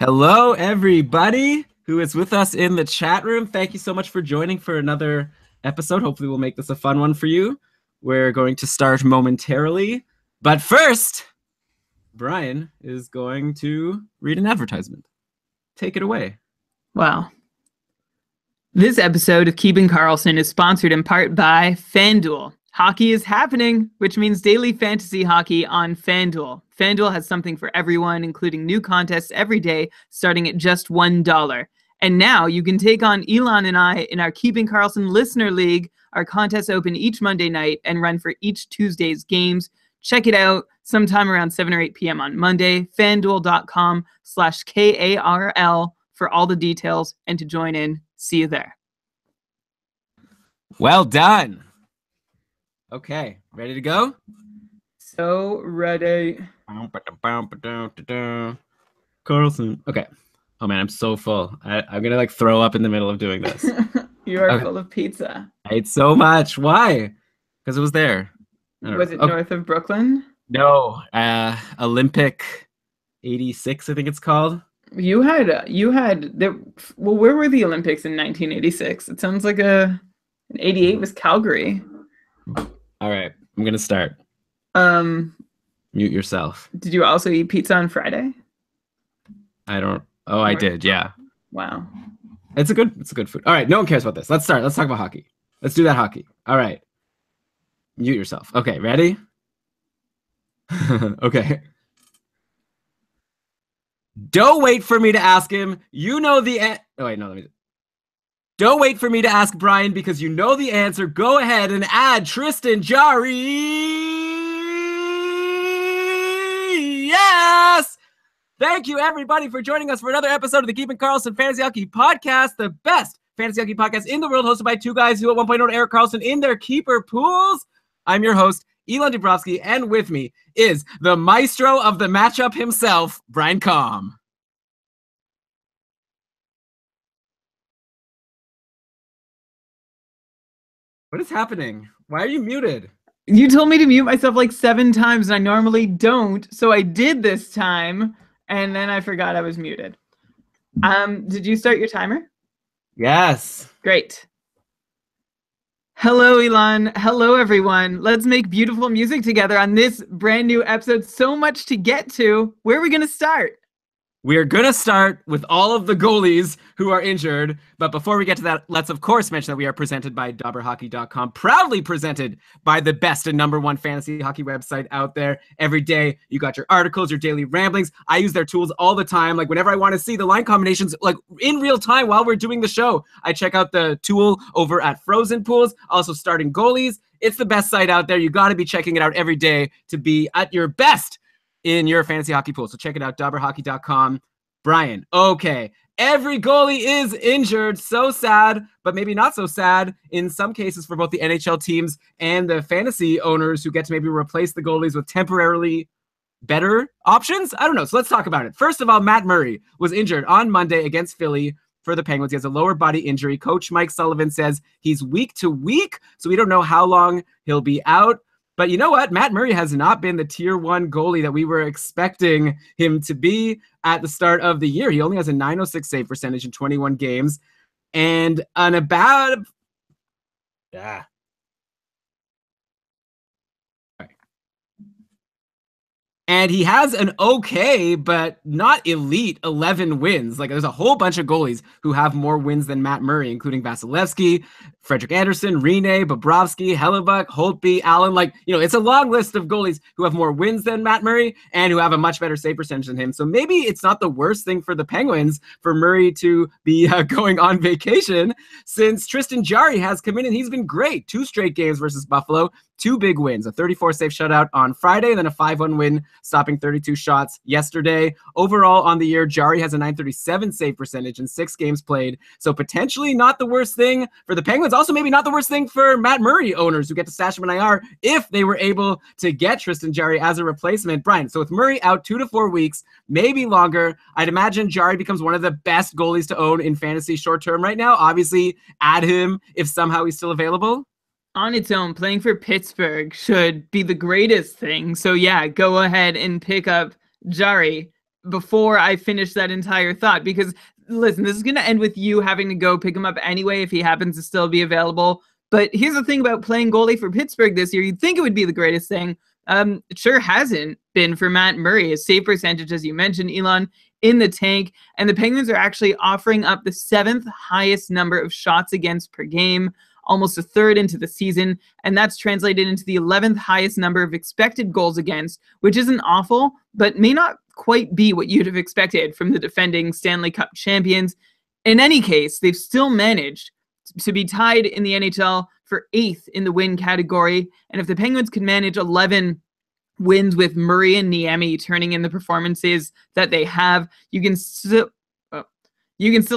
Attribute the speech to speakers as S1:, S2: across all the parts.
S1: Hello, everybody who is with us in the chat room. Thank you so much for joining for another episode. Hopefully, we'll make this a fun one for you. We're going to start momentarily. But first, Brian is going to read an advertisement. Take it away.
S2: Wow. This episode of Keeping Karlsson is sponsored in part by FanDuel. Hockey is happening, which means daily fantasy hockey on FanDuel. FanDuel has something for everyone, including new contests every day, starting at just $1. And now you can take on Elon and I in our Keeping Karlsson Listener League. Our contests open each Monday night and run for each Tuesday's games. Check it out sometime around 7 or 8 p.m. on Monday. FanDuel.com/KARL for all the details and to join in. See you there.
S1: Well done. Okay, ready to go?
S2: So ready.
S1: Karlsson. Okay. Oh man, I'm so full. I'm gonna throw up in the middle of doing this.
S2: You are full of pizza.
S1: I ate so much. Why? Because it was there.
S2: Was it north of Brooklyn?
S1: No. Olympic 86, I think it's called.
S2: You had well, where were the Olympics in 1986? It sounds like an 88 was Calgary.
S1: All right, I'm gonna start. Mute yourself.
S2: Did you also eat pizza on Friday?
S1: I don't. Oh, I did. Yeah.
S2: Wow.
S1: It's a good food. All right, no one cares about this. Let's start. Let's talk about hockey. Let's do that hockey. All right. Mute yourself. Okay, ready? Okay. Don't wait for me to ask him. You know the Oh wait, no, let me. Don't wait for me to ask Brian because you know the answer. Go ahead and add Tristan Jarry. Yes! Thank you, everybody, for joining us for another episode of the Keeping Karlsson Fantasy Hockey Podcast, the best fantasy hockey podcast in the world, hosted by two guys who at one point owned Erik Karlsson in their keeper pools. I'm your host, Elon Dubrovsky, and with me is the maestro of the matchup himself, Brian Com. What is happening? Why are you muted?
S2: You told me to mute myself like 7 times, and I normally don't, so I did this time, and then I forgot I was muted. Did you start your timer?
S1: Yes.
S2: Great. Hello, Elon. Hello, everyone. Let's make beautiful music together on this brand new episode. So much to get to. Where are we going to start?
S1: We are going to start with all of the goalies who are injured. But before we get to that, let's of course mention that we are presented by DobberHockey.com, proudly presented by the best and #1 fantasy hockey website out there. Every day, you got your articles, your daily ramblings. I use their tools all the time. Like whenever I want to see the line combinations, like in real time while we're doing the show, I check out the tool over at Frozen Pools, also starting goalies. It's the best site out there. You got to be checking it out every day to be at your best in your fantasy hockey pool. So check it out, DobberHockey.com. Brian, okay. Every goalie is injured. So sad, but maybe not so sad in some cases for both the NHL teams and the fantasy owners who get to maybe replace the goalies with temporarily better options. I don't know. So let's talk about it. First of all, Matt Murray was injured on Monday against Philly for the Penguins. He has a lower body injury. Coach Mike Sullivan says he's week to week, so we don't know how long he'll be out. But you know what? Matt Murray has not been the tier 1 goalie that we were expecting him to be at the start of the year. He only has a .906 save percentage in 21 games and an about... And he has an okay, but not elite 11 wins. Like there's a whole bunch of goalies who have more wins than Matt Murray, including Vasilevsky, Frederick Anderson, Rinne, Bobrovsky, Hellebuck, Holtby, Allen. Like, you know, it's a long list of goalies who have more wins than Matt Murray and who have a much better save percentage than him. So maybe it's not the worst thing for the Penguins for Murray to be going on vacation, since Tristan Jarry has come in and he's been great. 2 straight games versus Buffalo. 2 big wins, a 34-save shutout on Friday, and then a 5-1 win, stopping 32 shots yesterday. Overall on the year, Jarry has a .937 save percentage in 6 games played, so potentially not the worst thing for the Penguins. Also maybe not the worst thing for Matt Murray owners who get to stash him in IR if they were able to get Tristan Jarry as a replacement. Brian, so with Murray out 2 to 4 weeks, maybe longer, I'd imagine Jarry becomes one of the best goalies to own in fantasy short term right now. Obviously, add him if somehow he's still available.
S2: On its own, playing for Pittsburgh should be the greatest thing. So yeah, go ahead and pick up Jarry. before I finish that entire thought, because listen, this is going to end with you having to go pick him up anyway if he happens to still be available. But here's the thing about playing goalie for Pittsburgh this year. You'd think it would be the greatest thing. It sure hasn't been for Matt Murray. His save percentage, as you mentioned, Elon, in the tank. And the Penguins are actually offering up the 7th highest number of shots against per game, almost a third into the season. And that's translated into the 11th highest number of expected goals against, which isn't awful, but may not quite be what you'd have expected from the defending Stanley Cup champions. In any case, they've still managed to be tied in the NHL for 8th in the win category. And if the Penguins could manage 11 wins with Murray and Niemi turning in the performances that they have, you can still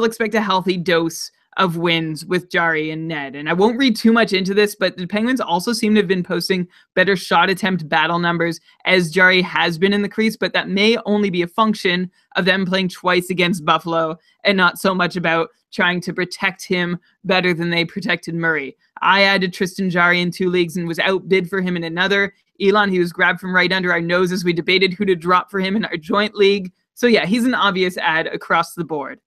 S2: expect a healthy dose of wins with Jari and Ned. And I won't read too much into this, but the Penguins also seem to have been posting better shot attempt battle numbers as Jari has been in the crease, but that may only be a function of them playing twice against Buffalo and not so much about trying to protect him better than they protected Murray. I added Tristan Jari in 2 leagues and was outbid for him in another. Elon, he was grabbed from right under our nose as we debated who to drop for him in our joint league. So yeah, he's an obvious ad across the board.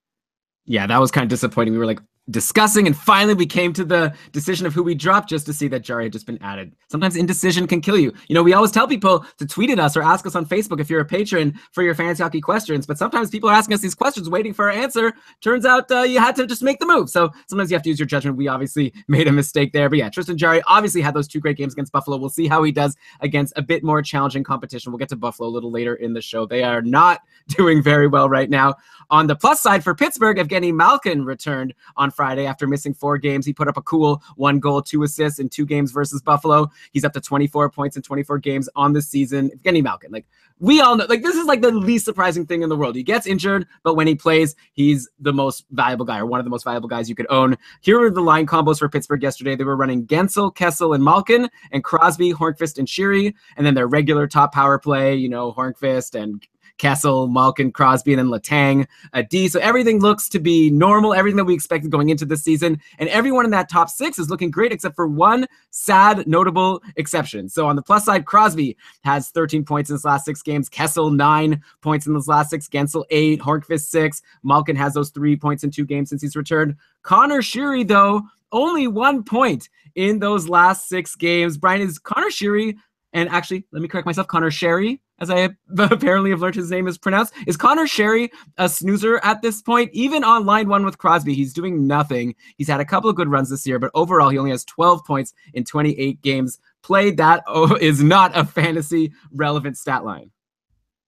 S1: Yeah, that was kind of disappointing. We were like discussing, and finally we came to the decision of who we dropped just to see that Jari had just been added. Sometimes indecision can kill you. You know, we always tell people to tweet at us or ask us on Facebook if you're a patron for your fantasy hockey questions, but sometimes people are asking us these questions waiting for our answer. Turns out you had to just make the move. So sometimes you have to use your judgment. We obviously made a mistake there. But yeah, Tristan Jari obviously had those 2 great games against Buffalo. We'll see how he does against a bit more challenging competition. We'll get to Buffalo a little later in the show. They are not doing very well right now. On the plus side for Pittsburgh, Evgeny Malkin returned on Friday after missing 4 games. He put up a cool 1 goal, 2 assists in 2 games versus Buffalo. He's up to 24 points in 24 games on the season. Evgeny Malkin, like we all know, like this is like the least surprising thing in the world. He gets injured, but when he plays, he's the most valuable guy, or one of the most valuable guys you could own. Here were the line combos for Pittsburgh yesterday. They were running Gensel, Kessel, and Malkin, and Crosby, Hornqvist, and Sheary, and then their regular top power play, you know, Hornqvist and Kessel, Malkin, Crosby, and then Letang at D. So everything looks to be normal, everything that we expected going into this season. And everyone in that top 6 is looking great except for one sad, notable exception. So on the plus side, Crosby has 13 points in his last 6 games. Kessel, 9 points in his last 6. Gensel, 8. Hornqvist, 6. Malkin has those 3 points in 2 games since he's returned. Connor Sheary, though, only 1 point in those last 6 games. Brian, is Connor Sheary, and actually, let me correct myself, Connor Sherry, as I apparently have learned his name is pronounced. Is Connor Sherry a snoozer at this point? Even on line 1 with Crosby, he's doing nothing. He's had a couple of good runs this year, but overall, he only has 12 points in 28 games played. That is not a fantasy relevant stat line.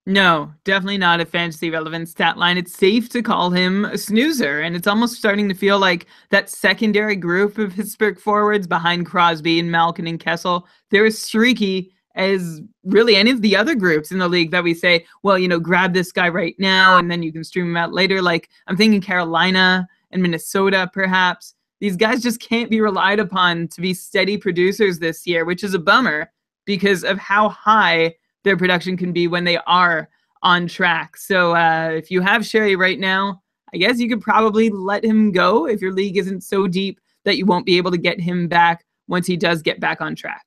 S2: No, definitely not a fantasy relevant stat line. It's safe to call him a snoozer, and it's almost starting to feel like that secondary group of Pittsburgh forwards behind Crosby and Malkin and Kessel, they're as streaky as really any of the other groups in the league that we say, well, you know, grab this guy right now and then you can stream him out later. Like I'm thinking Carolina and Minnesota, perhaps. These guys just can't be relied upon to be steady producers this year, which is a bummer because of how high their production can be when they are on track. So if you have Sherry right now, I guess you could probably let him go if your league isn't so deep that you won't be able to get him back once he does get back on track.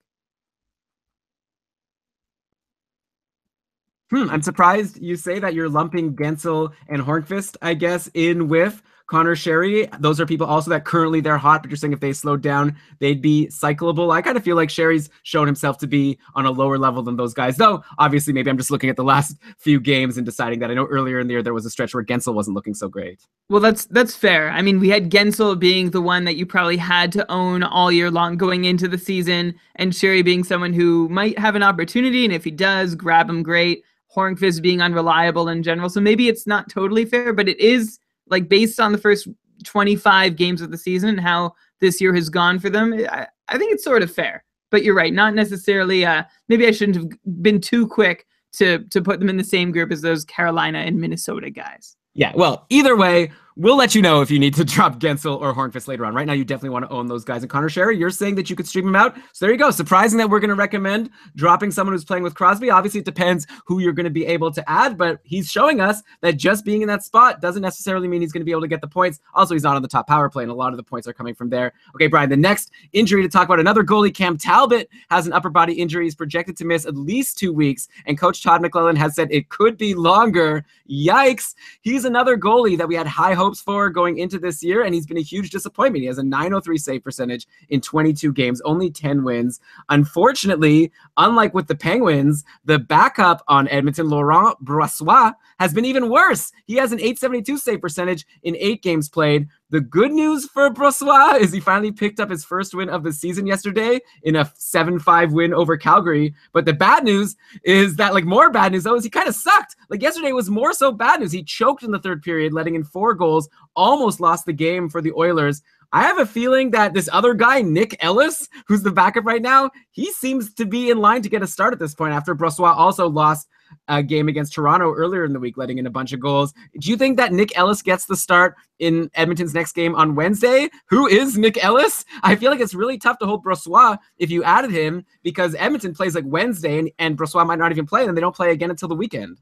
S1: I'm surprised you say that you're lumping Gensel and Hornqvist, I guess, in with Connor Sherry. Those are people also that currently they're hot, but you're saying if they slowed down, they'd be cyclable. I kind of feel like Sherry's shown himself to be on a lower level than those guys, though obviously maybe I'm just looking at the last few games and deciding that. I know earlier in the year there was a stretch where Gensel wasn't looking so great.
S2: Well, that's fair. I mean, we had Gensel being the one that you probably had to own all year long going into the season, and Sherry being someone who might have an opportunity, and if he does, grab him, great. Hornqvist being unreliable in general. So maybe it's not totally fair, but it is like based on the first 25 games of the season and how this year has gone for them. I think it's sort of fair, but you're right. Not necessarily, maybe I shouldn't have been too quick to put them in the same group as those Carolina and Minnesota guys.
S1: Yeah, well, either way, we'll let you know if you need to drop Gensel or Hornfist later on. Right now, you definitely want to own those guys. And Connor Sherry, you're saying that you could stream him out. So there you go. Surprising that we're going to recommend dropping someone who's playing with Crosby. Obviously, it depends who you're going to be able to add, but he's showing us that just being in that spot doesn't necessarily mean he's going to be able to get the points. Also, he's not on the top power play, and a lot of the points are coming from there. Okay, Brian, the next injury to talk about, another goalie, Cam Talbot, has an upper body injury. He's projected to miss at least 2 weeks, and Coach Todd McClellan has said it could be longer. Yikes. He's another goalie that we had high hopes for going into this year, and he's been a huge disappointment. He has a .903 save percentage in 22 games, only 10 wins. Unfortunately, unlike with the Penguins, the backup on Edmonton, Laurent Brossoit, has been even worse. He has an .872 save percentage in 8 games played. The good news for Brossoit is he finally picked up his first win of the season yesterday in a 7-5 win over Calgary. But the bad news is that, more bad news though, is he kind of sucked. Yesterday was more so bad news. He choked in the third period, letting in 4 goals, almost lost the game for the Oilers. I have a feeling that this other guy, Nick Ellis, who's the backup right now, he seems to be in line to get a start at this point after Brossoit also lost a game against Toronto earlier in the week, letting in a bunch of goals. Do you think that Nick Ellis gets the start in Edmonton's next game on Wednesday? Who is Nick Ellis? I feel like it's really tough to hold Brossoit if you added him, because Edmonton plays Wednesday and Brossoit might not even play, and they don't play again until the weekend.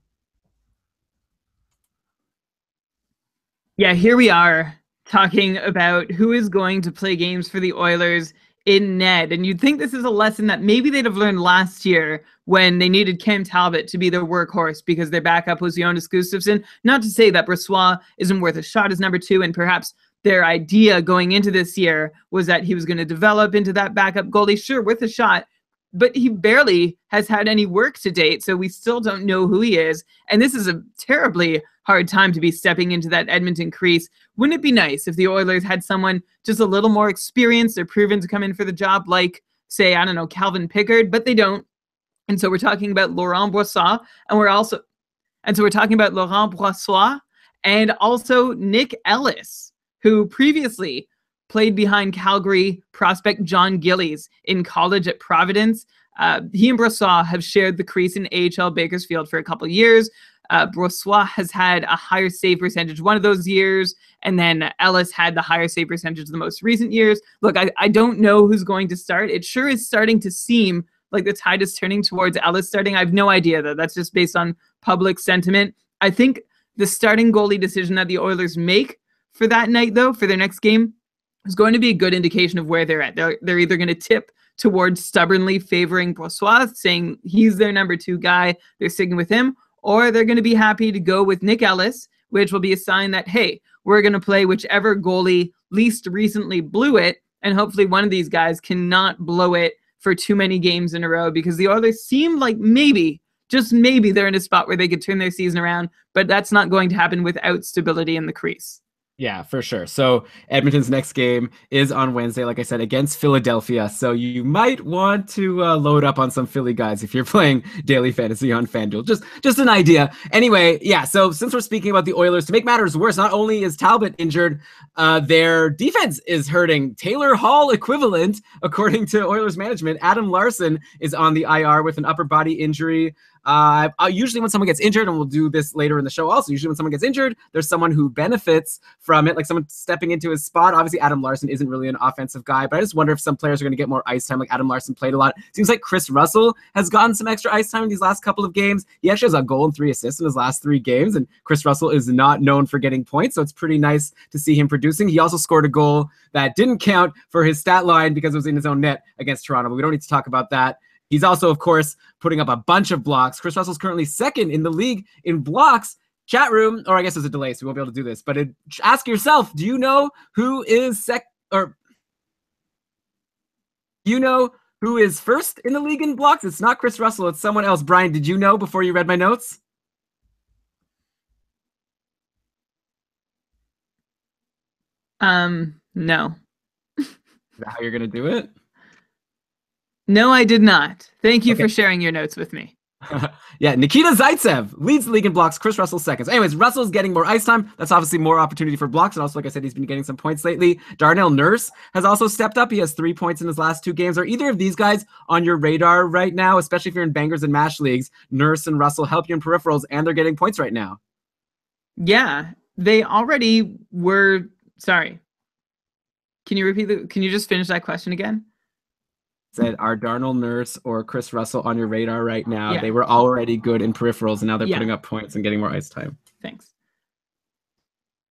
S2: Yeah, here we are talking about who is going to play games for the Oilers in net. And you'd think this is a lesson that maybe they'd have learned last year when they needed Cam Talbot to be their workhorse because their backup was Jonas Gustafsson. Not to say that Brossoit isn't worth a shot as number 2, and perhaps their idea going into this year was that he was going to develop into that backup goalie. Sure, worth a shot, but he barely has had any work to date, so we still don't know who he is. And this is a terribly hard time to be stepping into that Edmonton crease. Wouldn't it be nice if the Oilers had someone just a little more experienced or proven to come in for the job, like, say, I don't know, Calvin Pickard, but they don't. And so we're talking about Laurent Brossoit, and also Nick Ellis, who previously played behind Calgary prospect John Gillies in college at Providence. He and Brossoit have shared the crease in AHL Bakersfield for a couple of years. Brossoit has had a higher save percentage one of those years, and then Ellis had the higher save percentage the most recent years. Look, I don't know who's going to start. It sure is starting to seem like the tide is turning towards Ellis starting. I have no idea, though. That's just based on public sentiment. I think the starting goalie decision that the Oilers make for that night, though, for their next game, is going to be a good indication of where they're at. They're either going to tip towards stubbornly favoring Brossoit, saying he's their number 2 guy, they're sticking with him, or they're going to be happy to go with Nick Ellis, which will be a sign that, hey, we're going to play whichever goalie least recently blew it, and hopefully one of these guys cannot blow it for too many games in a row, because the Oilers seem like maybe, just maybe, they're in a spot where they could turn their season around, but that's not going to happen without stability in the crease.
S1: Yeah, for sure. So Edmonton's next game is on Wednesday, like I said, against Philadelphia. So you might want to load up on some Philly guys if you're playing daily fantasy on FanDuel. Just an idea. Anyway, yeah, so since we're speaking about the Oilers, to make matters worse, not only is Talbot injured, their defense is hurting. Taylor Hall equivalent, according to Oilers management. Adam Larson is on the IR with an upper body injury. Usually when someone gets injured, and we'll do this later in the show also, usually when someone gets injured, there's someone who benefits from it, like someone stepping into his spot. Obviously, Adam Larson isn't really an offensive guy, but I just wonder if some players are going to get more ice time. Like Adam Larson played a lot. Seems like Chris Russell has gotten some extra ice time in these last couple of games. He actually has a goal and 3 assists in his last 3 games, and Chris Russell is not known for getting points, so it's pretty nice to see him producing. He also scored a goal that didn't count for his stat line because it was in his own net against Toronto, but we don't need to talk about that. He's also, of course, putting up a bunch of blocks. Chris Russell's currently 2nd in the league in blocks. Chat room, or I guess there's a delay, so we won't be able to do this. But ask yourself, do you know who is who is 1st in the league in blocks? It's not Chris Russell, it's someone else. Brian, did you know before you read my notes?
S2: No.
S1: Is that how you're gonna do it?
S2: No, I did not. Thank you for sharing your notes with me.
S1: Yeah, Nikita Zaitsev leads the league in blocks. Chris Russell 2nd. So anyways, Russell's getting more ice time. That's obviously more opportunity for blocks. And also, like I said, he's been getting some points lately. Darnell Nurse has also stepped up. He has 3 points in his last 2 games. Are either of these guys on your radar right now, especially if you're in bangers and mash leagues? Nurse and Russell help you in peripherals, and they're getting points right now.
S2: Yeah, They already were. Sorry. Can you just finish that question again?
S1: Said, are Darnell Nurse or Chris Russell on your radar right now?
S2: Yeah.
S1: They were already good in peripherals, and now they're
S2: Yeah.
S1: putting up points and getting more ice time.
S2: Thanks.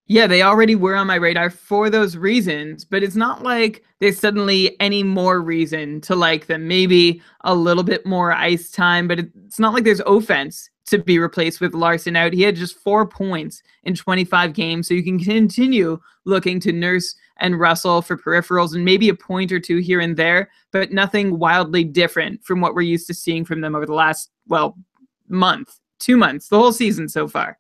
S2: Yeah, they already were on my radar for those reasons, but it's not like there's suddenly any more reason to like them. Maybe a little bit more ice time, but it's not like there's offense to be replaced with Larson out. He had just 4 points in 25 games, so you can continue looking to Nurse and Russell for peripherals and maybe a point or two here and there, but nothing wildly different from what we're used to seeing from them over the last, well, month, 2 months, the whole season so far.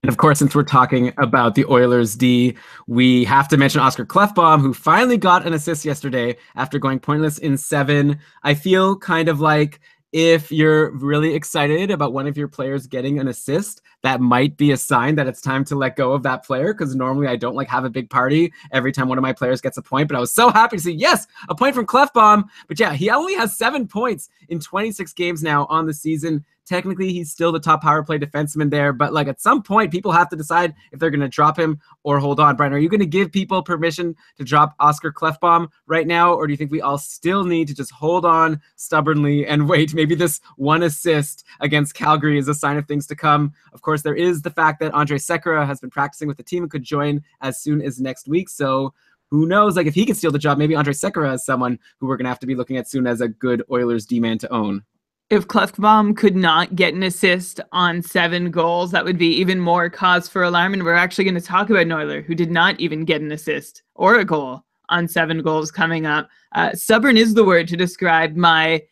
S1: And of course, since we're talking about the Oilers D, we have to mention Oscar Klefbom, who finally got an assist yesterday after going pointless in 7. I feel kind of like if you're really excited about one of your players getting an assist, that might be a sign that it's time to let go of that player, because normally I don't like have a big party every time one of my players gets a point, but I was so happy to see, yes, a point from Klefbom. But yeah, he only has 7 points in 26 games now on the season. Technically, he's still the top power play defenseman there, but like at some point, people have to decide if they're going to drop him or hold on. Brian, are you going to give people permission to drop Oscar Klefbom right now, or do you think we all still need to just hold on stubbornly and wait? Maybe this one assist against Calgary is a sign of things to come. Of course, there is the fact that Andre Sekera has been practicing with the team and could join as soon as next week. So who knows? Like if he can steal the job, maybe Andre Sekera is someone who we're going to have to be looking at soon as a good Oilers D-man to own.
S2: If Klefbom could not get an assist on 7 goals, that would be even more cause for alarm. And we're actually going to talk about an Oiler who did not even get an assist or a goal on 7 goals coming up. Stubborn is the word to describe my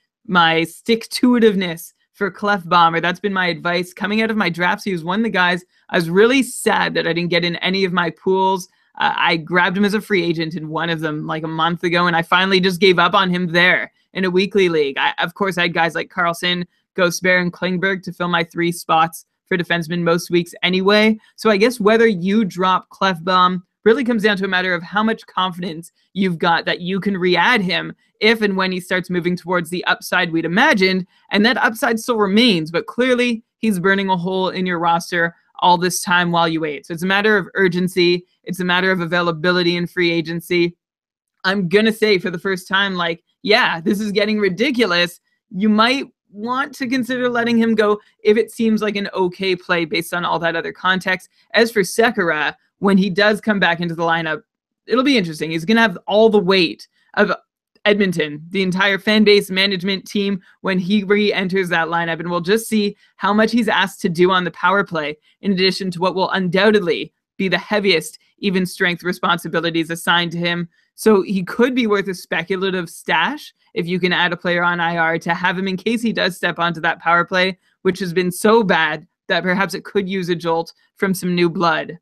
S2: stick-to-itiveness for Klefbom, or that's been my advice coming out of my drafts. He was one of the guys I was really sad that I didn't get in any of my pools. I grabbed him as a free agent in one of them like a month ago, and I finally just gave up on him there in a weekly league. Of course, I had guys like Karlsson, Ghostbear, and Klingberg to fill my 3 spots for defensemen most weeks anyway. So I guess whether you drop Klefbom really comes down to a matter of how much confidence you've got that you can re-add him if and when he starts moving towards the upside we'd imagined. And that upside still remains, but clearly he's burning a hole in your roster all this time while you wait. So it's a matter of urgency. It's a matter of availability in free agency. I'm going to say for the first time, like, yeah, this is getting ridiculous. You might want to consider letting him go if it seems like an okay play based on all that other context. As for Sekera, when he does come back into the lineup, it'll be interesting. He's going to have all the weight of Edmonton, the entire fan base, management team, when he re-enters that lineup, and we'll just see how much he's asked to do on the power play, in addition to what will undoubtedly be the heaviest even strength responsibilities assigned to him. So he could be worth a speculative stash if you can add a player on IR to have him in case he does step onto that power play, which has been so bad that perhaps it could use a jolt from some new blood.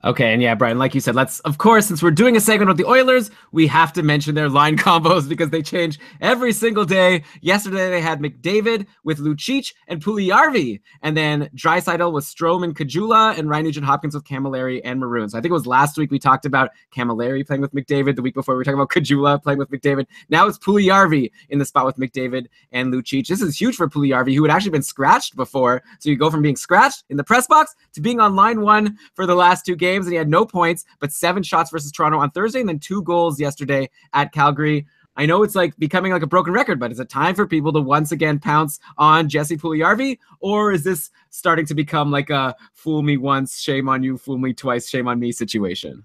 S1: Okay, and yeah, Brian, like you said, let's, of course, since we're doing a segment with the Oilers, we have to mention their line combos because they change every single day. Yesterday, they had McDavid with Lucic and Puljujarvi, and then Draisaitl with Strome and Kajula, and Ryan Nugent-Hopkins with Camilleri and Maroon. So I think it was last week we talked about Camilleri playing with McDavid. The week before we were talking about Kajula playing with McDavid. Now it's Puljujarvi in the spot with McDavid and Lucic. This is huge for Puljujarvi, who had actually been scratched before. So you go from being scratched in the press box to being on line 1 for the last 2 games. And he had no points, but 7 shots versus Toronto on Thursday, and then 2 goals yesterday at Calgary. I know it's like becoming like a broken record, but is it time for people to once again pounce on Jesse Puljujarvi, or is this starting to become like a fool me once, shame on you, fool me twice, shame on me situation?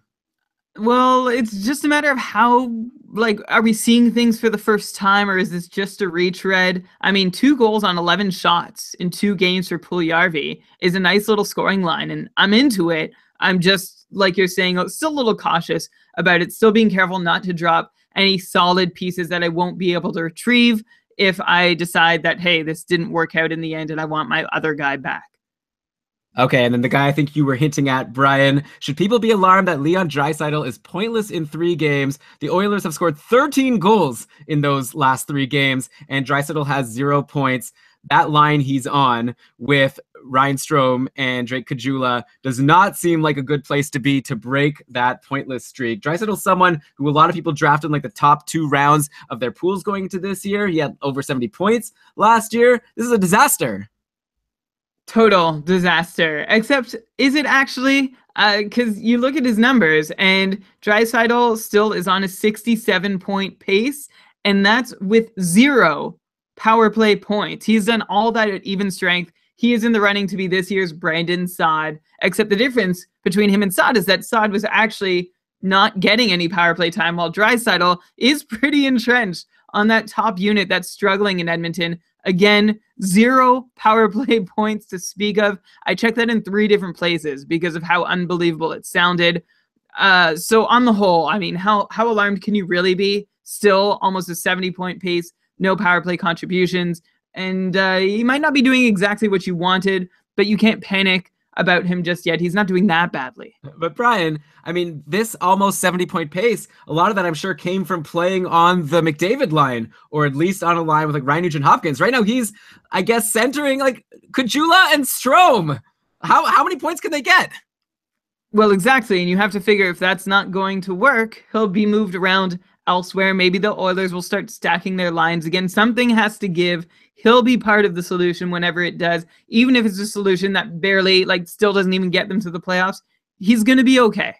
S2: Well, it's just a matter of how, like, are we seeing things for the first time, or is this just a retread? I mean, 2 goals on 11 shots in 2 games for Puljujarvi is a nice little scoring line, and I'm into it. I'm just, like you're saying, still a little cautious about it, still being careful not to drop any solid pieces that I won't be able to retrieve if I decide that, hey, this didn't work out in the end and I want my other guy back.
S1: Okay, and then the guy I think you were hinting at, Brian, should people be alarmed that Leon Draisaitl is pointless in 3 games? The Oilers have scored 13 goals in those last 3 games, and Draisaitl has 0 points. That line he's on with Ryan Strome and Drake Kajula does not seem like a good place to be to break that pointless streak. Draisaitl's someone who a lot of people drafted in like the top 2 rounds of their pools going into this year. He had over 70 points last year. This is a disaster.
S2: Total disaster. Except, is it actually? Because you look at his numbers, and Draisaitl still is on a 67-point pace, and that's with 0 power play points. He's done all that at even strength. He is in the running to be this year's Brandon Saad, except the difference between him and Saad is that Saad was actually not getting any power play time, while Draisaitl is pretty entrenched on that top unit that's struggling in Edmonton. Again, 0 power play points to speak of. I checked that in 3 different places because of how unbelievable it sounded. So on the whole, I mean, how alarmed can you really be? Still almost a 70-point pace, no power play contributions, and he might not be doing exactly what you wanted, but you can't panic about him just yet. He's not doing that badly.
S1: But Brian, I mean, this almost 70-point pace, a lot of that I'm sure came from playing on the McDavid line, or at least on a line with like Ryan Nugent-Hopkins. Right now he's, I guess, centering like Kajula and Strome. How many points can they get?
S2: Well, exactly, and you have to figure if that's not going to work, he'll be moved around elsewhere. Maybe the Oilers will start stacking their lines again. Something has to give. He'll be part of the solution whenever it does, even if it's a solution that barely, like, still doesn't even get them to the playoffs. He's going to be okay.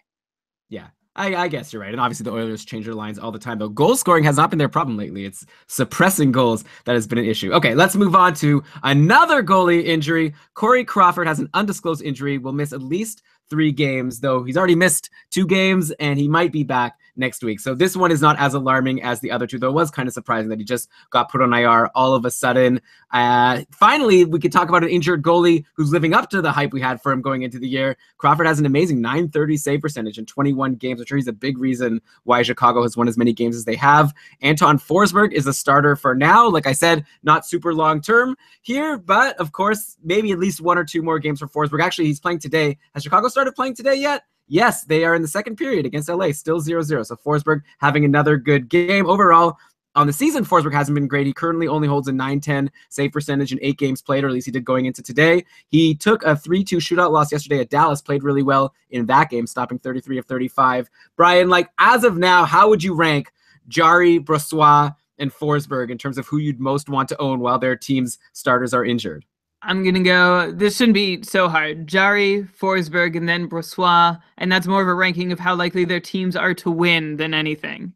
S1: Yeah, I guess you're right. And obviously the Oilers change their lines all the time, though. Goal scoring has not been their problem lately. It's suppressing goals that has been an issue. Okay, let's move on to another goalie injury. Corey Crawford has an undisclosed injury, will miss at least 3 games, though he's already missed 2 games, and he might be back next week. So this one is not as alarming as the other 2, though it was kind of surprising that he just got put on IR all of a sudden. Finally, we could talk about an injured goalie who's living up to the hype we had for him going into the year. Crawford has an amazing .930 save percentage in 21 games. I'm sure he's a big reason why Chicago has won as many games as they have. Anton Forsberg is a starter for now. Like I said, not super long term here, but of course, maybe at least 1 or 2 more games for Forsberg. Actually, he's playing today. Has Chicago started playing today yet? Yes, they are in the second period against LA, still 0-0. So Forsberg having another good game. Overall, on the season, Forsberg hasn't been great. He currently only holds a .910 save percentage in 8 games played, or at least he did going into today. He took a 3-2 shootout loss yesterday at Dallas, played really well in that game, stopping 33 of 35. Brian, like, as of now, how would you rank Jari, Brossoit, and Forsberg in terms of who you'd most want to own while their team's starters are injured?
S2: I'm going to go, this shouldn't be so hard. Jari, Forsberg, and then Brossoit, and that's more of a ranking of how likely their teams are to win than anything.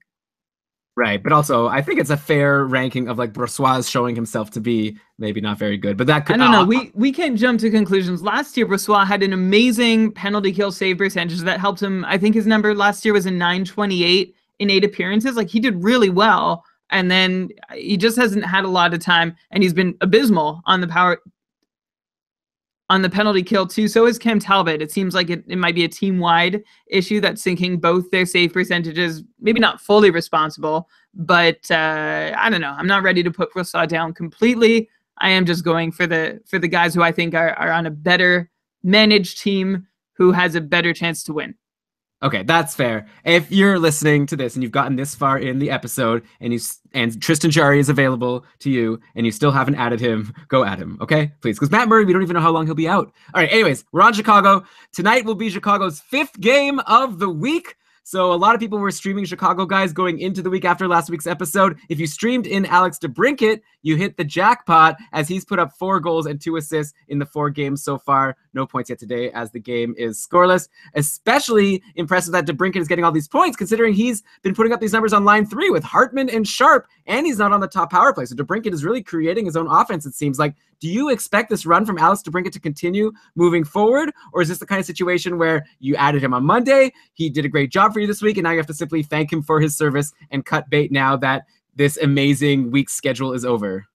S1: Right, but also I think it's a fair ranking of like Brossoit showing himself to be maybe not very good, but that could...
S2: I don't know, we can't jump to conclusions. Last year, Brossoit had an amazing penalty kill save percentage that helped him. I think his number last year was a .928 in 8 appearances. Like, he did really well, and then he just hasn't had a lot of time, and he's been abysmal on the penalty kill too. So is Cam Talbot. It seems like it might be a team-wide issue that's sinking both their save percentages. Maybe not fully responsible, but I don't know. I'm not ready to put Brossoit down completely. I am just going for the guys who I think are on a better managed team who has a better chance to win.
S1: Okay, that's fair. If you're listening to this and you've gotten this far in the episode and Tristan Jarry is available to you and you still haven't added him, go add him, okay? Please, because Matt Murray, we don't even know how long he'll be out. All right, anyways, we're on Chicago. Tonight will be Chicago's 5th game of the week. So a lot of people were streaming Chicago guys going into the week after last week's episode. If you streamed in Alex DeBrincat, you hit the jackpot as he's put up 4 goals and 2 assists in the 4 games so far. No points yet today as the game is scoreless. Especially impressive that DeBrincat is getting all these points considering he's been putting up these numbers on line 3 with Hartman and Sharp, and he's not on the top power play. So DeBrincat is really creating his own offense, it seems like. Do you expect this run from Alex DeBrincat to continue moving forward? Or is this the kind of situation where you added him on Monday, he did a great job for you this week, and now you have to simply thank him for his service and cut bait now that this amazing week's schedule is over?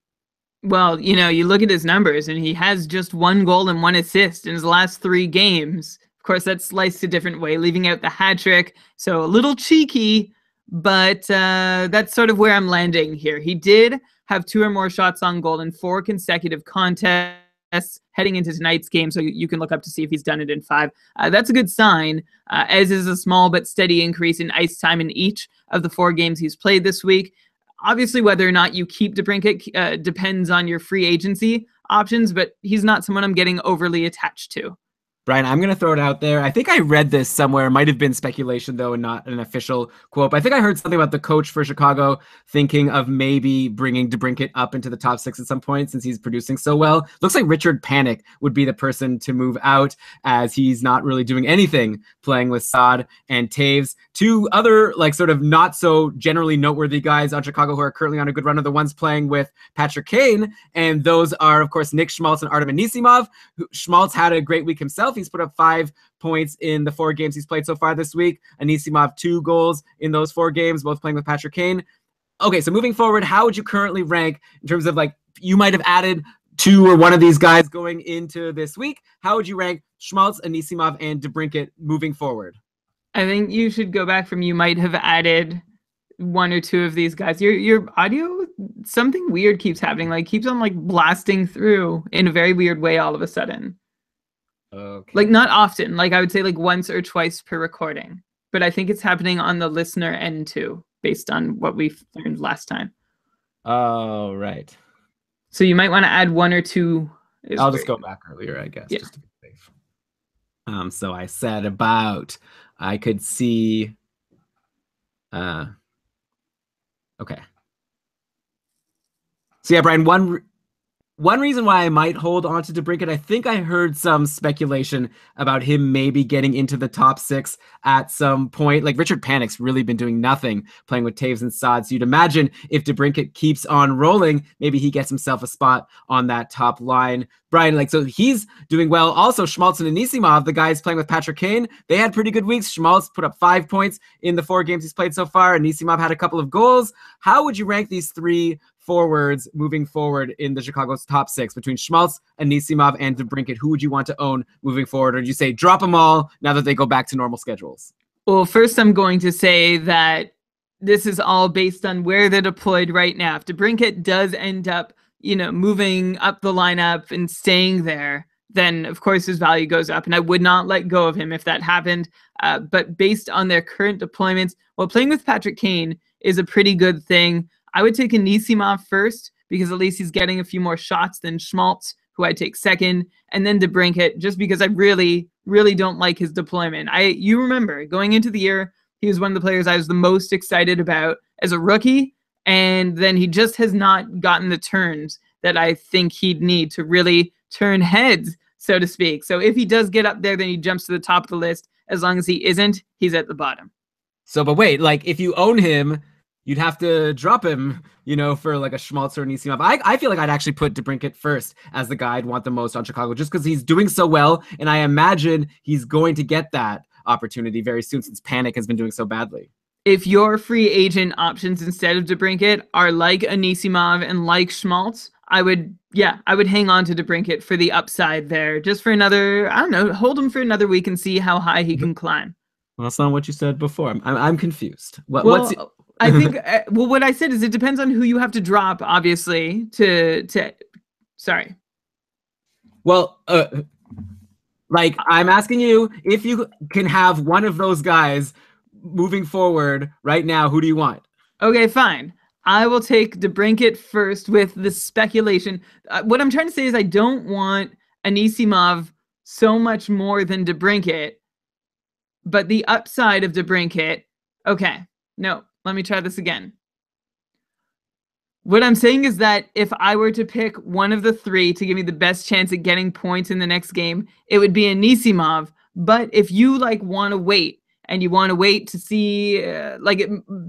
S2: Well, you know, you look at his numbers, and he has just 1 goal and 1 assist in his last 3 games. Of course, that's sliced a different way, leaving out the hat trick. So a little cheeky, but that's sort of where I'm landing here. He did have 2 or more shots on goal in 4 consecutive contests heading into tonight's game, so you can look up to see if he's done it in 5. That's a good sign, as is a small but steady increase in ice time in each of the 4 games he's played this week. Obviously, whether or not you keep DeBrincat depends on your free agency options, but he's not someone I'm getting overly attached to.
S1: Brian, I'm going to throw it out there. I think I read this somewhere. It might have been speculation, though, and not an official quote. But I think I heard something about the coach for Chicago thinking of maybe bringing DeBrincat up into the top 6 at some point since he's producing so well. Looks like Richard Panik would be the person to move out as he's not really doing anything playing with Saad and Taves. Two other, like, sort of not so generally noteworthy guys on Chicago who are currently on a good run are the ones playing with Patrick Kane. And those are, of course, Nick Schmaltz and Artem Anisimov. Schmaltz had a great week himself. He's put up 5 points in the 4 games he's played so far this week. Anisimov 2 goals in those 4 games, both playing with Patrick Kane. Okay, so moving forward, how would you currently rank in terms of, like, you might have added 2 or 1 of these guys going into this week? How would you rank Schmaltz, Anisimov, and DeBrincat moving forward?
S2: I think you should go back from you might have added 1 or 2 of these guys. Your audio, something weird keeps happening. Like, keeps on, like, blasting through in a very weird way all of a sudden.
S1: Okay.
S2: Like, not often. Like, I would say like once or twice per recording. But I think it's happening on the listener end too, based on what we learned last time.
S1: Oh, right.
S2: So you might want to add 1 or 2.
S1: I'll just go back earlier, I guess, just to be safe. So I said about I could see. Okay. So yeah, Brian, one reason why I might hold on to DeBrincat, I think I heard some speculation about him maybe getting into the top 6 at some point. Like, Richard Panik's really been doing nothing playing with Taves and Saad. So you'd imagine if DeBrincat keeps on rolling, maybe he gets himself a spot on that top line. Brian, like, so he's doing well. Also, Schmaltz and Anisimov, the guys playing with Patrick Kane, they had pretty good weeks. Schmaltz put up 5 points in the 4 games he's played so far. Anisimov had a couple of goals. How would you rank these 3 forwards moving forward in the Chicago's top 6 between Schmaltz, Anisimov, and DeBrincat? Who would you want to own moving forward? Or do you say drop them all now that they go back to normal schedules?
S2: Well, first I'm going to say that this is all based on where they're deployed right now. If DeBrincat does end up, moving up the lineup and staying there, then of course his value goes up, and I would not let go of him if that happened. But based on their current deployments, well, playing with Patrick Kane is a pretty good thing. I would take Anisimov first because at least he's getting a few more shots than Schmaltz, who I'd take second, and then DeBrincat just because I really, really don't like his deployment. You remember going into the year, he was one of the players I was the most excited about as a rookie, and then he just has not gotten the turns that I think he'd need to really turn heads, so to speak. So if he does get up there, then he jumps to the top of the list. As long as he isn't, he's at the bottom.
S1: So, but wait, like, if you own him, you'd have to drop him, for like a Schmaltz or an Anisimov. I feel like I'd actually put DeBrincat first as the guy I'd want the most on Chicago, just because he's doing so well, and I imagine he's going to get that opportunity very soon since Panik has been doing so badly.
S2: If your free agent options instead of DeBrincat are like Anisimov and like Schmaltz, I would hang on to DeBrincat for the upside there, just for another, I don't know, hold him for another week and see how high he can climb.
S1: Well, that's not what you said before. I'm confused.
S2: I think, what I said is it depends on who you have to drop, obviously, sorry.
S1: Well, like, I'm asking you if you can have one of those guys moving forward right now. Who do you want?
S2: Okay, fine. I will take DeBrincat first with the speculation. What I'm trying to say is I don't want Anisimov so much more than DeBrincat, but the upside of DeBrincat, okay, no. Let me try this again. What I'm saying is that if I were to pick one of the 3 to give me the best chance at getting points in the next game, it would be Anisimov. But if you want to wait and you want to wait to see a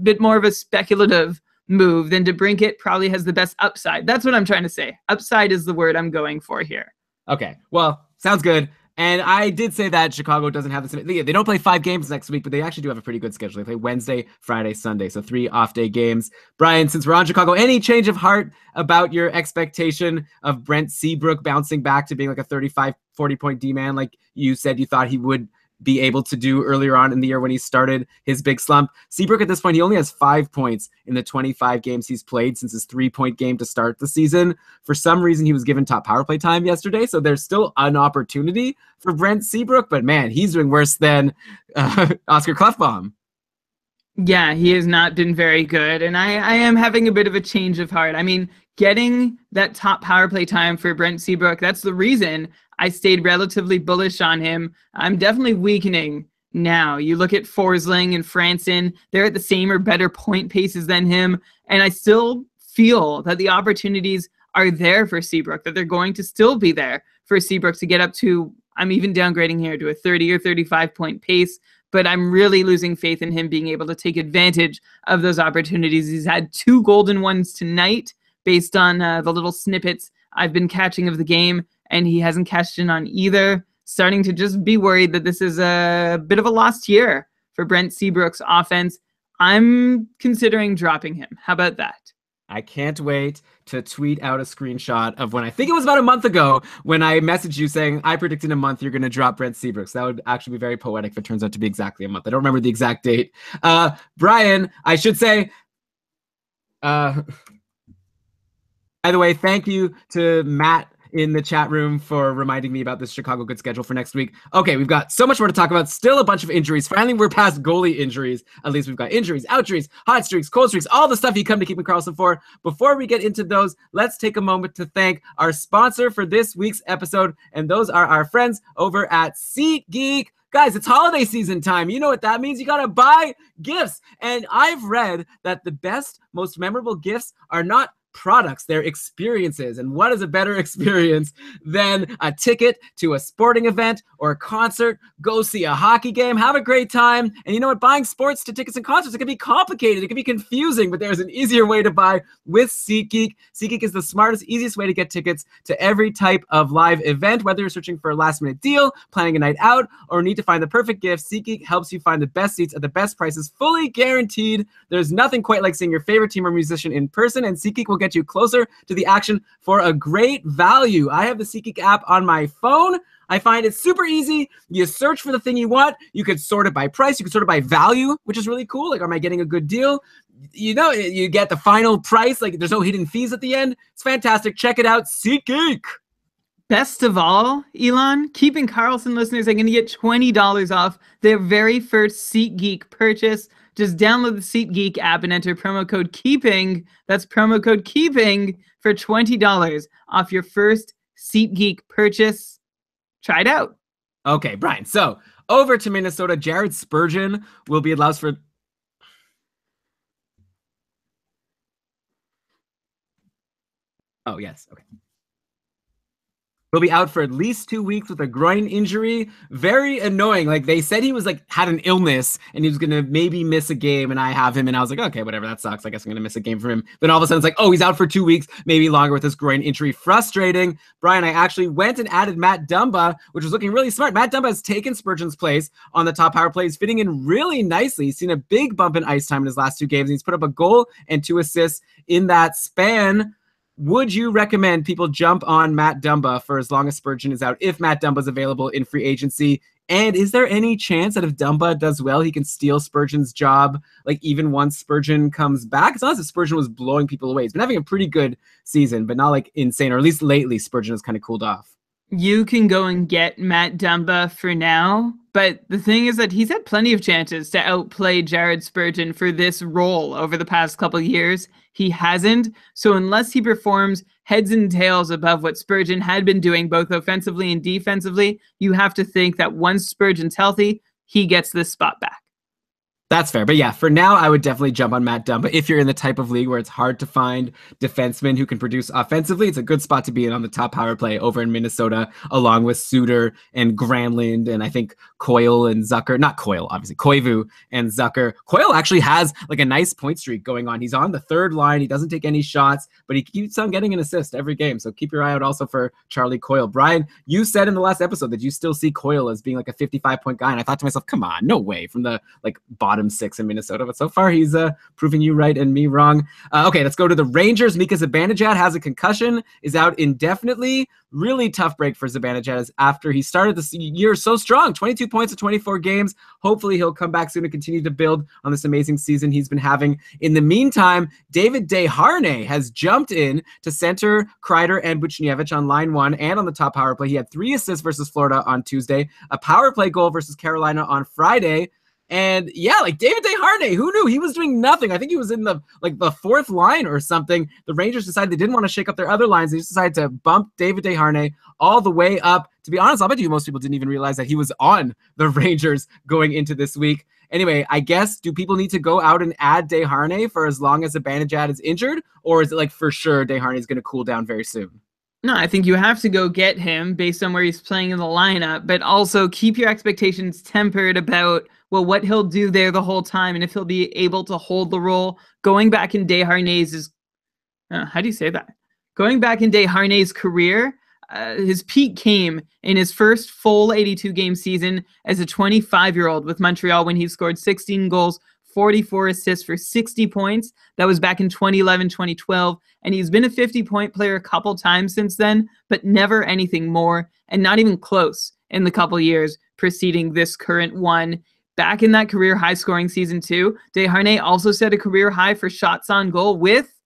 S2: bit more of a speculative move, then DeBrincat probably has the best upside. That's what I'm trying to say. Upside is the word I'm going for here.
S1: Okay. Well, sounds good. And I did say that Chicago doesn't have the same. They don't play 5 games next week, but they actually do have a pretty good schedule. They play Wednesday, Friday, Sunday, so 3 off-day games. Brian, since we're on Chicago, any change of heart about your expectation of Brent Seabrook bouncing back to being like a 35, 40-point D-man like you said you thought he would be able to do earlier on in the year when he started his big slump? Seabrook at this point, he only has 5 points in the 25 games he's played since his 3-point game to start the season. For some reason, he was given top power play time yesterday, so there's still an opportunity for Brent Seabrook, but man, he's doing worse than Oscar Klefbom.
S2: Yeah, he has not been very good, and I am having a bit of a change of heart. I mean, getting that top power play time for Brent Seabrook, that's the reason I stayed relatively bullish on him. I'm definitely weakening now. You look at Forsling and Franson, they're at the same or better point paces than him, and I still feel that the opportunities are there for Seabrook, that they're going to still be there for Seabrook to get up to, I'm even downgrading here to a 30 or 35 point pace, but I'm really losing faith in him being able to take advantage of those opportunities. He's had 2 golden ones tonight based on the little snippets I've been catching of the game, and he hasn't cashed in on either. Starting to just be worried that this is a bit of a lost year for Brent Seabrook's offense. I'm considering dropping him. How about that?
S1: I can't wait to tweet out a screenshot of when I think it was about a month ago when I messaged you saying I predict in a month you're going to drop Brent Seabrook. So that would actually be very poetic if it turns out to be exactly a month. I don't remember the exact date. Brian, I should say, by the way, thank you to Matt in the chat room for reminding me about this Chicago good schedule for next week. Okay, we've got so much more to talk about. Still a bunch of injuries. Finally, we're past goalie injuries. At least we've got injuries, outjuries, hot streaks, cold streaks, all the stuff you come to Keeping Karlsson for. Before we get into those, let's take a moment to thank our sponsor for this week's episode, and those are our friends over at SeatGeek. Guys, it's holiday season time. You know what that means. You got to buy gifts. And I've read that the best, most memorable gifts are not products, they're experiences. And what is a better experience than a ticket to a sporting event or a concert? Go see a hockey game, have a great time. And you know what? Buying sports tickets and concerts, it can be complicated, it can be confusing, but there's an easier way to buy with SeatGeek. SeatGeek is the smartest, easiest way to get tickets to every type of live event. Whether you're searching for a last-minute deal, planning a night out, or need to find the perfect gift, SeatGeek helps you find the best seats at the best prices, fully guaranteed. There's nothing quite like seeing your favorite team or musician in person, and SeatGeek will get you closer to the action for a great value. I have the SeatGeek app on my phone. I find it super easy. You search for the thing you want. You could sort it by price. You could sort it by value, which is really cool. Like, am I getting a good deal? You know, you get the final price. Like, there's no hidden fees at the end. It's fantastic. Check it out. SeatGeek.
S2: Best of all, Elon, Keeping Karlsson listeners are going to get $20 off their very first SeatGeek purchase. Just download the SeatGeek app and enter promo code KEEPING. That's promo code KEEPING for $20 off your first SeatGeek purchase. Try it out.
S1: Okay, Brian. So over to Minnesota, Jared Spurgeon will be allowed for... Oh, yes. Okay. He'll be out for at least 2 weeks with a groin injury. Very annoying. Like, they said he was had an illness and he was going to maybe miss a game, and I have him, and I was like, okay, whatever, that sucks. I guess I'm going to miss a game for him. Then all of a sudden it's like, oh, he's out for 2 weeks, maybe longer with this groin injury. Frustrating. Brian, I actually went and added Matt Dumba, which was looking really smart. Matt Dumba has taken Spurgeon's place on the top power play. He's fitting in really nicely. He's seen a big bump in ice time in his last 2 games, and he's put up a goal and 2 assists in that span. Would you recommend people jump on Matt Dumba for as long as Spurgeon is out, if Matt Dumba is available in free agency? And is there any chance that if Dumba does well, he can steal Spurgeon's job, even once Spurgeon comes back? It's not as if Spurgeon was blowing people away. He's been having a pretty good season, but not insane, or at least lately Spurgeon has kind of cooled off.
S2: You can go and get Matt Dumba for now, but the thing is that he's had plenty of chances to outplay Jared Spurgeon for this role over the past couple of years. He hasn't, so unless he performs heads and tails above what Spurgeon had been doing both offensively and defensively, you have to think that once Spurgeon's healthy, he gets this spot back.
S1: That's fair. But yeah, for now, I would definitely jump on Matt Dumba. If you're in the type of league where it's hard to find defensemen who can produce offensively, it's a good spot to be in on the top power play over in Minnesota, along with Suter and Granlund, and I think Coyle and Zucker. Not Coyle, obviously. Koivu and Zucker. Coyle actually has a nice point streak going on. He's on the 3rd line. He doesn't take any shots, but he keeps on getting an assist every game. So keep your eye out also for Charlie Coyle. Brian, you said in the last episode that you still see Coyle as being a 55-point guy, and I thought to myself, come on, no way, from the bottom 6 in Minnesota, but so far he's proving you right and me wrong. Okay, let's go to the Rangers. Mika Zibanejad has a concussion, is out indefinitely. Really tough break for Zibanejad after he started this year so strong, 22 points in 24 games. Hopefully he'll come back soon and continue to build on this amazing season he's been having. In the meantime, David Desharnais has jumped in to center Kreider and Buchnevich on line 1 and on the top power play. He had 3 assists versus Florida on Tuesday, a power play goal versus Carolina on Friday. And yeah, like David Desharnais, who knew? He was doing nothing. I think he was in the fourth line or something. The Rangers decided they didn't want to shake up their other lines. They just decided to bump David Desharnais all the way up. To be honest, I'll bet you most people didn't even realize that he was on the Rangers going into this week. Anyway, I guess, do people need to go out and add Desharnais for as long as Zibanejad is injured? Or is it like for sure Desharnais is going to cool down very soon?
S2: No, I think you have to go get him based on where he's playing in the lineup, but also keep your expectations tempered about, well, what he'll do there the whole time and if he'll be able to hold the role. Going back in Desharnais' how do you say that? Going back in Desharnais' career, his peak came in his first full 82-game season as a 25-year-old with Montreal when he scored 16 goals, 44 assists for 60 points. That was back in 2011, 2012. And he's been a 50-point player a couple times since then, but never anything more, and not even close in the couple years preceding this current one. Back in that career high-scoring season too, Desharnais also set a career high for shots on goal with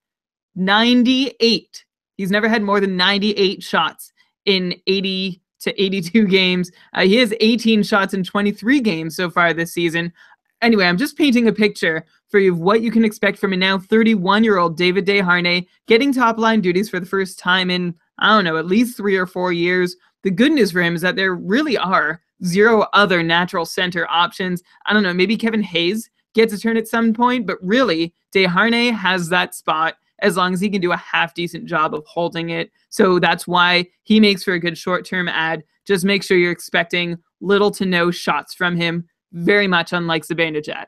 S2: 98. He's never had more than 98 shots in 80 to 82 games. He has 18 shots in 23 games so far this season. Anyway, I'm just painting a picture for you of what you can expect from a now 31-year-old David Desharnais getting top-line duties for the first time in, I don't know, at least 3 or 4 years. The good news for him is that there really are zero other natural center options. I don't know, maybe Kevin Hayes gets a turn at some point, but really, Desharnais has that spot as long as he can do a half-decent job of holding it. So that's why he makes for a good short-term ad. Just make sure you're expecting little to no shots from him, very much unlike Zibanejad.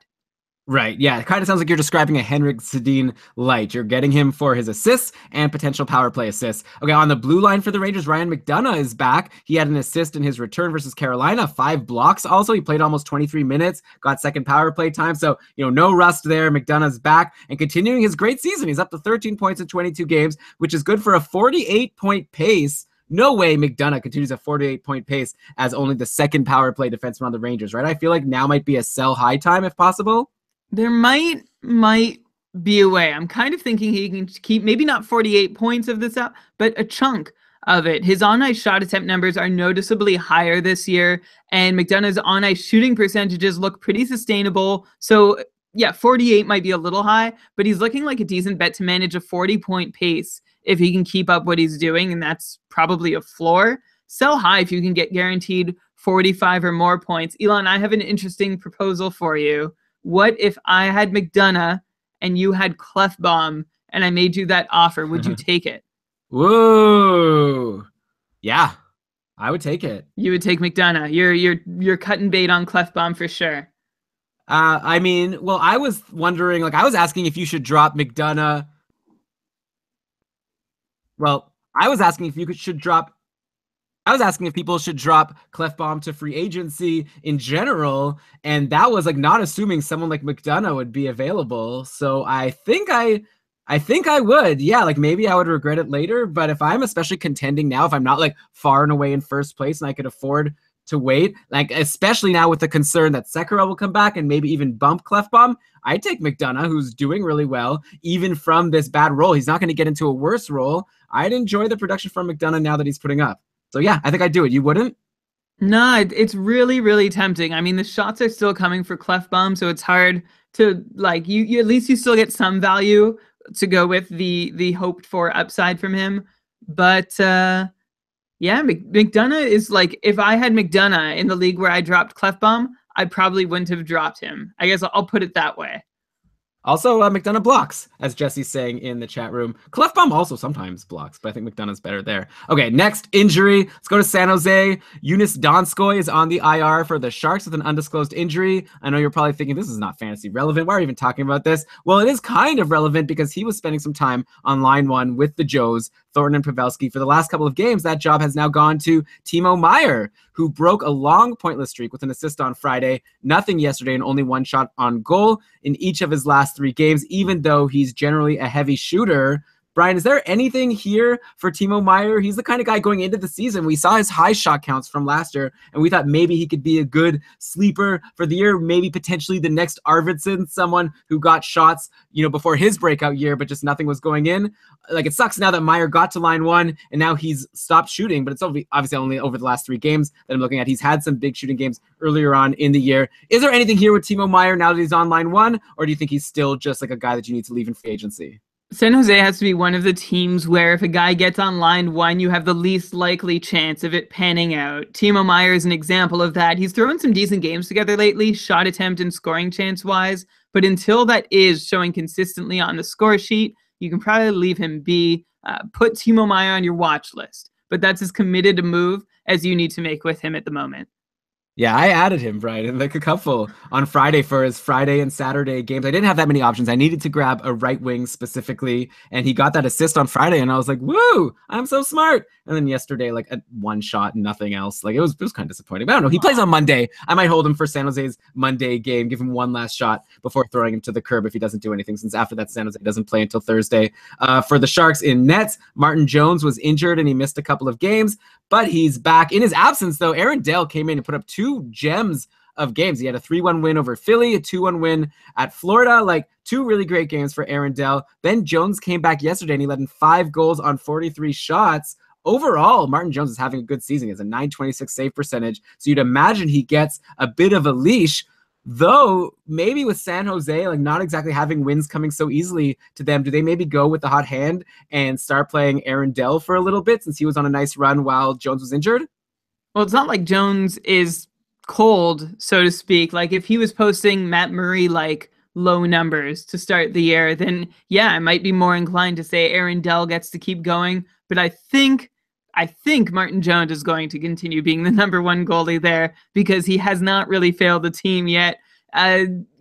S1: Right, yeah. It kind of sounds like you're describing a Henrik Sedin light. You're getting him for his assists and potential power play assists. Okay, on the blue line for the Rangers, Ryan McDonagh is back. He had an assist in his return versus Carolina, 5 blocks also. He played almost 23 minutes, got second power play time. So, no rust there. McDonagh's back and continuing his great season. He's up to 13 points in 22 games, which is good for a 48-point pace. No way McDonagh continues a 48-point pace as only the second power play defenseman on the Rangers, right? I feel like now might be a sell high time if possible.
S2: There might be a way. I'm kind of thinking he can keep maybe not 48 points of this up, but a chunk of it. His on-ice shot attempt numbers are noticeably higher this year, and McDonagh's on-ice shooting percentages look pretty sustainable. So, yeah, 48 might be a little high, but he's looking like a decent bet to manage a 40-point pace if he can keep up what he's doing, and that's probably a floor. Sell high if you can get guaranteed 45 or more points. Elon, I have an interesting proposal for you. What if I had McDonagh and you had Klefbom and I made you that offer? Would you take it?
S1: Whoa. Yeah, I would take it.
S2: You would take McDonagh. You're cutting bait on Klefbom for sure.
S1: I mean, well, I was wondering, I was asking if you should drop McDonagh. Well, I was asking if you should drop. I was asking if people should drop Klefbom to free agency in general, and that was not assuming someone like McDonagh would be available. So I think I would. Yeah, maybe I would regret it later, but if I'm especially contending now, if I'm not far and away in first place and I could afford to wait, especially now with the concern that Sekera will come back and maybe even bump Klefbom, I'd take McDonagh, who's doing really well, even from this bad role. He's not going to get into a worse role. I'd enjoy the production from McDonagh now that he's putting up. So yeah, I think I'd do it. You wouldn't?
S2: No, it's really, really tempting. I mean, the shots are still coming for Klefbom, so it's hard to you at least you still get some value to go with the hoped for upside from him. But yeah, McDonagh is if I had McDonagh in the league where I dropped Klefbom, I probably wouldn't have dropped him. I guess I'll put it that way.
S1: Also, McDonagh blocks, as Jesse's saying in the chat room. Klefbom also sometimes blocks, but I think McDonagh's better there. Okay, next injury. Let's go to San Jose. Joonas Donskoi is on the IR for the Sharks with an undisclosed injury. I know you're probably thinking, this is not fantasy relevant. Why are we even talking about this? Well, it is kind of relevant because he was spending some time on line one with the Joes, Thornton and Pavelski. For the last couple of games, that job has now gone to Timo Meier, who broke a long pointless streak with an assist on Friday, nothing yesterday, and only one shot on goal in each of his last 3 games, even though he's generally a heavy shooter. Brian, is there anything here for Timo Meier? He's the kind of guy going into the season. We saw his high shot counts from last year, and we thought maybe he could be a good sleeper for the year, maybe potentially the next Arvidsson, someone who got shots, before his breakout year, but just nothing was going in. Like, it sucks now that Meier got to line one and now he's stopped shooting, but it's obviously only over the last 3 games that I'm looking at. He's had some big shooting games earlier on in the year. Is there anything here with Timo Meier now that he's on line one, or do you think he's still just like a guy that you need to leave in free agency?
S2: San Jose has to be one of the teams where if a guy gets on line one, you have the least likely chance of it panning out. Timo Meier is an example of that. He's thrown some decent games together lately, shot attempt and scoring chance-wise, but until that is showing consistently on the score sheet, you can probably leave him be. Put Timo Meier on your watch list, but that's as committed a move as you need to make with him at the moment.
S1: Yeah, I added him, Brian, like a couple on Friday for his Friday and Saturday games. I didn't have that many options. I needed to grab a right wing specifically, and he got that assist on Friday, and I was like, woo, I'm so smart. And then yesterday, like a one shot and nothing else. Like it was kind of disappointing. But I don't know. He plays on Monday. I might hold him for San Jose's Monday game, give him one last shot before throwing him to the curb if he doesn't do anything, since after that San Jose doesn't play until Thursday. For the Sharks in nets, Martin Jones was injured and he missed a couple of games, but he's back. In his absence, though, Aaron Dale came in and put up 2 gems of games. He had a 3-1 win over Philly, a 2-1 win at Florida, like 2 really great games for Aaron Dell. Ben Jones came back yesterday and he led in 5 goals on 43 shots. Overall, Martin Jones is having a good season. He has a .926 save percentage. So you'd imagine he gets a bit of a leash, though maybe with San Jose, like not exactly having wins coming so easily to them, do they maybe go with the hot hand and start playing Aaron Dell for a little bit since he was on a nice run while Jones was injured?
S2: Well, it's not like Jones is cold, so to speak. Like if he was posting Matt Murray like low numbers to start the year, then yeah, I might be more inclined to say Aaron Dell gets to keep going. But I think Martin Jones is going to continue being the #1 goalie there because he has not really failed the team yet.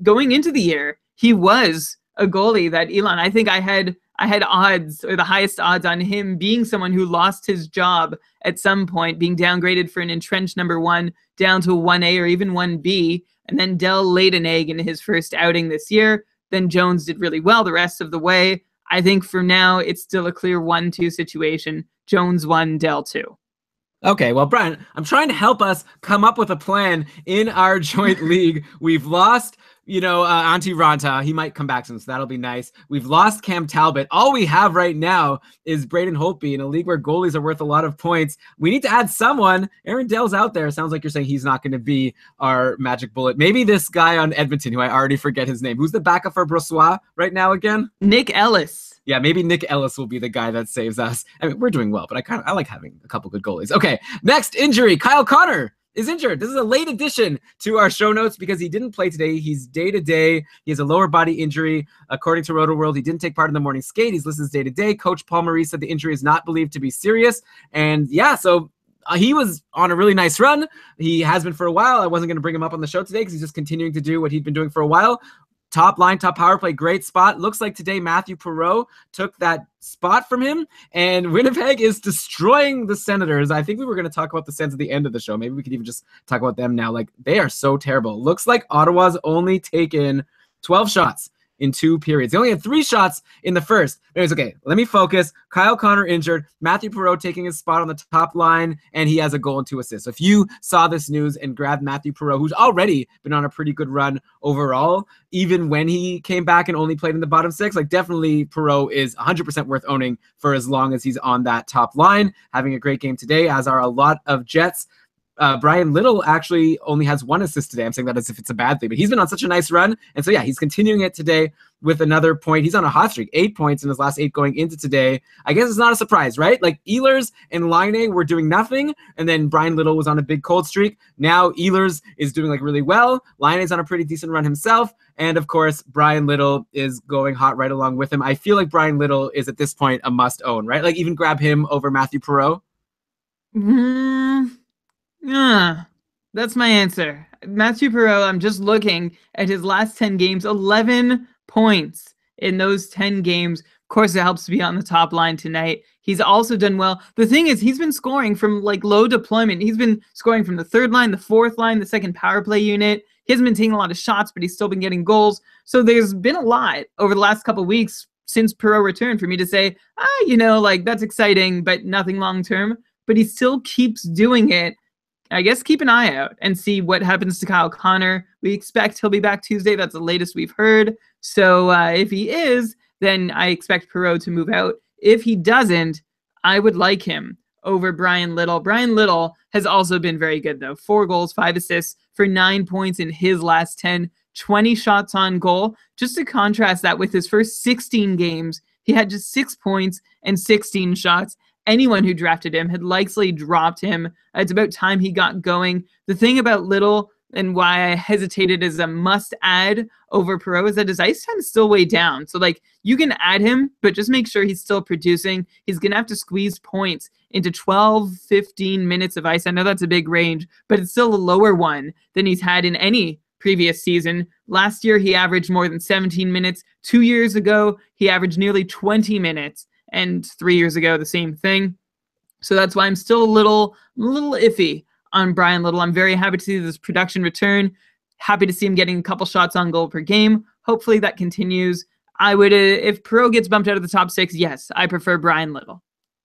S2: Going into the year, he was a goalie that Elon, I think I had odds, or the highest odds on him being someone who lost his job at some point, being downgraded for an entrenched #1 down to 1A or even 1B. And then Dell laid an egg in his first outing this year. Then Jones did really well the rest of the way. I think for now, it's still a clear 1-2 situation. Jones 1, Dell 2.
S1: Okay, well, Brian, I'm trying to help us come up with a plan in our joint league. We've lost, Antti Ranta. He might come back soon, so that'll be nice. We've lost Cam Talbot. All we have right now is Braden Holtby in a league where goalies are worth a lot of points. We need to add someone. Aaron Dell's out there. Sounds like you're saying he's not going to be our magic bullet. Maybe this guy on Edmonton, who I already forget his name. Who's the backup for Brossoit right now again?
S2: Nick Ellis.
S1: Yeah, maybe Nick Ellis will be the guy that saves us. I mean, we're doing well, but I like having a couple good goalies. Okay, next injury. Kyle Connor is injured. This is a late addition to our show notes because he didn't play today. He's day-to-day. He has a lower body injury. According to Roto World, he didn't take part in the morning skate. He's listed as day-to-day. Coach Paul Maurice said the injury is not believed to be serious. And yeah, so he was on a really nice run. He has been for a while. I wasn't going to bring him up on the show today because he's just continuing to do what he'd been doing for a while. Top line, top power play, great spot. Looks like today Matthew Perreault took that spot from him, and Winnipeg is destroying the Senators. I think we were going to talk about the Sens at the end of the show. Maybe we could even just talk about them now. Like, they are so terrible. Looks like Ottawa's only taken 12 shots in 2 periods. They only had 3 shots in the first. Anyways, okay, let me focus. Kyle Connor injured, Matthew Perreault taking his spot on the top line, and he has a goal and 2 assists. So if you saw this news and grabbed Matthew Perreault, who's already been on a pretty good run overall, even when he came back and only played in the bottom 6, like definitely Perreault is 100% worth owning for as long as he's on that top line. Having a great game today, as are a lot of Jets. Brian Little actually only has 1 assist today. I'm saying that as if it's a bad thing, but he's been on such a nice run. And so, yeah, he's continuing it today with another point. He's on a hot streak, 8 points in his last 8 going into today. I guess it's not a surprise, right? Like Ehlers and Laine were doing nothing, and then Brian Little was on a big cold streak. Now Ehlers is doing like really well. Laine's on a pretty decent run himself. And of course, Brian Little is going hot right along with him. I feel like Brian Little is at this point a must own, right? Like even grab him over Matthew Perreault.
S2: Yeah, that's my answer. Matthew Perreault, I'm just looking at his last 10 games, 11 points in those 10 games. Of course, it helps to be on the top line tonight. He's also done well. The thing is, he's been scoring from like low deployment. He's been scoring from the 3rd line, the 4th line, the 2nd power play unit. He hasn't been taking a lot of shots, but he's still been getting goals. So there's been a lot over the last couple of weeks since Perot returned for me to say, like that's exciting, but nothing long term. But he still keeps doing it. I guess keep an eye out and see what happens to Kyle Connor. We expect he'll be back Tuesday. That's the latest we've heard. So if he is, then I expect Perot to move out. If he doesn't, I would like him over Brian Little. Brian Little has also been very good, though. 4 goals, 5 assists for 9 points in his last 10, 20 shots on goal. Just to contrast that with his first 16 games, he had just 6 points and 16 shots. Anyone who drafted him had likely dropped him. It's about time he got going. The thing about Little and why I hesitated as a must-add over Perot is that his ice time is still way down. So, you can add him, but just make sure he's still producing. He's going to have to squeeze points into 12, 15 minutes of ice. I know that's a big range, but it's still a lower one than he's had in any previous season. Last year, he averaged more than 17 minutes. 2 years ago, he averaged nearly 20 minutes. And 3 years ago, the same thing. So that's why I'm still a little iffy on Brian Little. I'm very happy to see this production return. Happy to see him getting a couple shots on goal per game. Hopefully that continues. I would, if Perot gets bumped out of the top 6, yes, I prefer Brian Little.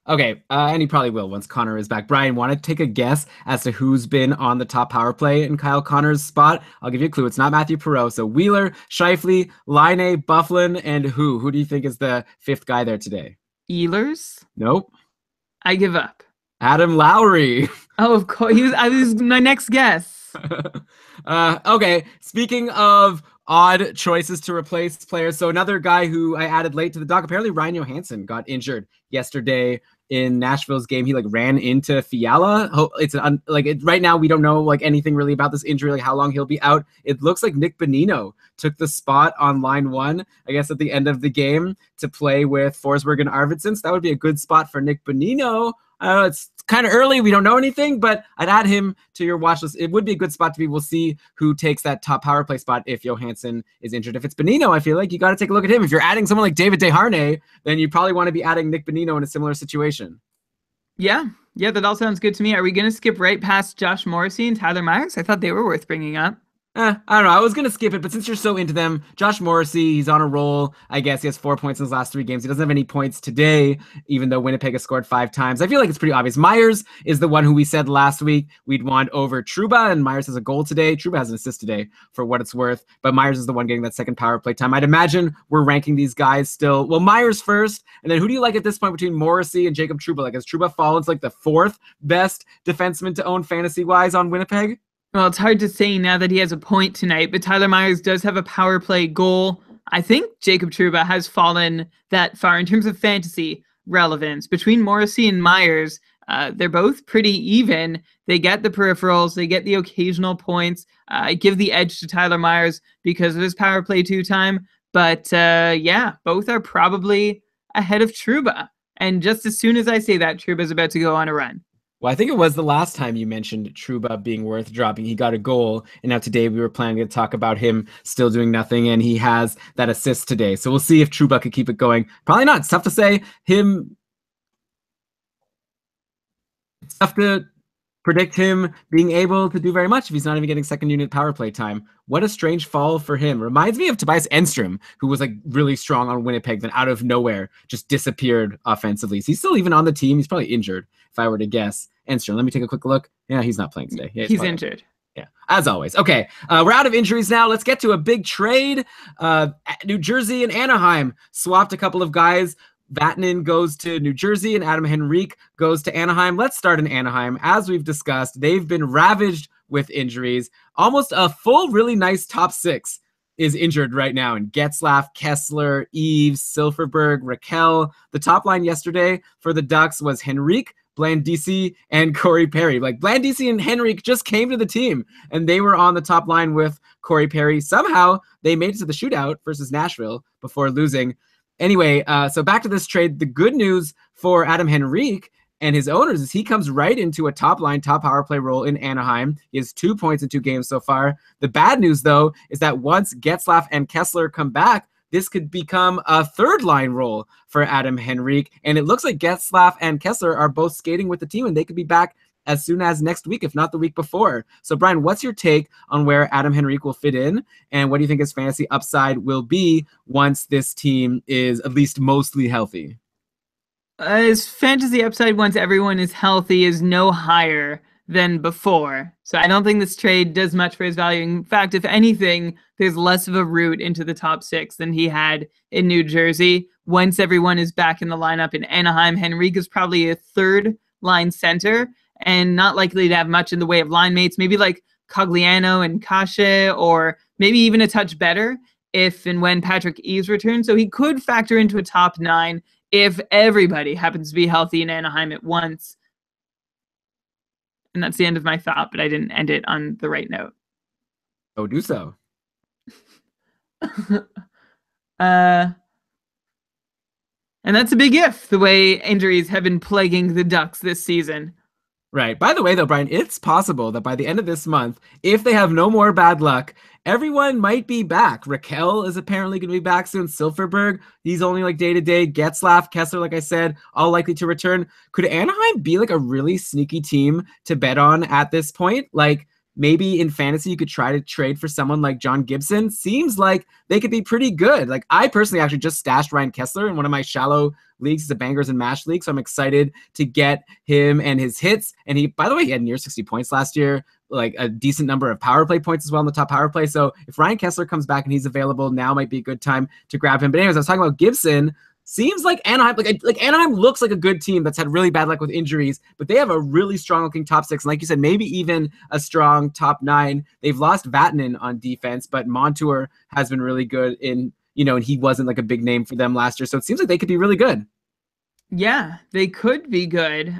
S1: Okay, and he probably will once Connor is back. Brian, want to take a guess as to who's been on the top power play in Kyle Connor's spot? I'll give you a clue. It's not Matthew Perot. So Wheeler, Scheifele, Laine, Bufflin, and who? Who do you think is the 5th guy there today?
S2: Ehlers?
S1: Nope.
S2: I give up.
S1: Adam Lowry.
S2: Oh, of course. I was my next guess.
S1: Okay. Speaking of odd choices to replace players, so another guy who I added late to the doc, apparently Ryan Johansson got injured yesterday in Nashville's game. He ran into Fiala. It's right now we don't know anything really about this injury, how long he'll be out. It looks like Nick Bonino took the spot on line 1, I guess at the end of the game to play with Forsberg and Arvidsson. So that would be a good spot for Nick Bonino. It's kind of early. We don't know anything, but I'd add him to your watch list. It would be a good spot to be. We'll see who takes that top power play spot if Johansson is injured. If it's Bonino, I feel like you got to take a look at him. If you're adding someone like David Desharnais, then you probably want to be adding Nick Bonino in a similar situation.
S2: Yeah, that all sounds good to me. Are we going to skip right past Josh Morrissey and Tyler Myers? I thought they were worth bringing up.
S1: I don't know. I was going to skip it, but since you're so into them, Josh Morrissey, he's on a roll. I guess he has 4 points in his last 3 games. He doesn't have any points today, even though Winnipeg has scored 5 times. I feel like it's pretty obvious. Myers is the one who we said last week we'd want over Trouba, and Myers has a goal today. Trouba has an assist today for what it's worth, but Myers is the one getting that second power play time. I'd imagine we're ranking these guys still. Well, Myers first, and then who do you like at this point between Morrissey and Jacob Trouba? Has Trouba fallen to the 4th best defenseman to own fantasy-wise on Winnipeg?
S2: Well, it's hard to say now that he has a point tonight, but Tyler Myers does have a power play goal. I think Jacob Trouba has fallen that far in terms of fantasy relevance. Between Morrissey and Myers, they're both pretty even. They get the peripherals, they get the occasional points. I give the edge to Tyler Myers because of his power play 2 time. But both are probably ahead of Trouba. And just as soon as I say that, Trouba's about to go on a run.
S1: Well, I think it was the last time you mentioned Trouba being worth dropping. He got a goal, and now today we were planning to talk about him still doing nothing, and he has that assist today. So we'll see if Trouba could keep it going. Probably not. It's tough to say. It's tough to predict him being able to do very much if he's not even getting second unit power play time. What a strange fall for him. Reminds me of Tobias Enstrom, who was really strong on Winnipeg, then out of nowhere just disappeared offensively. So he's still even on the team. He's probably injured, if I were to guess. Enstrom, let me take a quick look. Yeah, he's not playing today. Yeah,
S2: he's injured.
S1: Yeah, as always. Okay, we're out of injuries now. Let's get to a big trade. New Jersey and Anaheim swapped a couple of guys. Vatanen goes to New Jersey and Adam Henrique goes to Anaheim. Let's start in Anaheim. As we've discussed, they've been ravaged with injuries. Almost a full, really nice top 6 is injured right now. And Getzlaf, Kessler, Eves, Silfverberg, Raquel. The top line yesterday for the Ducks was Henrique, Blandisi, and Corey Perry. Blandisi and Henrique just came to the team, and they were on the top line with Corey Perry. Somehow, they made it to the shootout versus Nashville before losing. Anyway, so back to this trade. The good news for Adam Henrique and his owners is he comes right into a top-line, top power play role in Anaheim. He has 2 points in 2 games so far. The bad news, though, is that once Getzlaf and Kessler come back, this could become a third-line role for Adam Henrique. And it looks like Getzlaf and Kessler are both skating with the team, and they could be back as soon as next week, if not the week before. So, Brian, what's your take on where Adam Henrique will fit in? And what do you think his fantasy upside will be once this team is at least mostly healthy?
S2: His fantasy upside once everyone is healthy is no higher than before. So I don't think this trade does much for his value. In fact, if anything, there's less of a route into the top 6 than he had in New Jersey. Once everyone is back in the lineup in Anaheim, Henrique is probably a third line center and not likely to have much in the way of line mates. Maybe like Cogliano and Kashe, or maybe even a touch better if and when Patrick Eves returns. So he could factor into a top 9 if everybody happens to be healthy in Anaheim at once. And that's the end of my thought, but I didn't end it on the right note.
S1: Oh, do so.
S2: And that's a big if, the way injuries have been plaguing the Ducks this season.
S1: Right. By the way, though, Brian, it's possible that by the end of this month, if they have no more bad luck, everyone might be back. Raquel is apparently going to be back soon. Silfverberg, he's only like day-to-day. Getzlaf, Kessler, like I said, all likely to return. Could Anaheim be like a really sneaky team to bet on at this point? Like, maybe in fantasy, you could try to trade for someone like John Gibson. Seems like they could be pretty good. Like, I personally actually just stashed Ryan Kessler in one of my shallow leagues. It's a Bangers and Mash league, so I'm excited to get him and his hits. And he, by the way, he had near 60 points last year, like a decent number of power play points as well in the top power play. So if Ryan Kessler comes back and he's available, now might be a good time to grab him. But anyways, I was talking about Gibson. Seems like Anaheim, like Anaheim looks like a good team that's had really bad luck with injuries, but they have a really strong looking top 6. And like you said, maybe even a strong top 9. They've lost Vatanen on defense, but Montour has been really good in, and he wasn't like a big name for them last year. So it seems like they could be really good.
S2: Yeah, they could be good.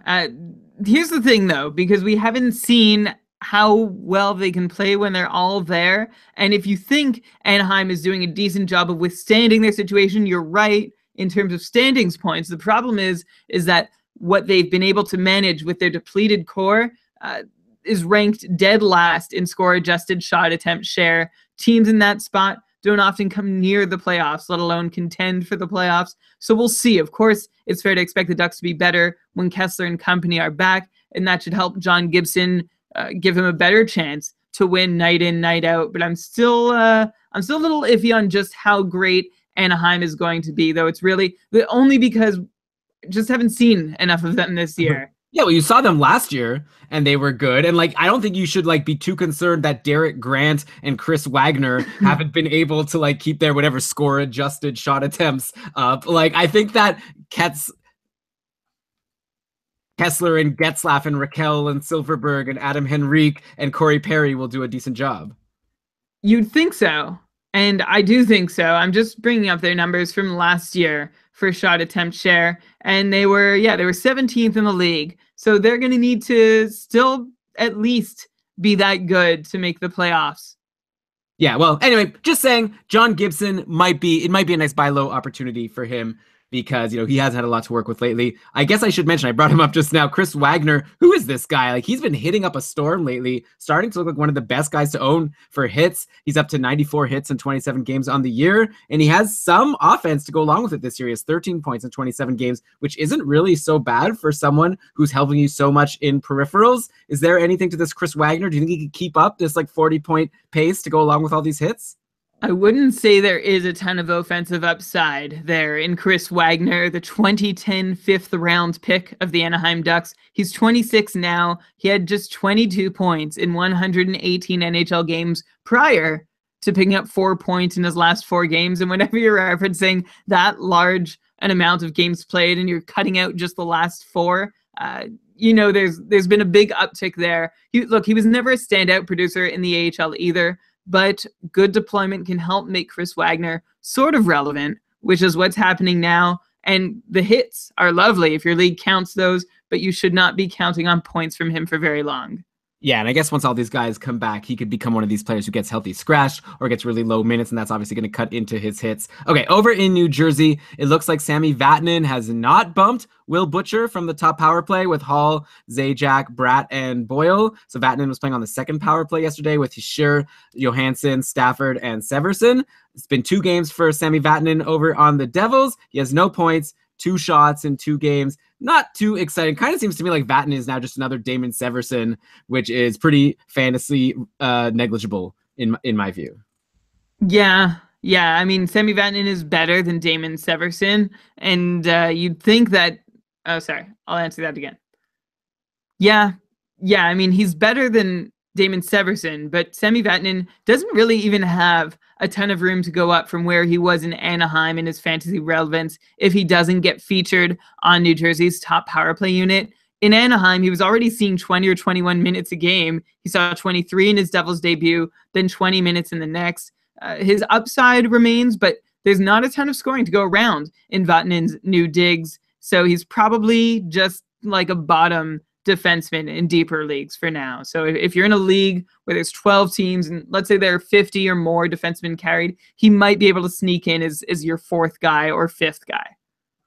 S2: Here's the thing, though, because we haven't seen how well they can play when they're all there. And if you think Anaheim is doing a decent job of withstanding their situation, you're right in terms of standings points. The problem is that what they've been able to manage with their depleted core is ranked dead last in score-adjusted shot attempt share. Teams in that spot don't often come near the playoffs, let alone contend for the playoffs. So we'll see. Of course, it's fair to expect the Ducks to be better when Kessler and company are back, and that should help John Gibson give him a better chance to win night in, night out. But I'm still a little iffy on just how great Anaheim is going to be, though. It's really only because just haven't seen enough of them this year.
S1: Yeah, well, you saw them last year, and they were good. And, I don't think you should, be too concerned that Derek Grant and Chris Wagner haven't been able to, keep their whatever score-adjusted shot attempts up. I think that Kessler and Getzlaf and Raquel and Silfverberg and Adam Henrique and Corey Perry will do a decent job.
S2: You'd think so. And I do think so. I'm just bringing up their numbers from last year for shot attempt share. And they were 17th in the league. So they're going to need to still at least be that good to make the playoffs.
S1: Yeah, well, anyway, just saying John Gibson might be a nice buy low opportunity for him, because, he hasn't had a lot to work with lately. I guess I should mention, I brought him up just now, Chris Wagner. Who is this guy? He's been hitting up a storm lately, starting to look like one of the best guys to own for hits. He's up to 94 hits in 27 games on the year, and he has some offense to go along with it this year. He has 13 points in 27 games, which isn't really so bad for someone who's helping you so much in peripherals. Is there anything to this Chris Wagner? Do you think he could keep up this 40-point pace to go along with all these hits?
S2: I wouldn't say there is a ton of offensive upside there in Chris Wagner, the 2010 fifth-round pick of the Anaheim Ducks. He's 26 now. He had just 22 points in 118 NHL games prior to picking up 4 points in his last 4 games. And whenever you're referencing that large an amount of games played and you're cutting out just the last 4, there's been a big uptick there. He was never a standout producer in the AHL either, but good deployment can help make Chris Wagner sort of relevant, which is what's happening now. And the hits are lovely if your league counts those, but you should not be counting on points from him for very long.
S1: Yeah, and I guess once all these guys come back, he could become one of these players who gets healthy scratched or gets really low minutes, and that's obviously going to cut into his hits. Okay, over in New Jersey, it looks like Sami Vatanen has not bumped Will Butcher from the top power play with Hall, Zajac, Bratt, and Boyle. So Vatanen was playing on the second power play yesterday with Hischier, Johansson, Stafford, and Severson. It's been 2 games for Sami Vatanen over on the Devils. He has no points, 2 shots in 2 games. not too exciting. Kind of seems to me like Vatanen is now just another Damon Severson, which is pretty fantasy negligible in my view.
S2: Yeah, yeah. I mean, Sami Vatanen is better than Damon Severson, and you'd think that. Oh, sorry. I'll answer that again. Yeah, yeah. I mean, he's better than Damon Severson, but Sami Vatanen doesn't really even have a ton of room to go up from where he was in Anaheim in his fantasy relevance if he doesn't get featured on New Jersey's top power play unit. In Anaheim, he was already seeing 20 or 21 minutes a game. He saw 23 in his Devils debut, then 20 minutes in the next. His upside remains, but there's not a ton of scoring to go around in Vatanen's new digs. So he's probably just like a bottom defenseman in deeper leagues for now. So if you're in a league where there's 12 teams and let's say there are 50 or more defensemen carried, he might be able to sneak in as your fourth guy or fifth guy.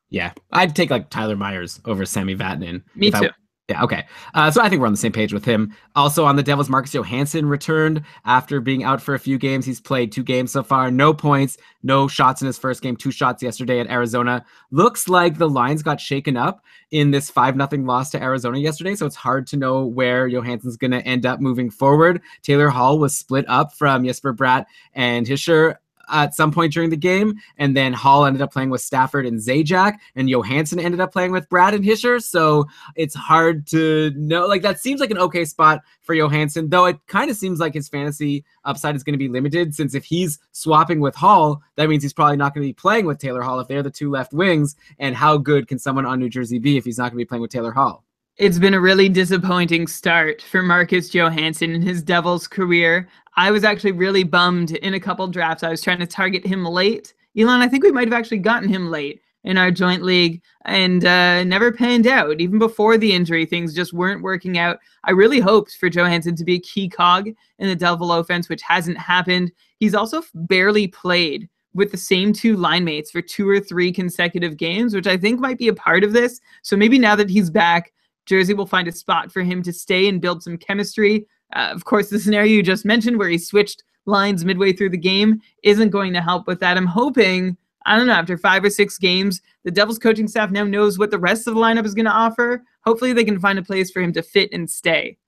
S1: Yeah, I'd take like Tyler Myers over Sami Vatanen.
S2: Me too.
S1: Yeah, okay. So I think we're on the same page with him. Also on the Devils, Marcus Johansson returned after being out for a few games. He's played 2 games so far. No points, no shots in his first game, 2 shots yesterday at Arizona. Looks like the lines got shaken up in this 5-0 loss to Arizona yesterday, so it's hard to know where Johansson's going to end up moving forward. Taylor Hall was split up from Jesper Bratt and Hischier at some point during the game, and then Hall ended up playing with Stafford and Zajac, and Johansson ended up playing with Brad and Hischier, so it's hard to know. Like, that seems like an okay spot for Johansson, though it kind of seems like his fantasy upside is going to be limited, since if he's swapping with Hall, that means he's probably not going to be playing with Taylor Hall if they're the 2 left wings, and how good can someone on New Jersey be if he's not going to be playing with Taylor Hall?
S2: It's been a really disappointing start for Marcus Johansson in his Devils career. I was actually really bummed in a couple drafts. I was trying to target him late. Elon, I think we might have actually gotten him late in our joint league and never panned out. Even before the injury, things just weren't working out. I really hoped for Johansson to be a key cog in the Devil offense, which hasn't happened. He's also barely played with the same 2 line mates for 2 or 3 consecutive games, which I think might be a part of this. So maybe now that he's back, Jersey will find a spot for him to stay and build some chemistry. Of course, the scenario you just mentioned where he switched lines midway through the game isn't going to help with that. I'm hoping, I don't know, after 5 or 6 games, the Devils coaching staff now knows what the rest of the lineup is going to offer. Hopefully they can find a place for him to fit and stay.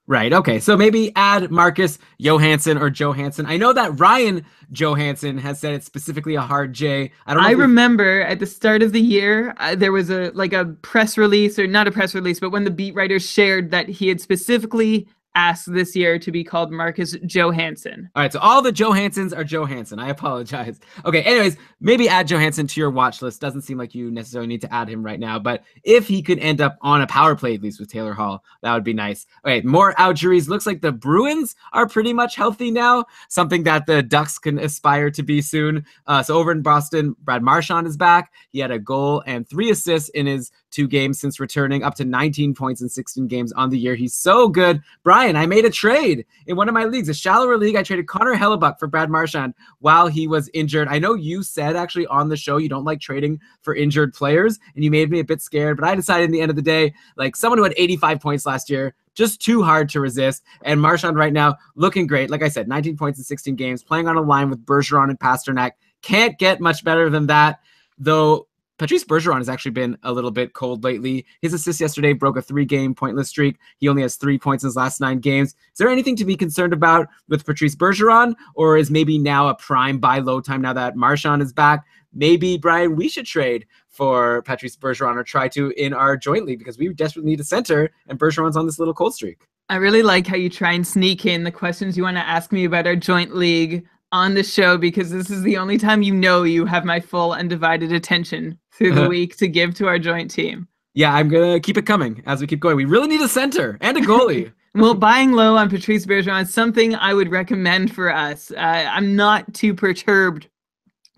S1: Right. Okay. So maybe add Marcus Johansson or Johansson. I know that Ryan Johansson has said it's specifically a hard J.
S2: I remember at the start of the year, there was a press release, or not a press release, but when the beat writers shared that he had specifically asked this year to be called Marcus Johansson.
S1: All right, so all the Johanssons are Johansson. I apologize. Okay, anyways, maybe add Johansson to your watch list. Doesn't seem like you necessarily need to add him right now, but if he could end up on a power play, at least with Taylor Hall, that would be nice. Okay, more injuries. Looks like the Bruins are pretty much healthy now, something that the Ducks can aspire to be soon. So over in Boston, Brad Marchand is back. He had a goal and 3 assists in his 2 games since returning, up to 19 points in 16 games on the year. He's so good. Brian, I made a trade in one of my leagues, a shallower league. I traded Connor Hellebuck for Brad Marchand while he was injured. I know you said actually on the show you don't like trading for injured players, and you made me a bit scared, but I decided in the end of the day, like someone who had 85 points last year, just too hard to resist. And Marchand right now looking great. Like I said, 19 points in 16 games, playing on a line with Bergeron and Pasternak. Can't get much better than that, though. Patrice Bergeron has actually been a little bit cold lately. His assist yesterday broke a 3-game pointless streak. He only has 3 points in his last 9 games. Is there anything to be concerned about with Patrice Bergeron, or is maybe now a prime buy low time now that Marchand is back? Maybe, Brian, we should trade for Patrice Bergeron or try to in our joint league because we desperately need a center, and Bergeron's on this little cold streak.
S2: I really like how you try and sneak in the questions you want to ask me about our joint league on the show, because this is the only time you have my full undivided attention through the week to give to our joint team.
S1: Yeah, I'm going to keep it coming as we keep going. We really need a center and a goalie.
S2: Well, buying low on Patrice Bergeron is something I would recommend for us. I'm not too perturbed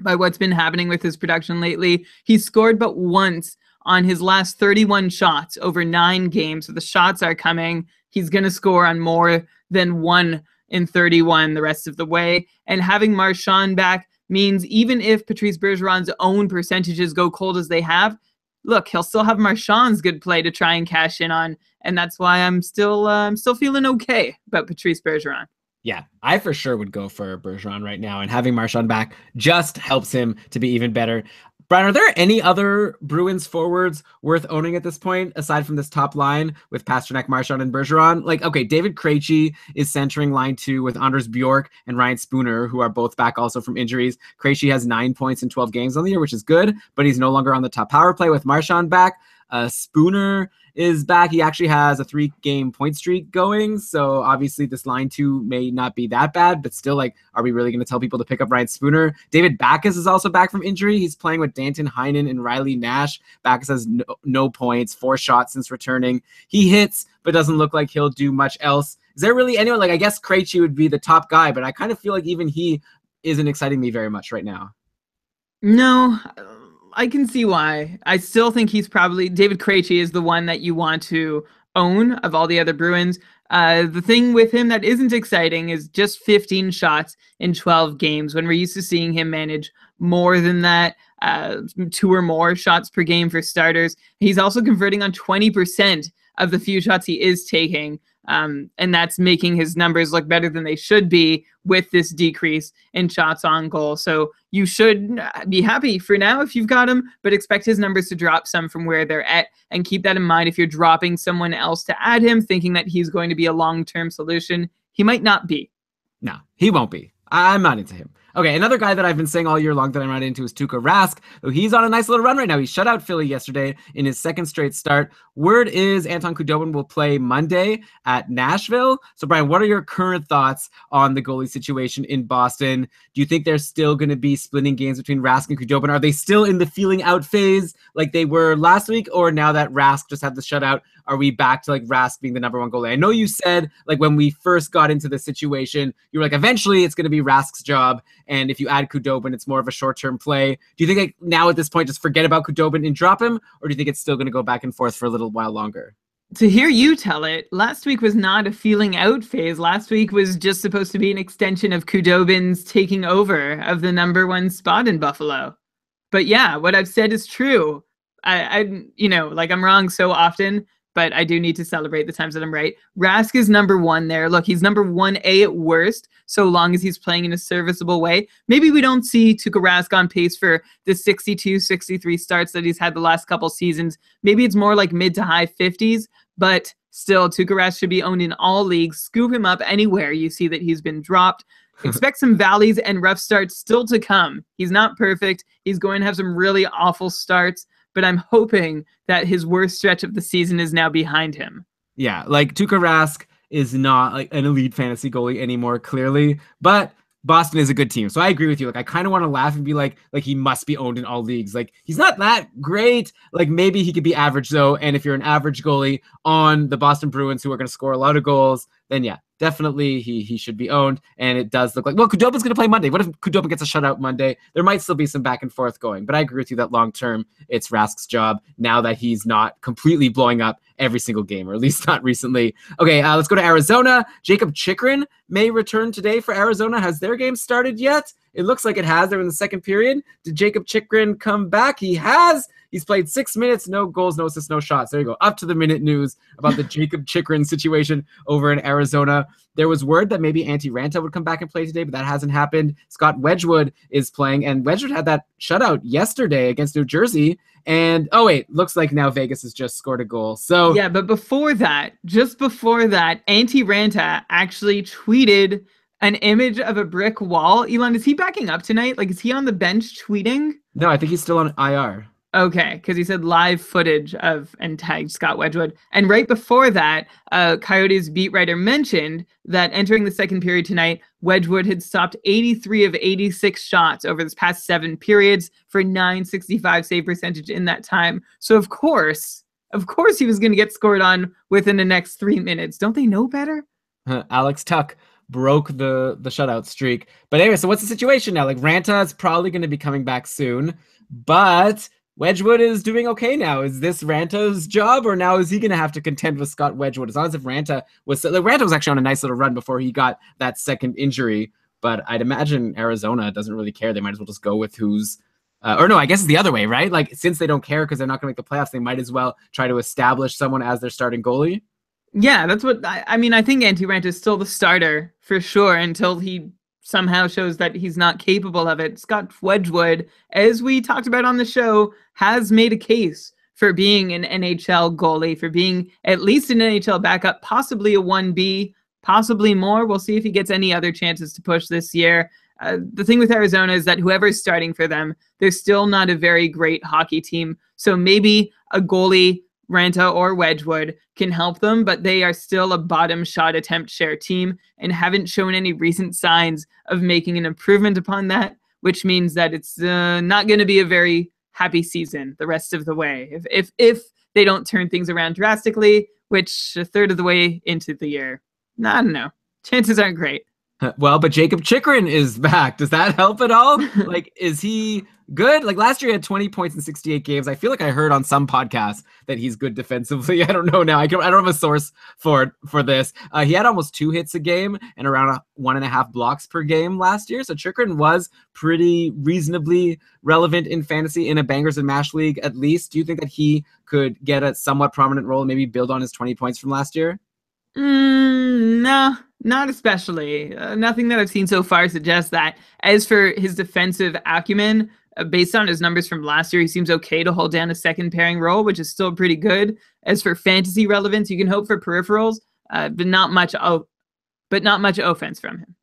S2: by what's been happening with his production lately. He's scored but once on his last 31 shots over 9 games. So the shots are coming. He's going to score on more than 1 in 31 the rest of the way. And having Marchand back means even if Patrice Bergeron's own percentages go cold as they have, look, he'll still have Marchand's good play to try and cash in on. And that's why I'm still feeling okay about Patrice Bergeron.
S1: Yeah, I for sure would go for Bergeron right now, and having Marchand back just helps him to be even better. Brian, are there any other Bruins forwards worth owning at this point, aside from this top line with Pasternak, Marchand, and Bergeron? Like, okay, David Krejci is centering line 2 with Anders Bjork and Ryan Spooner, who are both back also from injuries. Krejci has 9 points in 12 games on the year, which is good, but he's no longer on the top power play with Marchand back. Spooner is back. He actually has a 3-game point streak going, so obviously this line 2 may not be that bad, but still, like, are we really going to tell people to pick up Ryan Spooner? David Backes is also back from injury. He's playing with Danton Heinen and Riley Nash. Backes has no points, 4 shots since returning. He hits, but doesn't look like he'll do much else. Is there really anyone, like, I guess Krejci would be the top guy, but I kind of feel like even he isn't exciting me very much right now.
S2: No, I can see why. I still think he's probably David Krejci is the one that you want to own of all the other Bruins. The thing with him that isn't exciting is just 15 shots in 12 games when we're used to seeing him manage more than that, 2 or more shots per game for starters. He's also converting on 20% of the few shots he is taking. And that's making his numbers look better than they should be with this decrease in shots on goal. So you should be happy for now if you've got him, but expect his numbers to drop some from where they're at. And keep that in mind if you're dropping someone else to add him, thinking that he's going to be a long-term solution. He might not be.
S1: No, he won't be. I'm not into him. Okay, another guy that I've been saying all year long that I'm not into is Tuukka Rask. He's on a nice little run right now. He shut out Philly yesterday in his 2nd straight start. Word is Anton Khudobin will play Monday at Nashville. So, Brian, what are your current thoughts on the goalie situation in Boston? Do you think there's still going to be splitting games between Rask and Khudobin? Are they still in the feeling out phase like they were last week? Or now that Rask just had the shutout, are we back to like Rask being the number 1 goalie? I know you said like when we first got into the situation, you were like, eventually it's going to be Rask's job. And if you add Khudobin, it's more of a short-term play. Do you think like, now at this point, just forget about Khudobin and drop him? Or do you think it's still going to go back and forth for a little while longer?
S2: To hear you tell it, last week was not a feeling out phase. Last week was just supposed to be an extension of Khudobin's taking over of the number 1 spot in Buffalo. But yeah, what I've said is true. I like I'm wrong so often, but I do need to celebrate the times that I'm right. Rask is number 1 there. Look, he's number 1A at worst, so long as he's playing in a serviceable way. Maybe we don't see Tuukka Rask on pace for the 62, 63 starts that he's had the last couple seasons. Maybe it's more like mid to high 50s, but still, Tuukka Rask should be owned in all leagues. Scoop him up anywhere you see that he's been dropped. Expect some valleys and rough starts still to come. He's not perfect. He's going to have some really awful starts, but I'm hoping that his worst stretch of the season is now behind him.
S1: Yeah, like Tuukka Rask is not like an elite fantasy goalie anymore, clearly, but Boston is a good team. So I agree with you. Like, I kind of want to laugh and be like he must be owned in all leagues. Like, he's not that great. Like, maybe he could be average though. And if you're an average goalie on the Boston Bruins who are going to score a lot of goals, then yeah, definitely he should be owned. And it does look like, well, Khudobin's going to play Monday. What if Khudobin gets a shutout Monday? There might still be some back and forth going, but I agree with you that long term, it's Rask's job now that he's not completely blowing up every single game, or at least not recently. Okay, let's go to Arizona. Jacob Chikrin may return today for Arizona. Has their game started yet? It looks like it has. They're in the 2nd period. Did Jacob Chikrin come back? He has. He's played 6 minutes, no goals, no assists, no shots. There you go. Up to the minute news about the Jacob Chikrin situation over in Arizona. There was word that maybe Antti Ranta would come back and play today, but that hasn't happened. Scott Wedgwood is playing, and Wedgwood had that shutout yesterday against New Jersey. And, oh wait, looks like now Vegas has just scored a goal. So
S2: yeah, but just before that, Antti Ranta actually tweeted an image of a brick wall. Elon, is he backing up tonight? Like, is he on the bench tweeting?
S1: No, I think he's still on IR.
S2: Okay, because he said live footage of and tagged Scott Wedgwood. And right before that, Coyotes beat writer mentioned that entering the 2nd period tonight, Wedgwood had stopped 83 of 86 shots over this past 7 periods for .965 save percentage in that time. So of course he was going to get scored on within the next 3 minutes. Don't they know better?
S1: Alex Tuck broke the shutout streak. But anyway, so what's the situation now? Like, Ranta is probably going to be coming back soon, but Wedgwood is doing okay now. Is this Ranta's job, or now is he going to have to contend with Scott Wedgwood? As long as if Ranta was actually on a nice little run before he got that 2nd injury, but I'd imagine Arizona doesn't really care. They might as well just go with who's, or no, I guess it's the other way, right? Like, since they don't care because they're not going to make the playoffs, they might as well try to establish someone as their starting goalie.
S2: Yeah, that's what I mean. I think Antti Ranta is still the starter for sure until he somehow shows that he's not capable of it. Scott Wedgwood, as we talked about on the show, has made a case for being an NHL goalie, for being at least an NHL backup, possibly a 1B, possibly more. We'll see if he gets any other chances to push this year. The thing with Arizona is that whoever's starting for them, they're still not a very great hockey team. So maybe a goalie, Ranta or Wedgwood, can help them, but they are still a bottom shot attempt share team and haven't shown any recent signs of making an improvement upon that, which means that it's not going to be a very happy season the rest of the way. If they don't turn things around drastically, which a third of the way into the year, I don't know. Chances aren't great.
S1: Well, but Jacob Chychrun is back. Does that help at all? Like, is he good? Like last year he had 20 points in 68 games. I feel like I heard on some podcasts that he's good defensively. I don't know now. I don't have a source for this. He had almost 2 hits a game and around 1.5 blocks per game last year. So Chychrun was pretty reasonably relevant in fantasy in a bangers and mash league at least. Do you think that he could get a somewhat prominent role and maybe build on his 20 points from last year?
S2: No, not especially. Nothing that I've seen so far suggests that. As for his defensive acumen, based on his numbers from last year, he seems okay to hold down a second pairing role, which is still pretty good. As for fantasy relevance, you can hope for peripherals, but not much offense from him.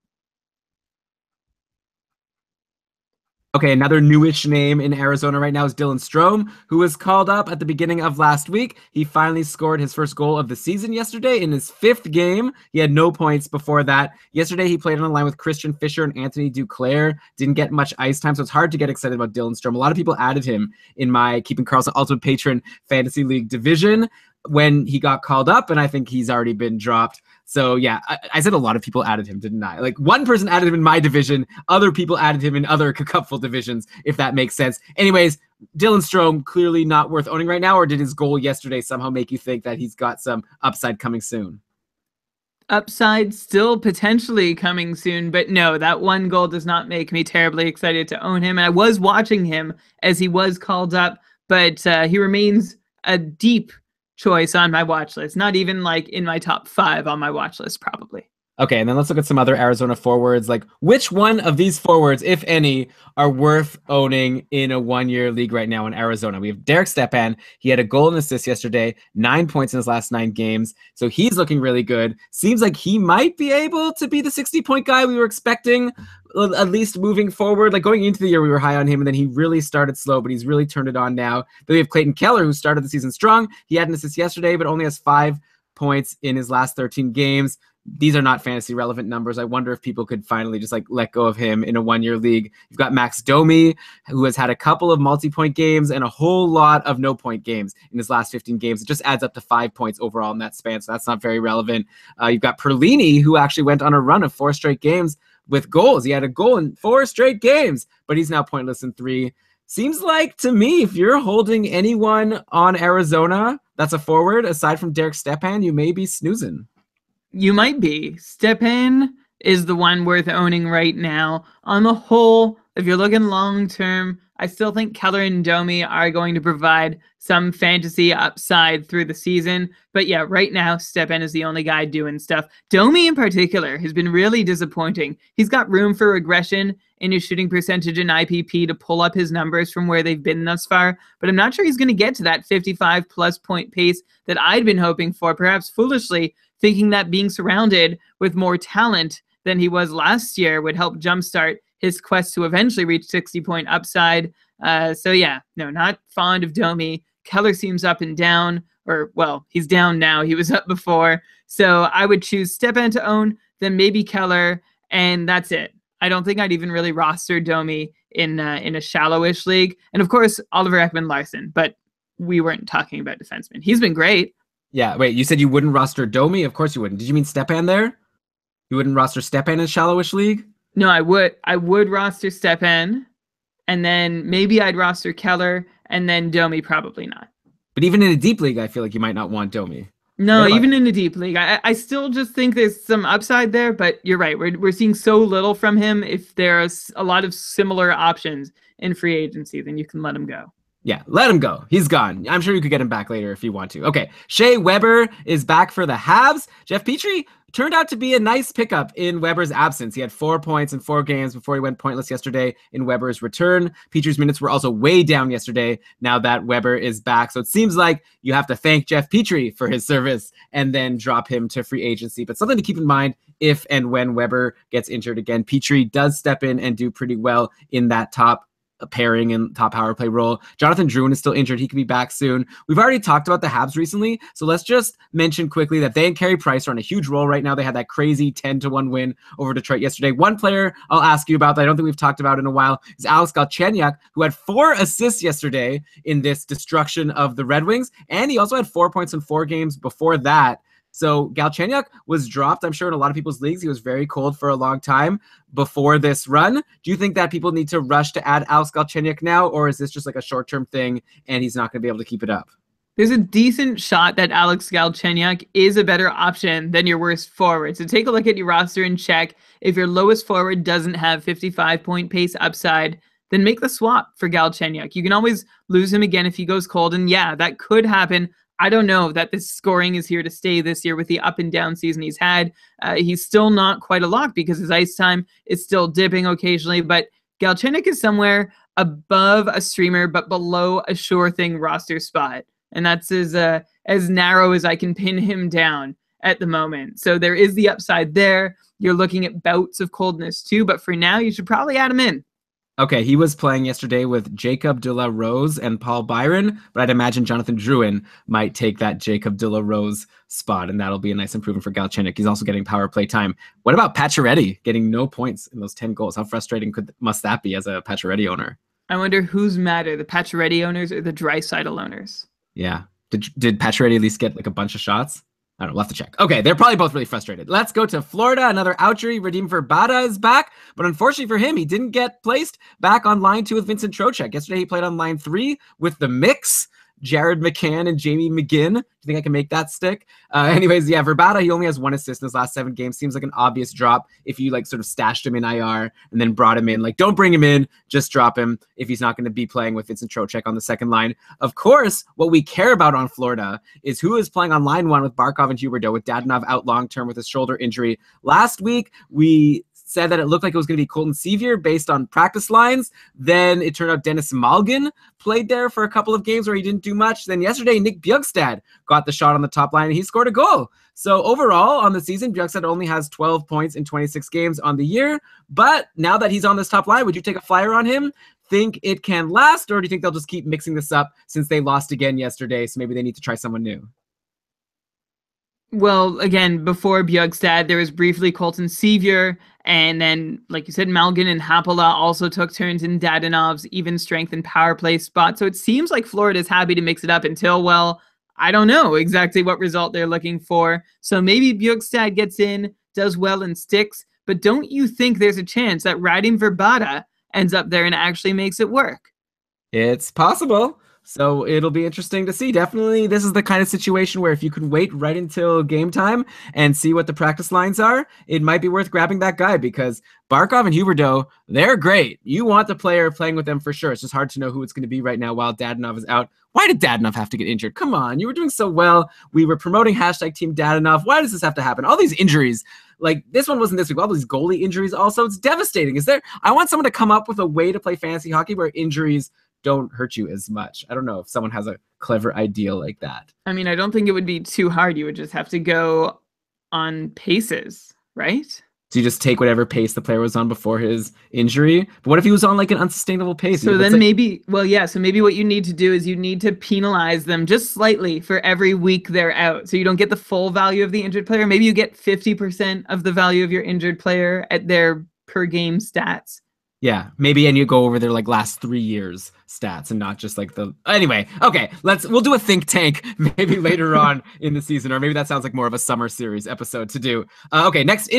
S1: Okay, another newish name in Arizona right now is Dylan Strome, who was called up at the beginning of last week. He finally scored his first goal of the season yesterday in his 5th game. He had no points before that. Yesterday, he played on the line with Christian Fischer and Anthony Duclair. Didn't get much ice time, so it's hard to get excited about Dylan Strome. A lot of people added him in my Keeping Karlsson Ultimate Patron Fantasy League division when he got called up, and I think he's already been dropped. So yeah, I said a lot of people added him, didn't I? Like one person added him in my division, other people added him in other cupful divisions, if that makes sense. Anyways, Dylan Strome clearly not worth owning right now, or did his goal yesterday somehow make you think that he's got some upside coming soon?
S2: Upside still potentially coming soon, but no, that one goal does not make me terribly excited to own him. And I was watching him as he was called up, but he remains a deep choice on my watch list. Not even like in my top 5 on my watch list, probably.
S1: Okay, and then let's look at some other Arizona forwards. Like, which one of these forwards, if any, are worth owning in a 1-year league right now in Arizona? We have Derek Stepan. He had a goal and assist yesterday, 9 points in his last 9 games. So he's looking really good. Seems like he might be able to be the 60-point guy we were expecting, at least moving forward. Like going into the year, we were high on him, and then he really started slow, but he's really turned it on now. Then we have Clayton Keller, who started the season strong. He had an assist yesterday, but only has 5 points in his last 13 games. These are not fantasy relevant numbers. I wonder if people could finally just like let go of him in a 1-year league. You've got Max Domi, who has had a couple of multi-point games and a whole lot of no-point games in his last 15 games. It just adds up to 5 points overall in that span, so that's not very relevant. You've got Perlini, who actually went on a run of 4 straight games with goals. He had a goal in 4 straight games, but he's now pointless in 3. Seems like to me, if you're holding anyone on Arizona that's a forward, aside from Derek Stepan, you may be snoozing.
S2: You might be. Stepan is the one worth owning right now. On the whole, if you're looking long-term, I still think Keller and Domi are going to provide some fantasy upside through the season. But yeah, right now, Stepan is the only guy doing stuff. Domi in particular has been really disappointing. He's got room for regression in his shooting percentage and IPP to pull up his numbers from where they've been thus far. But I'm not sure he's going to get to that 55-plus point pace that I'd been hoping for, perhaps foolishly, thinking that being surrounded with more talent than he was last year would help jumpstart his quest to eventually reach 60-point upside. So yeah, no, not fond of Domi. Keller seems up and down, or well, he's down now. He was up before. So I would choose Stepan to own, then maybe Keller, and that's it. I don't think I'd even really roster Domi in a shallowish league. And of course, Oliver Ekman-Larsson, but we weren't talking about defensemen. He's been great.
S1: Yeah, wait, you said you wouldn't roster Domi? Of course you wouldn't. Did you mean Stepan there? You wouldn't roster Stepan in a shallowish league?
S2: No, I would roster Stepan, and then maybe I'd roster Keller, and then Domi probably not.
S1: But even in a deep league, I feel like you might not want Domi.
S2: No, even in a deep league. I still just think there's some upside there, but you're right. We're seeing so little from him. If there's a lot of similar options in free agency, then you can let him go.
S1: Yeah, let him go. He's gone. I'm sure you could get him back later if you want to. Okay, Shea Weber is back for the Habs. Jeff Petrie turned out to be a nice pickup in Weber's absence. He had 4 points in 4 games before he went pointless yesterday in Weber's return. Petrie's minutes were also way down yesterday now that Weber is back. So it seems like you have to thank Jeff Petrie for his service and then drop him to free agency. But something to keep in mind if and when Weber gets injured again, Petrie does step in and do pretty well in that top pairing and top power play role. Jonathan Drouin is still injured. He could be back soon. We've already talked about the Habs recently, so let's just mention quickly that they and Carey Price are on a huge roll right now. They had that crazy 10-1 win over Detroit yesterday. One player I'll ask you about that I don't think we've talked about in a while is Alex Galchenyuk, who had 4 assists yesterday in this destruction of the Red Wings, and he also had 4 points in 4 games before that. So Galchenyuk was dropped, I'm sure, in a lot of people's leagues. He was very cold for a long time before this run. Do you think that people need to rush to add Alex Galchenyuk now, or is this just like a short-term thing and he's not going to be able to keep it up?
S2: There's a decent shot that Alex Galchenyuk is a better option than your worst forward. So take a look at your roster and check. If your lowest forward doesn't have 55-point pace upside, then make the swap for Galchenyuk. You can always lose him again if he goes cold, and yeah, that could happen. I don't know that this scoring is here to stay this year with the up and down season he's had. He's still not quite a lock because his ice time is still dipping occasionally, but Galchenyuk is somewhere above a streamer but below a sure thing roster spot. And that's as narrow as I can pin him down at the moment. So there is the upside there. You're looking at bouts of coldness too, but for now, you should probably add him in.
S1: Okay, he was playing yesterday with Jacob de la Rose and Paul Byron, but I'd imagine Jonathan Drouin might take that Jacob de la Rose spot, and that'll be a nice improvement for Galchenyuk. He's also getting power play time. What about Pacioretty getting no points in those 10 goals? How frustrating must that be as a Pacioretty owner?
S2: I wonder who's madder, the Pacioretty owners or the Draisaitl owners?
S1: Yeah. Did Pacioretty at least get like a bunch of shots? I don't know, we'll have to check. Okay, they're probably both really frustrated. Let's go to Florida. Another ouchery. Radim Verbata is back, but unfortunately for him, he didn't get placed back on line 2 with Vincent Trocheck. Yesterday, he played on line 3 with the mix, Jared McCann and Jamie McGinn. Do you think I can make that stick? Anyways, yeah, Verbata, he only has 1 assist in his last 7 games. Seems like an obvious drop if you like sort of stashed him in IR and then brought him in. Like, don't bring him in, just drop him if he's not going to be playing with Vincent Trocheck on the second line. Of course, what we care about on Florida is who is playing on line 1 with Barkov and Huberdeau, with Dadonov out long-term with his shoulder injury. Last week, we said that it looked like it was going to be Colton Sevier based on practice lines. Then it turned out Dennis Malgin played there for a couple of games where he didn't do much. Then yesterday, Nick Bjugstad got the shot on the top line and he scored a goal. So overall on the season, Bjugstad only has 12 points in 26 games on the year. But now that he's on this top line, would you take a flyer on him? Think it can last, or do you think they'll just keep mixing this up since they lost again yesterday? So maybe they need to try someone new.
S2: Well, again, before Bjugstad, there was briefly Colton Sevier, and then, like you said, Malgin and Hapola also took turns in Dadonov's even strength and power play spot. So it seems like Florida's happy to mix it up until, well, I don't know exactly what result they're looking for. So maybe Bjugstad gets in, does well and sticks, but don't you think there's a chance that Radim Verbata ends up there and actually makes it work?
S1: It's possible. So it'll be interesting to see. Definitely, this is the kind of situation where if you can wait right until game time and see what the practice lines are, it might be worth grabbing that guy because Barkov and Huberdeau, they're great. You want the player playing with them for sure. It's just hard to know who it's going to be right now while Dadonov is out. Why did Dadonov have to get injured? Come on, you were doing so well. We were promoting hashtag Team Dadonov. Why does this have to happen? All these injuries. Like, this one wasn't this week. All these goalie injuries also. It's devastating. I want someone to come up with a way to play fantasy hockey where injuries don't hurt you as much. I don't know if someone has a clever idea like that.
S2: I mean, I don't think it would be too hard. You would just have to go on paces, right?
S1: So you just take whatever pace the player was on before his injury. But what if he was on like an unsustainable pace?
S2: So then maybe, well, yeah, so maybe what you need to do is you need to penalize them just slightly for every week they're out. So you don't get the full value of the injured player. Maybe you get 50% of the value of your injured player at their per game stats.
S1: Yeah, maybe, and you go over their like last 3 years stats and not just like the. Anyway, okay, we'll do a think tank maybe later on in the season, or maybe that sounds like more of a summer series episode to do. Okay, next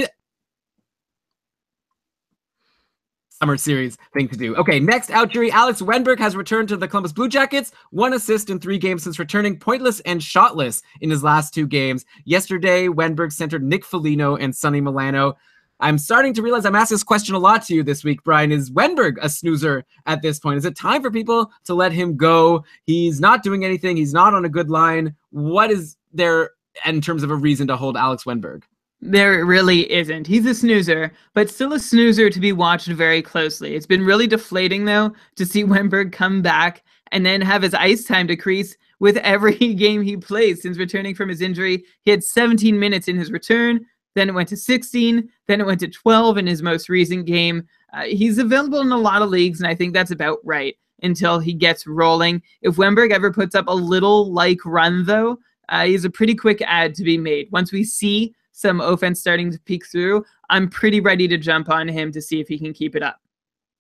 S1: summer series thing to do. Okay, next out jury, Alex Wenberg has returned to the Columbus Blue Jackets. 1 assist in 3 games since returning, pointless and shotless in his last 2 games. Yesterday, Wenberg centered Nick Foligno and Sonny Milano. I'm starting to realize I'm asking this question a lot to you this week, Brian. Is Wenberg a snoozer at this point? Is it time for people to let him go? He's not doing anything. He's not on a good line. What is there in terms of a reason to hold Alex Wenberg?
S2: There really isn't. He's a snoozer, but still a snoozer to be watched very closely. It's been really deflating, though, to see Wenberg come back and then have his ice time decrease with every game he plays since returning from his injury. He had 17 minutes in his return, then it went to 16, then it went to 12 in his most recent game. He's available in a lot of leagues, and I think that's about right until he gets rolling. If Wenberg ever puts up a little run, though, he's a pretty quick ad to be made. Once we see some offense starting to peek through, I'm pretty ready to jump on him to see if he can keep it up.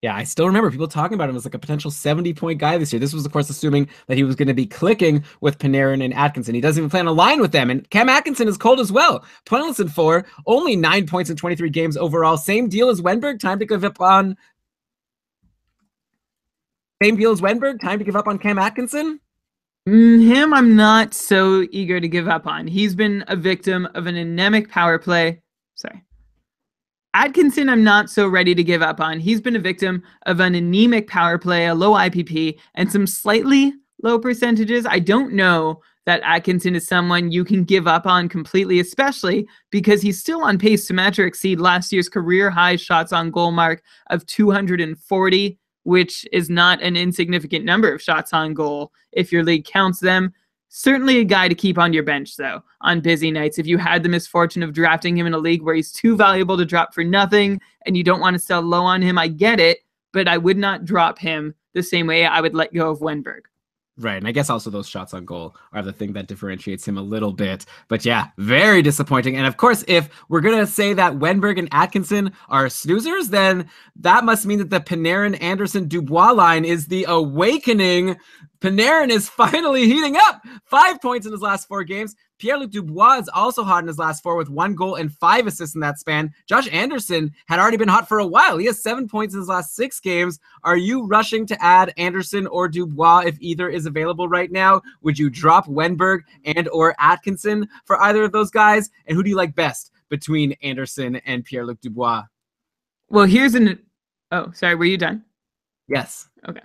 S1: Yeah, I still remember people talking about him as like a potential 70-point guy this year. This was, of course, assuming that he was going to be clicking with Panarin and Atkinson. He doesn't even plan to line with them. And Cam Atkinson is cold as well. 20-4, only 9 points in 23 games overall. Same deal as Wenberg. Time to give up on. Same deal as Wenberg. Time to give up on Cam Atkinson.
S2: Him, I'm not so eager to give up on. He's been a victim of an anemic power play. Sorry. Atkinson, I'm not so ready to give up on. He's been a victim of an anemic power play, a low IPP, and some slightly low percentages. I don't know that Atkinson is someone you can give up on completely, especially because he's still on pace to match or exceed last year's career high shots on goal mark of 240, which is not an insignificant number of shots on goal if your league counts them. Certainly a guy to keep on your bench, though, on busy nights. If you had the misfortune of drafting him in a league where he's too valuable to drop for nothing and you don't want to sell low on him, I get it, but I would not drop him the same way I would let go of Wenberg.
S1: Right, and I guess also those shots on goal are the thing that differentiates him a little bit. But yeah, very disappointing. And of course, if we're going to say that Wenberg and Atkinson are snoozers, then that must mean that the Panarin, Anderson, Dubois line is the awakening. Panarin is finally heating up. 5 points in his last 4 games. Pierre-Luc Dubois is also hot in his last 4 with 1 goal and 5 assists in that span. Josh Anderson had already been hot for a while. He has 7 points in his last 6 games. Are you rushing to add Anderson or Dubois if either is available right now? Would you drop Wenberg and or Atkinson for either of those guys? And who do you like best between Anderson and Pierre-Luc Dubois?
S2: Well, here's an... Oh, sorry, were you done?
S1: Yes.
S2: Okay.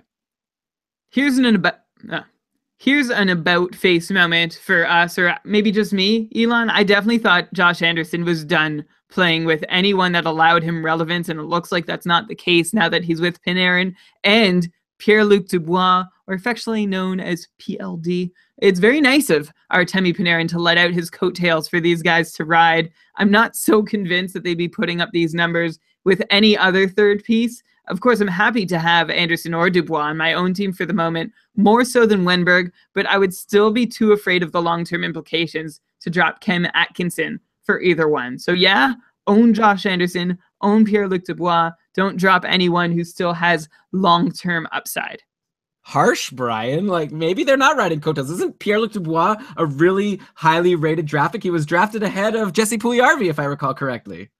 S2: Here's an about face moment for us, or maybe just me, Elon. I definitely thought Josh Anderson was done playing with anyone that allowed him relevance, and it looks like that's not the case now that he's with Panarin and Pierre-Luc Dubois, or affectionately known as PLD. It's very nice of Artemi Panarin to let out his coattails for these guys to ride. I'm not so convinced that they'd be putting up these numbers with any other third piece. Of course, I'm happy to have Anderson or Dubois on my own team for the moment, more so than Wenberg, but I would still be too afraid of the long-term implications to drop Cam Atkinson for either one. So yeah, own Josh Anderson, own Pierre-Luc Dubois. Don't drop anyone who still has long-term upside.
S1: Harsh, Brian. Like, maybe they're not riding coattails. Isn't Pierre-Luc Dubois a really highly rated draft pick? He was drafted ahead of Jesse Puljujarvi, if I recall correctly.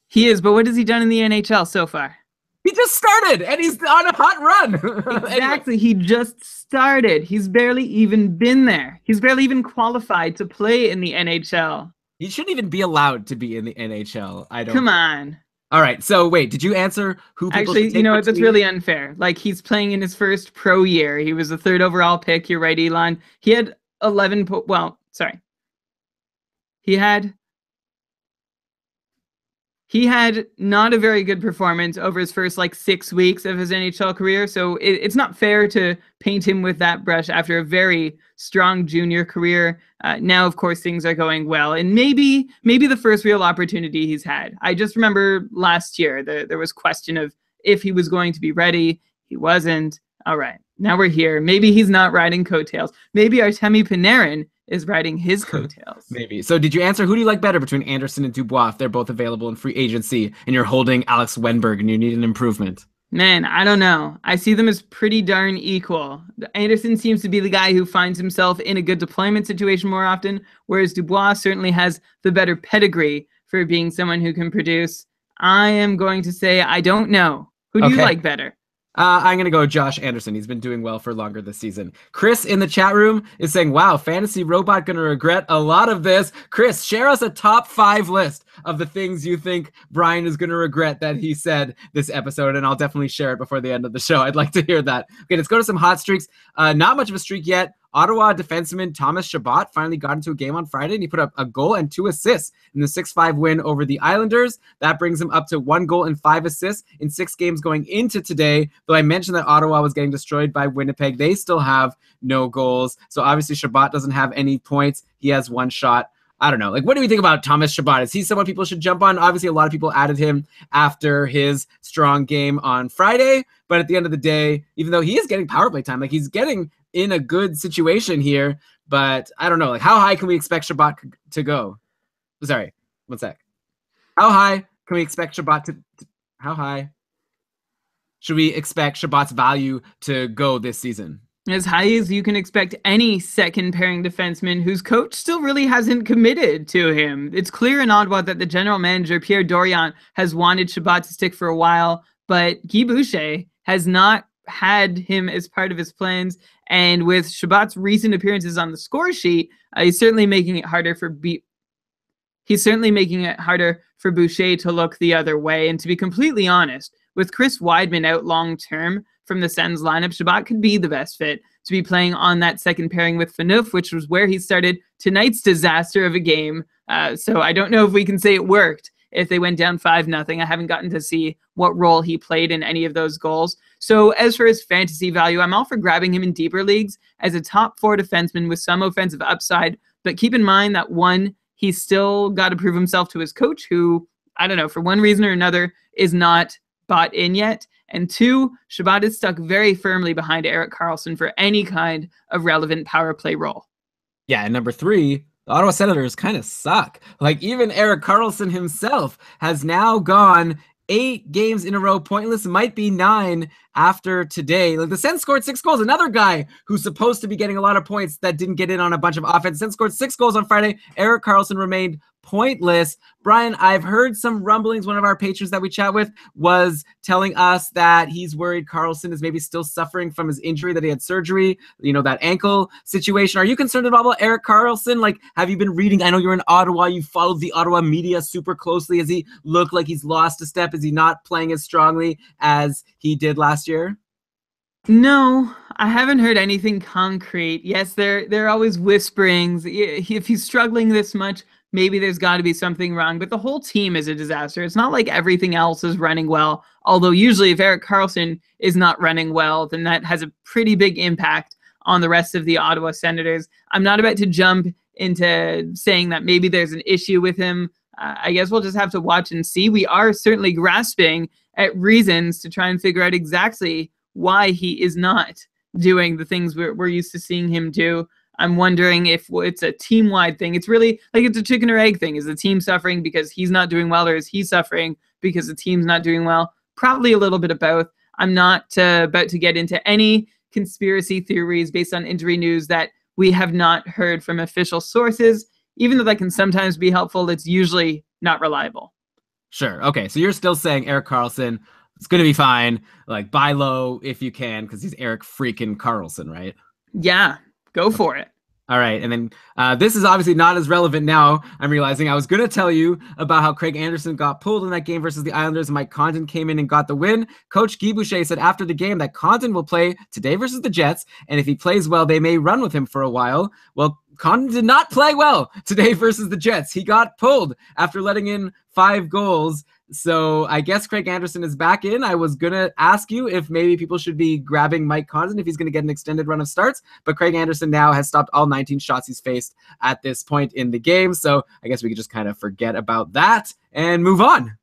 S2: He is, but what has he done in the NHL so far?
S1: He just started, and he's on a hot run.
S2: Exactly. He just started. He's barely even been there. He's barely even qualified to play in the NHL.
S1: He shouldn't even be allowed to be in the NHL.
S2: Come on.
S1: All right. So wait, did you answer who people
S2: Actually, you know what? That's really unfair. Like, he's playing in his first pro year. He was the 3rd overall pick. You're right, Elon. He had 11. He had not a very good performance over his first 6 weeks of his NHL career, so it's not fair to paint him with that brush after a very strong junior career. Now, of course, things are going well, and maybe the first real opportunity he's had. I just remember last year there was question of if he was going to be ready. He wasn't. All right, now we're here. Maybe he's not riding coattails. Maybe Artemi Panarin is riding his coattails.
S1: Maybe. So did you answer who do you like better between Anderson and Dubois if they're both available in free agency and you're holding Alex Wenberg and you need an improvement?
S2: Man, I don't know. I see them as pretty darn equal. Anderson seems to be the guy who finds himself in a good deployment situation more often, whereas Dubois certainly has the better pedigree for being someone who can produce. I am going to say I don't know. Who do you like better?
S1: I'm going to go Josh Anderson. He's been doing well for longer this season. Chris in the chat room is saying, wow, Fantasy Robot going to regret a lot of this. Chris, share us a top 5 list of the things you think Brian is going to regret that he said this episode, and I'll definitely share it before the end of the show. I'd like to hear that. Okay, let's go to some hot streaks. Not much of a streak yet. Ottawa defenseman Thomas Chabot finally got into a game on Friday, and he put up a goal and 2 assists in the 6-5 win over the Islanders. That brings him up to 1 goal and 5 assists in 6 games going into today. Though I mentioned that Ottawa was getting destroyed by Winnipeg, they still have no goals. So obviously Chabot doesn't have any points. He has 1 shot. I don't know. Like, what do we think about Thomas Chabot? Is he someone people should jump on? Obviously, a lot of people added him after his strong game on Friday. But at the end of the day, even though he is getting power play time, like he's getting in a good situation here, but I don't know, like how high can we expect Chabot to go? Sorry, one sec. How high can we expect Chabot to how high should we expect Chabot's value to go this season?
S2: As high as you can expect any second pairing defenseman whose coach still really hasn't committed to him. It's clear in Ottawa that the general manager, Pierre Dorion, has wanted Chabot to stick for a while, but Guy Boucher has not had him as part of his plans. And with Chabot's recent appearances on the score sheet, he's certainly making it harder for Boucher to look the other way. And to be completely honest, with Chris Weidman out long term from the Sens lineup, Chabot could be the best fit to be playing on that second pairing with Phaneuf, which was where he started tonight's disaster of a game. So I don't know if we can say it worked if they went down 5-0. I haven't gotten to see what role he played in any of those goals. So as for his fantasy value, I'm all for grabbing him in deeper leagues as a top 4 defenseman with some offensive upside. But keep in mind that 1, he's still got to prove himself to his coach, who, I don't know, for one reason or another, is not bought in yet. And 2, Chabot is stuck very firmly behind Erik Karlsson for any kind of relevant power play role.
S1: Yeah, and number 3, the Ottawa Senators kind of suck. Like, even Erik Karlsson himself has now gone 8 games in a row pointless, might be 9 after today. Like, the Sens scored 6 goals. Another guy who's supposed to be getting a lot of points that didn't get in on a bunch of offense. Sens scored 6 goals on Friday. Erik Karlsson remained pointless. Brian, I've heard some rumblings. One of our patrons that we chat with was telling us that he's worried Karlsson is maybe still suffering from his injury, that he had surgery, you know, that ankle situation. Are you concerned at all about Erik Karlsson? Like, have you been reading? I know you're in Ottawa. You followed the Ottawa media super closely. Has he looked like he's lost a step? Is he not playing as strongly as he did last year?
S2: No, I haven't heard anything concrete. Yes, there are always whisperings. If he's struggling this much, maybe there's got to be something wrong, but the whole team is a disaster. It's not like everything else is running well, although usually if Erik Karlsson is not running well, then that has a pretty big impact on the rest of the Ottawa Senators. I'm not about to jump into saying that maybe there's an issue with him. I guess we'll just have to watch and see. We are certainly grasping at reasons to try and figure out exactly why he is not doing the things we're used to seeing him do. I'm wondering if it's a team-wide thing. It's really like it's a chicken or egg thing. Is the team suffering because he's not doing well, or is he suffering because the team's not doing well? Probably a little bit of both. I'm not about to get into any conspiracy theories based on injury news that we have not heard from official sources. Even though that can sometimes be helpful, it's usually not reliable.
S1: Sure. Okay. So you're still saying Erik Karlsson is going to be fine. Like, buy low if you can, because he's Erik freaking Karlsson, right?
S2: Yeah. Go for it.
S1: All right. And then this is obviously not as relevant now. I'm realizing I was going to tell you about how Craig Anderson got pulled in that game versus the Islanders, and Mike Condon came in and got the win. Coach Guy Boucher said after the game that Condon will play today versus the Jets, and if he plays well, they may run with him for a while. Well, Condon did not play well today versus the Jets. He got pulled after letting in 5 goals. So I guess Craig Anderson is back in. I was going to ask you if maybe people should be grabbing Mike Condon if he's going to get an extended run of starts. But Craig Anderson now has stopped all 19 shots he's faced at this point in the game. So I guess we could just kind of forget about that and move on.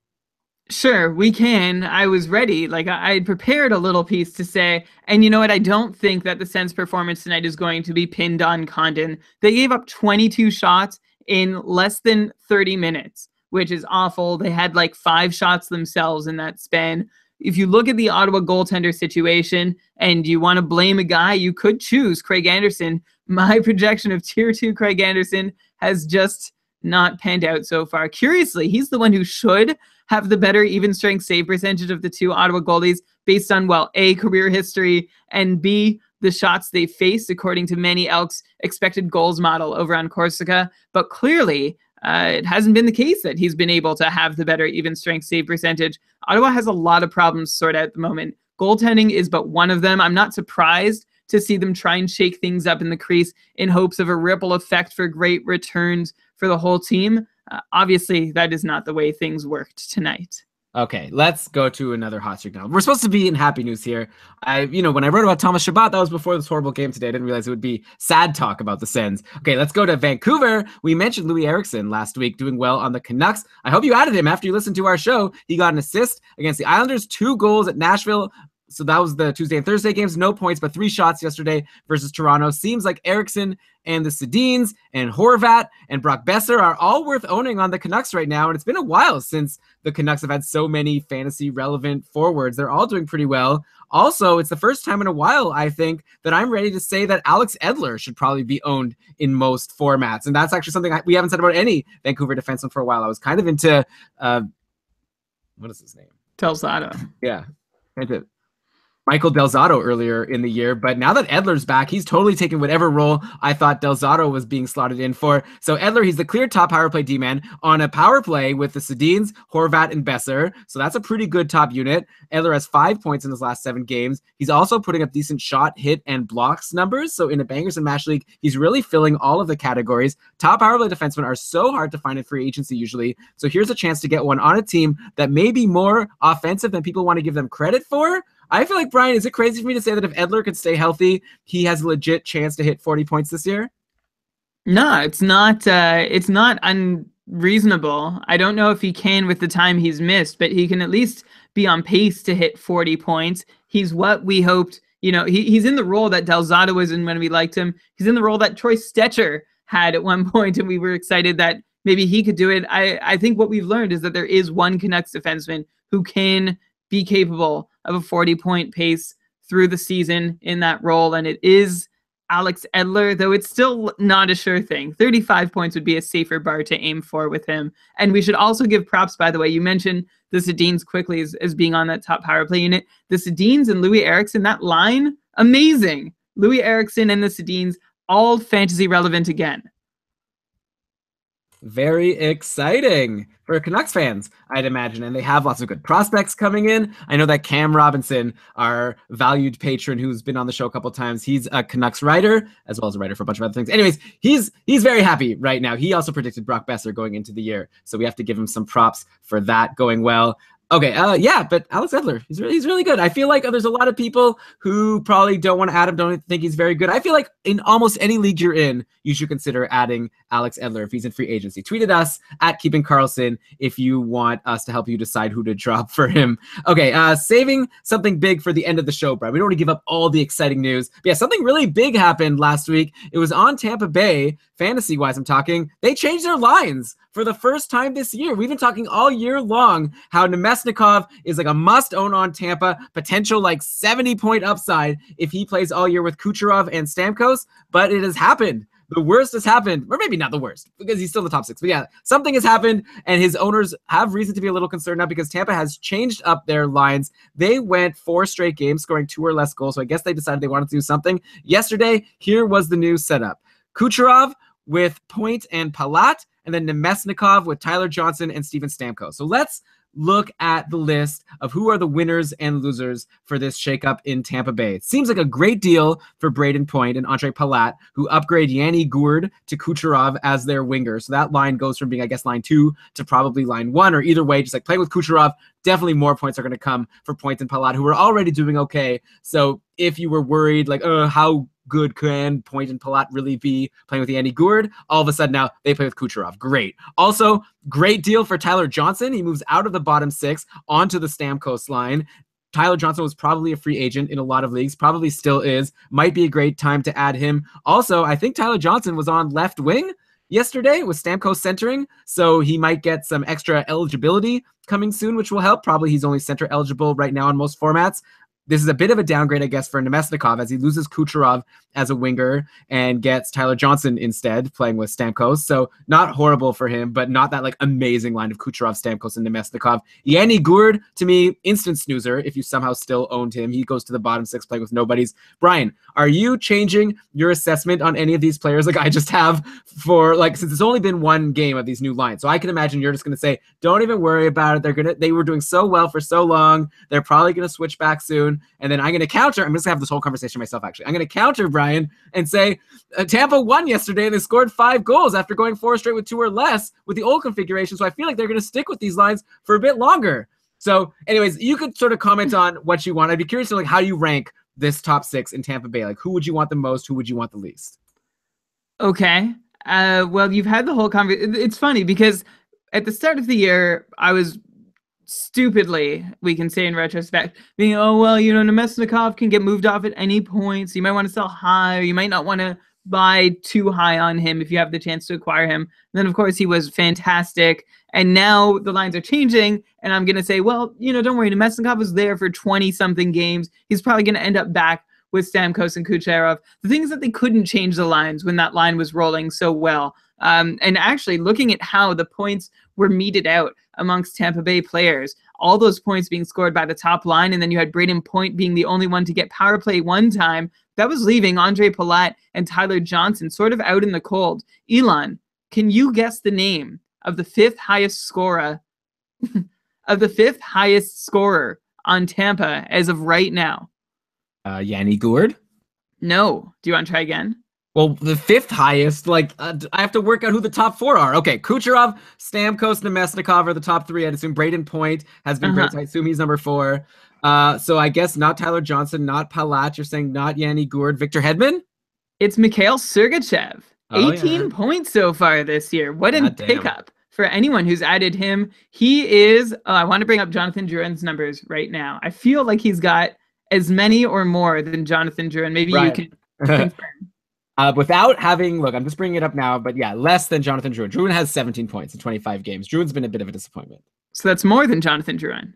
S2: Sure, we can. I was ready. Like, I prepared a little piece to say, and you know what? I don't think that the Sens' performance tonight is going to be pinned on Condon. They gave up 22 shots in less than 30 minutes, which is awful. They had like 5 shots themselves in that span. If you look at the Ottawa goaltender situation and you want to blame a guy, you could choose Craig Anderson. My projection of Tier 2 Craig Anderson has just not panned out so far. Curiously, he's the one who should have the better even strength save percentage of the 2 Ottawa goalies based on, well, A, career history, and B, the shots they faced, according to Manny Elk's expected goals model over on Corsica. But clearly, it hasn't been the case that he's been able to have the better even strength save percentage. Ottawa has a lot of problems to sort out at the moment. Goaltending is but one of them. I'm not surprised to see them try and shake things up in the crease in hopes of a ripple effect for great returns for the whole team. Obviously, that is not the way things worked tonight.
S1: Okay, let's go to another hot streak now. We're supposed to be in happy news here. When I wrote about Thomas Chabot, that was before this horrible game today. I didn't realize it would be sad talk about the Sens. Okay, let's go to Vancouver. We mentioned Louis Eriksson last week doing well on the Canucks. I hope you added him after you listened to our show. He got an assist against the Islanders, 2 goals at Nashville. So that was the Tuesday and Thursday games. No points, but 3 shots yesterday versus Toronto. Seems like Eriksson and the Sedins and Horvat and Brock Besser are all worth owning on the Canucks right now. And it's been a while since the Canucks have had so many fantasy relevant forwards. They're all doing pretty well. Also, it's the first time in a while, I think, that I'm ready to say that Alex Edler should probably be owned in most formats. And that's actually something we haven't said about any Vancouver defenseman for a while. I was kind of into, what is his name?
S2: Del Zotto.
S1: Yeah. Michael Del Zotto earlier in the year, but now that Edler's back, he's totally taken whatever role I thought Del Zotto was being slotted in for. So Edler, he's the clear top power play D-man on a power play with the Sedins, Horvat, and Besser. So that's a pretty good top unit. Edler has 5 points in his last 7 games. He's also putting up decent shot, hit, and blocks numbers. So in a Bangers and Mash League, he's really filling all of the categories. Top power play defensemen are so hard to find in free agency usually. So here's a chance to get one on a team that may be more offensive than people want to give them credit for. I feel like, Brian, is it crazy for me to say that if Edler could stay healthy, he has a legit chance to hit 40 points this year?
S2: No, it's not unreasonable. I don't know if he can with the time he's missed, but he can at least be on pace to hit 40 points. He's what we hoped. He's in the role that Del Zotto was in when we liked him. He's in the role that Troy Stecher had at one point, and we were excited that maybe he could do it. I think what we've learned is that there is one Canucks defenseman who can be capable of a 40-point pace through the season in that role, and it is Alex Edler, though it's still not a sure thing. 35 points would be a safer bar to aim for with him. And we should also give props, by the way. You mentioned the Sedins quickly as being on that top power play unit. The Sedins and Louis Eriksson, that line, amazing. Louis Eriksson and the Sedins, all fantasy relevant again.
S1: Very exciting for Canucks fans, I'd imagine. And they have lots of good prospects coming in. I know that Cam Robinson, our valued patron who's been on the show a couple of times, he's a Canucks writer, as well as a writer for a bunch of other things. Anyways, he's very happy right now. He also predicted Brock Besser going into the year. So we have to give him some props for that going well. Okay, but Alex Edler, he's really good. I feel like there's a lot of people who probably don't want to add him, don't think he's very good. I feel like in almost any league you're in, you should consider adding Alex Edler if he's in free agency. Tweet at us at Keeping Karlsson if you want us to help you decide who to drop for him. Okay, saving something big for the end of the show, Brian. We don't want to give up all the exciting news. But yeah, something really big happened last week. It was on Tampa Bay, fantasy-wise I'm talking. They changed their lines for the first time this year. We've been talking all year long how Nemesnikov is like a must-own on Tampa, potential like 70-point upside if he plays all year with Kucherov and Stamkos, but it has happened. The worst has happened, or maybe not the worst, because he's still in the top 6. But yeah, something has happened, and his owners have reason to be a little concerned now because Tampa has changed up their lines. They went 4 straight games scoring 2 or less goals, so I guess they decided they wanted to do something. Yesterday, here was the new setup. Kucherov with Point and Palat, and then Nemesnikov with Tyler Johnson and Steven Stamkos. So let's look at the list of who are the winners and losers for this shakeup in Tampa Bay. It seems like a great deal for Braden Point and Andre Palat, who upgrade Yanni Gourde to Kucherov as their winger. So that line goes from being, I guess, line 2 to probably line 1, or either way, just like playing with Kucherov, definitely more points are going to come for Point and Palat, who are already doing okay. So if you were worried, like, how good can Point and Palat really be playing with Yanni Gourde? All of a sudden now they play with Kucherov. Great. Also, great deal for Tyler Johnson. He moves out of the bottom 6 onto the Stamkos line. Tyler Johnson was probably a free agent in a lot of leagues, probably still is. Might be a great time to add him. Also, I think Tyler Johnson was on left wing yesterday with Stamkos centering, so he might get some extra eligibility coming soon, which will help. Probably he's only center eligible right now in most formats. This is a bit of a downgrade, I guess, for Nemesnikov as he loses Kucherov as a winger and gets Tyler Johnson instead, playing with Stamkos. So not horrible for him, but not that like amazing line of Kucherov, Stamkos, and Nemesnikov. Yanni Gourde, to me, instant snoozer if you somehow still owned him. He goes to the bottom six playing with nobodies. Brian, are you changing your assessment on any of these players like I just have for like, since it's only been one game of these new lines? So I can imagine you're just going to say, don't even worry about it. They were doing so well for so long. They're probably going to switch back soon. And then I'm going to counter. I'm just going to have this whole conversation myself, actually. I'm going to counter Brian and say Tampa won yesterday and they scored 5 goals after going 4 straight with 2 or less with the old configuration. So I feel like they're going to stick with these lines for a bit longer. So anyways, you could sort of comment on what you want. I'd be curious to like how you rank this top 6 in Tampa Bay. Like who would you want the most? Who would you want the least?
S2: Okay. Well, you've had the whole conversation. It's funny because at the start of the year, I was stupidly, we can say in retrospect, being, oh, well, Nemesnikov can get moved off at any point. So you might want to sell high, or you might not want to buy too high on him if you have the chance to acquire him. And then, of course, he was fantastic. And now the lines are changing. And I'm going to say, well, don't worry. Nemesnikov was there for 20-something games. He's probably going to end up back with Stamkos and Kucherov. The thing is that they couldn't change the lines when that line was rolling so well. And actually, looking at how the points were meted out amongst Tampa Bay players, all those points being scored by the top line, and then you had Braden Point being the only one to get power play one time, that was leaving Andre Palat and Tyler Johnson sort of out in the cold. Elon, can you guess the name of the 5th highest scorer on Tampa as of right now?
S1: Yanni Gourde?
S2: No. Do you want to try again?
S1: Well, the 5th highest, I have to work out who the top 4 are. Okay, Kucherov, Stamkos, Nemesnikov are the top 3. I'd assume Braden Point has been great, so I assume he's number 4. So I guess not Tyler Johnson, not Palat. You're saying not Yanni Gourde. Victor Hedman?
S2: It's Mikhail Sergachev. 18 points so far this year. What a pickup for anyone who's added him. He is, I want to bring up Jonathan Drouin's numbers right now. I feel like he's got as many or more than Jonathan Drouin. Maybe you can confirm.
S1: Without having, look, I'm just bringing it up now, but yeah, less than Jonathan Drouin. Drouin has 17 points in 25 games. Drouin's been a bit of a disappointment.
S2: So that's more than Jonathan Drouin.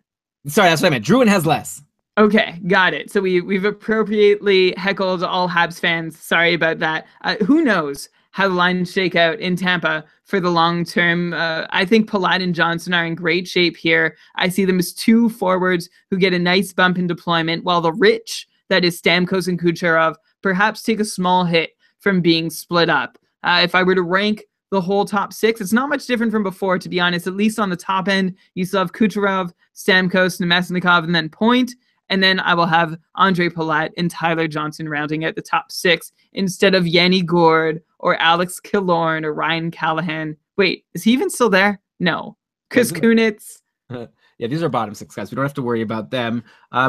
S1: Sorry, that's what I meant. Drouin has less.
S2: Okay, got it. So we've appropriately heckled all Habs fans. Sorry about that. Who knows how the lines shake out in Tampa for the long term. I think Palat and Johnson are in great shape here. I see them as 2 forwards who get a nice bump in deployment, while the rich, that is Stamkos and Kucherov, perhaps take a small hit from being split up. If I were to rank the whole top 6, it's not much different from before, to be honest. At least on the top end, you still have Kucherov, Stamkos, Nemesnikov, and then Point. And then I will have Andre Palat and Tyler Johnson rounding out the top 6 instead of Yanni Gourde or Alex Killorn or Ryan Callahan. Wait, is he even still there? No. Chris Kunitz.
S1: Yeah, these are bottom 6 guys. We don't have to worry about them.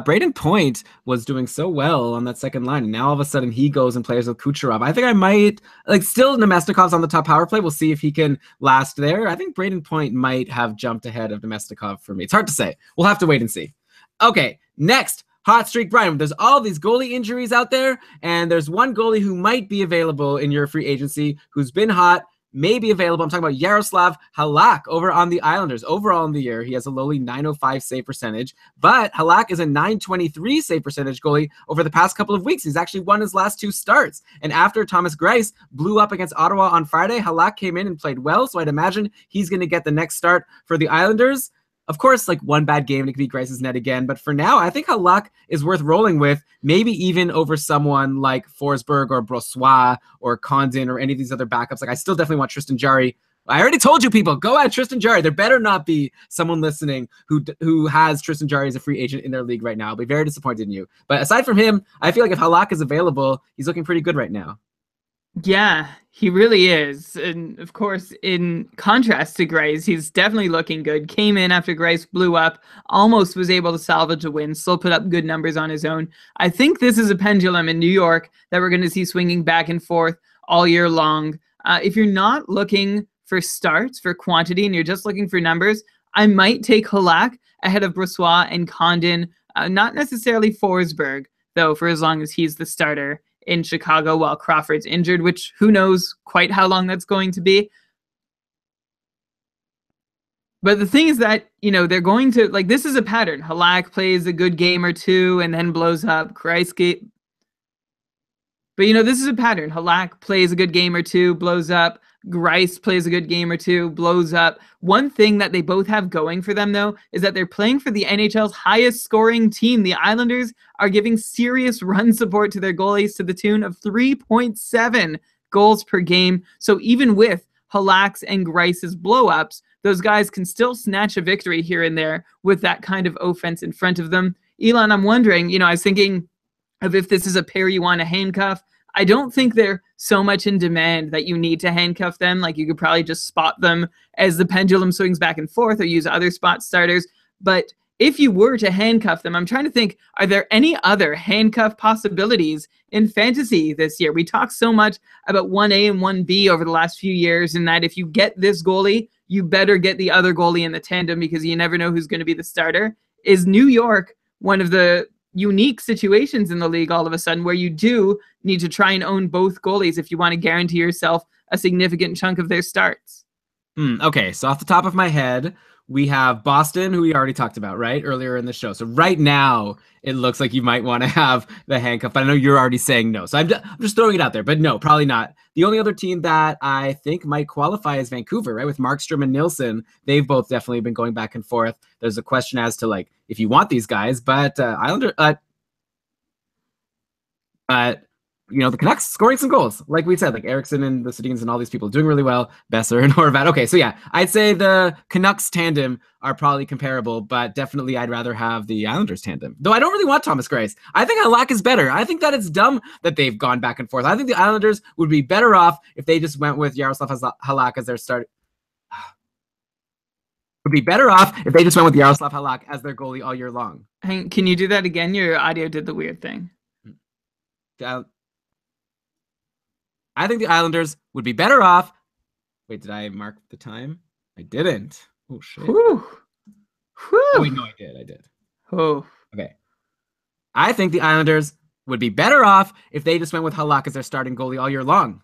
S1: Braden Point was doing so well on that second line, and now all of a sudden he goes and plays with Kucherov. I think I might, still Nemesnikov's on the top power play. We'll see if he can last there. I think Braden Point might have jumped ahead of Nemesnikov for me. It's hard to say. We'll have to wait and see. Okay, next, hot streak, Brian. There's all these goalie injuries out there, and there's one goalie who might be available in your free agency who's been hot, may be available. I'm talking about Yaroslav Halak over on the Islanders. Overall in the year, he has a lowly .905 save percentage, but Halak is a .923 save percentage goalie over the past couple of weeks. He's actually won his last 2 starts. And after Thomas Greiss blew up against Ottawa on Friday, Halak came in and played well, so I'd imagine he's going to get the next start for the Islanders. Of course, one bad game and it could be Greiss's net again. But for now, I think Halak is worth rolling with, maybe even over someone like Forsberg or Brossois or Condon or any of these other backups. I still definitely want Tristan Jarry. I already told you, people, go at Tristan Jarry. There better not be someone listening who has Tristan Jarry as a free agent in their league right now. I'll be very disappointed in you. But aside from him, I feel like if Halak is available, he's looking pretty good right now.
S2: Yeah, he really is. And of course, in contrast to Greiss, he's definitely looking good. Came in after Greiss blew up, almost was able to salvage a win, still put up good numbers on his own. I think this is a pendulum in New York that we're going to see swinging back and forth all year long. If you're not looking for starts, for quantity, and you're just looking for numbers, I might take Halak ahead of Brossois and Condon. Not necessarily Forsberg, though, for as long as he's the starter in Chicago while Crawford's injured, which who knows quite how long that's going to be. But the thing is that, they're going to, like, this is a pattern. Halak plays a good game or two and then blows up. But this is a pattern. Halak plays a good game or two, blows up. Grice plays a good game or two, blows up. One thing that they both have going for them, though, is that they're playing for the NHL's highest scoring team. The Islanders are giving serious run support to their goalies to the tune of 3.7 goals per game. So even with Halak's and Grice's blow-ups, those guys can still snatch a victory here and there with that kind of offense in front of them. Elon, I'm wondering, I was thinking of if this is a pair you want to handcuff. I don't think they're so much in demand that you need to handcuff them. Like, you could probably just spot them as the pendulum swings back and forth or use other spot starters. But if you were to handcuff them, I'm trying to think, are there any other handcuff possibilities in fantasy this year? We talked so much about 1A and 1B over the last few years, and that if you get this goalie, you better get the other goalie in the tandem because you never know who's going to be the starter. Is New York one of the unique situations in the league all of a sudden where you do need to try and own both goalies if you want to guarantee yourself a significant chunk of their starts?
S1: Okay, so off the top of my head, we have Boston, who we already talked about, right, earlier in the show. So right now, it looks like you might want to have the handcuff. But I know you're already saying no. So I'm just throwing it out there. But no, probably not. The only other team that I think might qualify is Vancouver, right, with Markstrom and Nilsson. They've both definitely been going back and forth. There's a question as to, like, if you want these guys. But the Canucks scoring some goals, like we said, like Eriksson and the Sedins and all these people doing really well. Besser and Horvat. Okay, so yeah, I'd say the Canucks tandem are probably comparable, but definitely I'd rather have the Islanders tandem. Though I don't really want Thomas Greiss. I think Halak is better. I think that it's dumb that they've gone back and forth. I think the Islanders would be better off if they just went with Yaroslav Halak as their starter. Would be better off if they just went with Yaroslav Halak as their goalie all year long.
S2: Can you do that again? Your audio did the weird thing.
S1: I think the Islanders would be better off. Wait, did I mark the time? I didn't. Oh, shit.
S2: Whew. Whew.
S1: Oh, wait, no, I did.
S2: Oh.
S1: Okay. I think the Islanders would be better off if they just went with Halak as their starting goalie all year long.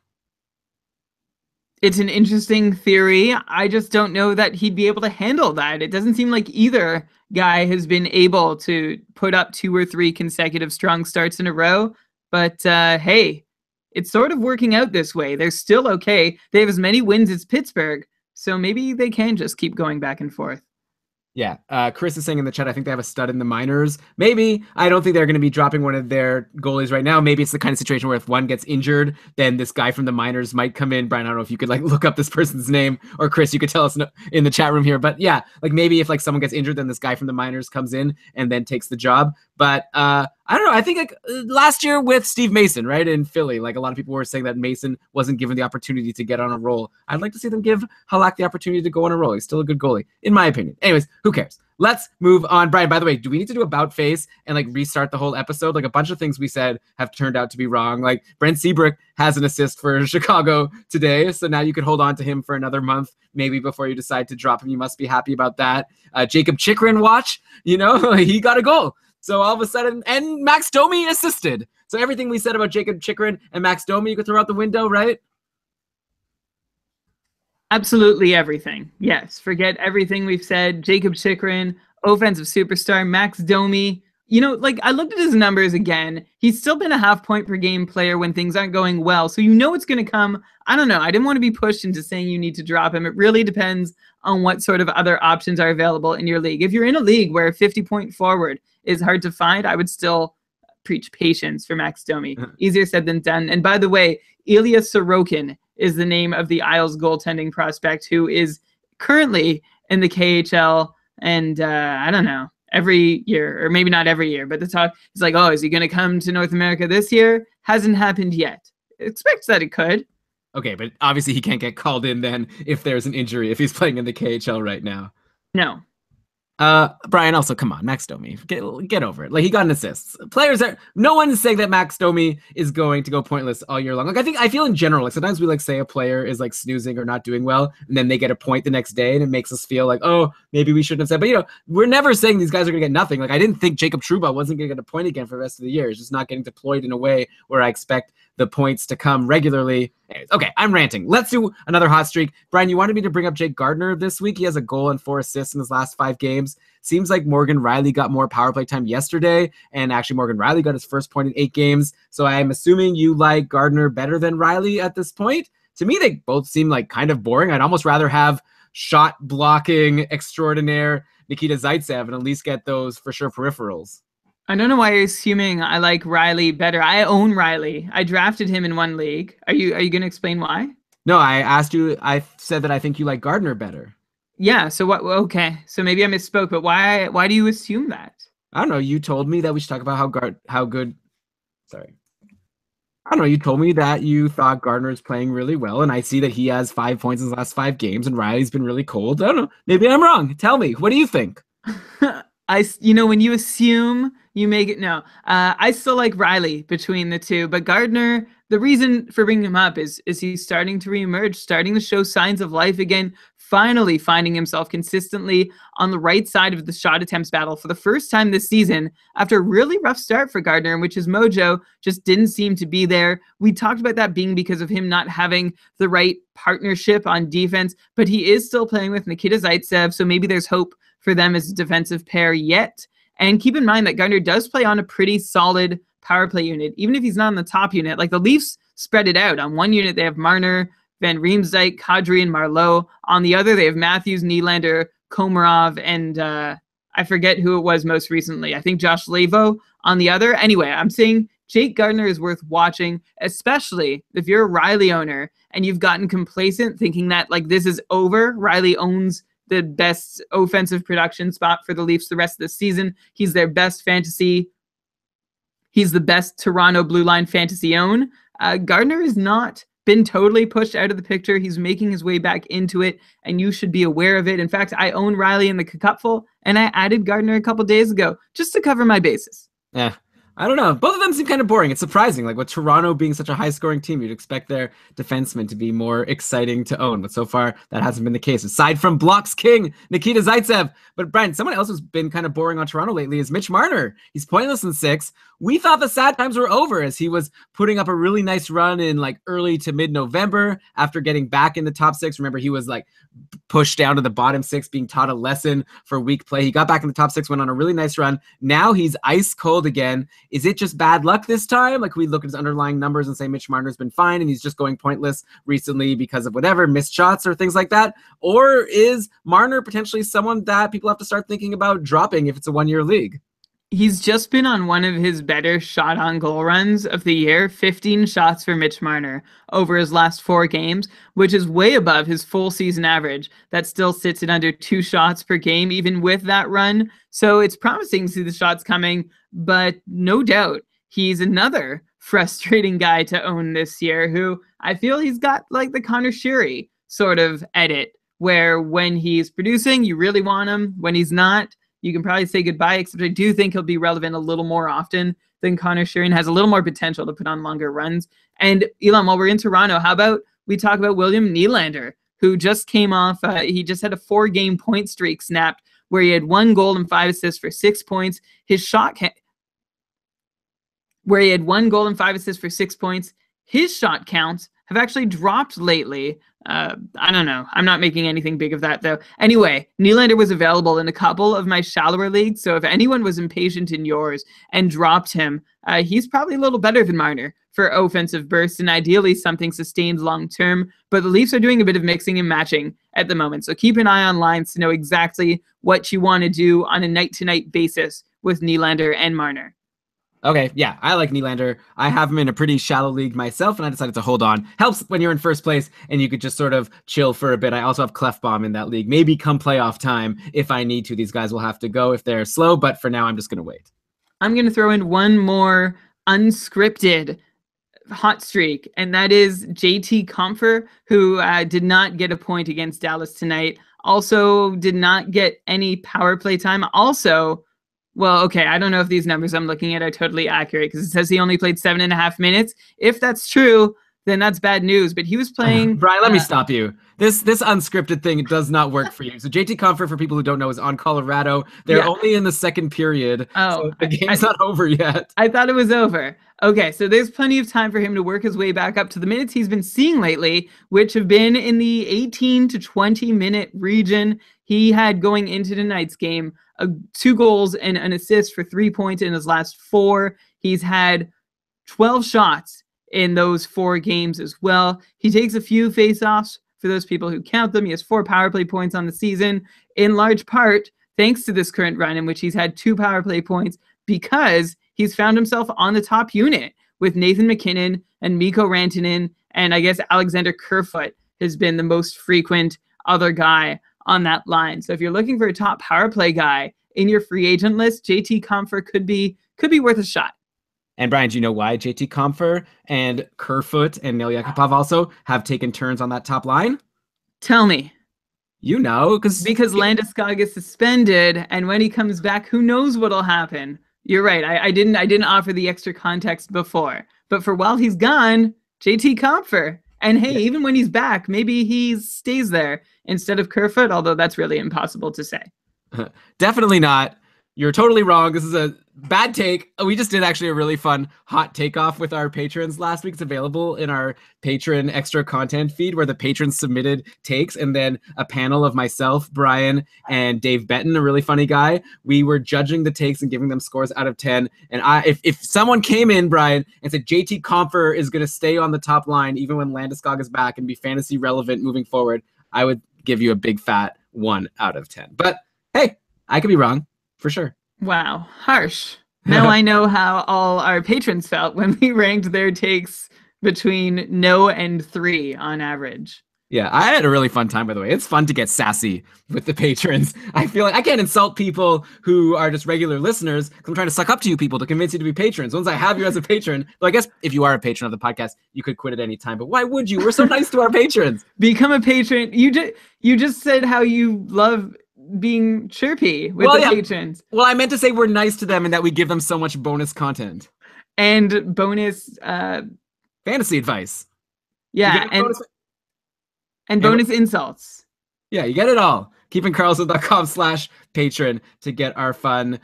S2: It's an interesting theory. I just don't know that he'd be able to handle that. It doesn't seem like either guy has been able to put up 2 or 3 consecutive strong starts in a row. But hey, it's sort of working out this way. They're still okay. They have as many wins as Pittsburgh, so maybe they can just keep going back and forth.
S1: Yeah, Chris is saying in the chat, I think they have a stud in the minors. Maybe. I don't think they're going to be dropping one of their goalies right now. Maybe it's the kind of situation where if one gets injured, then this guy from the minors might come in. Brian, I don't know if you could like look up this person's name, or Chris, you could tell us in the chat room here. But yeah, like maybe if like someone gets injured, then this guy from the minors comes in and then takes the job. But I don't know. I think like last year with Steve Mason, right, in Philly, like a lot of people were saying that Mason wasn't given the opportunity to get on a roll. I'd like to see them give Halak the opportunity to go on a roll. He's still a good goalie, in my opinion. Anyways, who cares? Let's move on. Brian, by the way, do we need to do about face and like restart the whole episode? Like a bunch of things we said have turned out to be wrong. Like Brent Seabrook has an assist for Chicago today. So now you could hold on to him for another month, maybe before you decide to drop him. You must be happy about that. Jacob Chikrin watch, he got a goal. So all of a sudden, and Max Domi assisted. So everything we said about Jacob Chikrin and Max Domi, you could throw out the window, right?
S2: Absolutely everything. Yes, forget everything we've said. Jacob Chikrin, offensive superstar, Max Domi. I looked at his numbers again. He's still been a half-point per game player when things aren't going well. So it's going to come. I don't know. I didn't want to be pushed into saying you need to drop him. It really depends on what sort of other options are available in your league. If you're in a league where 50-point forward is hard to find, I would still preach patience for Max Domi. Easier said than done. And by the way, Ilya Sorokin is the name of the Isles goaltending prospect who is currently in the KHL. And I don't know, every year, or maybe not every year, but the talk is like, oh, is he going to come to North America this year? Hasn't happened yet. Expects that it could.
S1: Okay, but obviously he can't get called in then if there's an injury, if he's playing in the KHL right now.
S2: No.
S1: Brian, also, come on, Max Domi, get over it. Like, he got an assist. No one is saying that Max Domi is going to go pointless all year long. Like, I feel in general, like sometimes we like say a player is like snoozing or not doing well, and then they get a point the next day, and it makes us feel like, oh, maybe we shouldn't have said. But we're never saying these guys are gonna get nothing. Like, I didn't think Jacob Trouba wasn't gonna get a point again for the rest of the year. It's just not getting deployed in a way where I expect the points to come regularly. Anyways, okay, I'm ranting. Let's do another hot streak. Brian, you wanted me to bring up Jake Gardiner this week. He has a goal and 4 assists in his last 5 games. Seems like Morgan Riley got more power play time yesterday, and actually Morgan Riley got his first point in 8 games. So I'm assuming you like Gardiner better than Riley at this point. To me, they both seem like kind of boring. I'd almost rather have shot blocking extraordinaire Nikita Zaitsev and at least get those for sure peripherals.
S2: I don't know why you're assuming I like Riley better. I own Riley. I drafted him in one league. Are you going to explain why?
S1: No, I asked you. I said that I think you like Gardiner better.
S2: Yeah. So what? Okay. So maybe I misspoke. But why? Why do you assume that?
S1: I don't know. You told me that we should talk about how good. Sorry. I don't know. You told me that you thought Gardner is playing really well, and I see that he has 5 points in his last 5 games, and Riley's been really cold. I don't know. Maybe I'm wrong. Tell me. What do you think?
S2: When you assume, you make it. No, I still like Riley between the two, but Gardner, the reason for bringing him up is he's starting to reemerge, starting to show signs of life again, finally finding himself consistently on the right side of the shot attempts battle for the first time this season after a really rough start for Gardner, in which his mojo just didn't seem to be there. We talked about that being because of him not having the right partnership on defense, but he is still playing with Nikita Zaitsev, so maybe there's hope for them as a defensive pair yet. And keep in mind that Gardner does play on a pretty solid power play unit, even if he's not on the top unit. Like the Leafs spread it out. On one unit, they have Marner, Van Riemsdyk, Kadri, and Marleau. On the other, they have Matthews, Nylander, Komarov, and I forget who it was most recently. I think Josh Lavo on the other. Anyway, I'm saying Jake Gardiner is worth watching, especially if you're a Riley owner and you've gotten complacent thinking that like this is over. Riley owns the best offensive production spot for the Leafs the rest of the season. He's their best fantasy. He's the best Toronto Blue Line fantasy own. Gardiner has not been totally pushed out of the picture. He's making his way back into it, and you should be aware of it. In fact, I own Riley in the cupful, and I added Gardiner a couple days ago just to cover my bases.
S1: Yeah. I don't know. Both of them seem kind of boring. It's surprising. Like with Toronto being such a high-scoring team, you'd expect their defensemen to be more exciting to own. But so far, that hasn't been the case. Aside from Blocks King, Nikita Zaitsev. But Brian, someone else who's been kind of boring on Toronto lately is Mitch Marner. He's pointless in 6. We thought the sad times were over as he was putting up a really nice run in like early to mid-November after getting back in the top 6. Remember, he was like pushed down to the bottom 6, being taught a lesson for weak play. He got back in the top 6, went on a really nice run. Now he's ice cold again. Is it just bad luck this time? Like we look at his underlying numbers and say Mitch Marner's been fine and he's just going pointless recently because of whatever, missed shots or things like that? Or is Marner potentially someone that people have to start thinking about dropping if it's a 1-year league?
S2: He's just been on one of his better shot on goal runs of the year, 15 shots for Mitch Marner over his last 4 games, which is way above his full season average. That still sits at under 2 shots per game, even with that run. So it's promising to see the shots coming, but no doubt he's another frustrating guy to own this year who I feel he's got like the Connor Sheary sort of edit, where when he's producing, you really want him. When he's not, you can probably say goodbye, except I do think he'll be relevant a little more often than Connor Sheeran, has a little more potential to put on longer runs. And Elon, while we're in Toronto, how about we talk about William Nylander, who just came off, he just had a 4-game point streak snapped where he had 1 goal and 5 assists for 6 points. Where he had 1 goal and 5 assists for 6 points. His shot counts have actually dropped lately. I don't know. I'm not making anything big of that, though. Anyway, Nylander was available in a couple of my shallower leagues, so if anyone was impatient in yours and dropped him, he's probably a little better than Marner for offensive bursts and ideally something sustained long-term, but the Leafs are doing a bit of mixing and matching at the moment, so keep an eye on lines to know exactly what you want to do on a night-to-night basis with Nylander and Marner.
S1: Okay, yeah, I like Nylander. I have him in a pretty shallow league myself, and I decided to hold on. Helps when you're in first place, and you could just sort of chill for a bit. I also have Clefbaum in that league. Maybe come playoff time, if I need to. These guys will have to go if they're slow, but for now, I'm just going to wait.
S2: I'm going to throw in one more unscripted hot streak, and that is JT Compher, who did not get a point against Dallas tonight. Also did not get any power play time. Also... Well, okay, I don't know if these numbers I'm looking at are totally accurate because it says he only played 7.5 minutes. If that's true, then that's bad news. But he was playing.
S1: Brian, let me stop you. This unscripted thing does not work for you. So JT Comfort, for people who don't know, is on Colorado. They're only in the second period.
S2: Oh,
S1: so the game's not over yet.
S2: I thought it was over. Okay, so there's plenty of time for him to work his way back up to the minutes he's been seeing lately, which have been in the 18 to 20 minute region. He had, going into tonight's game, 2 goals and an assist for 3 points in his last 4. He's had 12 shots in those 4 games as well. He takes a few faceoffs for those people who count them. He has 4 power play points on the season, in large part thanks to this current run in which he's had 2 power play points, because he's found himself on the top unit with Nathan McKinnon and Mikko Rantanen, and I guess Alexander Kerfoot has been the most frequent other guy on that line. So if you're looking for a top power play guy in your free agent list, JT Compher could be worth a shot.
S1: And Brian, do you know why JT Compher and Kerfoot and Nail Yakupov also have taken turns on that top line?
S2: Tell me.
S1: You know, because
S2: Landeskog is suspended, and when he comes back, who knows what'll happen. You're right. I didn't offer the extra context before, but for while he's gone, JT Compher. And hey, even when he's back, maybe he stays there instead of Kerfoot, although that's really impossible to say.
S1: Definitely not. You're totally wrong. This is a bad take. We just did actually a really fun hot takeoff with our patrons last week. It's available in our patron extra content feed where the patrons submitted takes, and then a panel of myself, Brian, and Dave Benton, a really funny guy. We were judging the takes and giving them scores out of 10. And if someone came in, Brian, and said JT Compher is going to stay on the top line even when Landeskog is back and be fantasy relevant moving forward, I would give you a big fat 1 out of 10. But hey, I could be wrong. For sure.
S2: Wow, harsh. Now I know how all our patrons felt when we ranked their takes between no and 3 on average.
S1: Yeah, I had a really fun time, by the way. It's fun to get sassy with the patrons. I feel like I can't insult people who are just regular listeners because I'm trying to suck up to you people to convince you to be patrons. Once I have you as a patron, well, I guess if you are a patron of the podcast, you could quit at any time. But why would you? We're so nice to our patrons.
S2: Become a patron. You just said how you love being chirpy with patrons.
S1: Well, I meant to say we're nice to them and that we give them so much bonus content.
S2: And bonus
S1: fantasy advice.
S2: Yeah, and bonus insults.
S1: Yeah, you get it all. KeepingKarlsson.com/patron to get our fun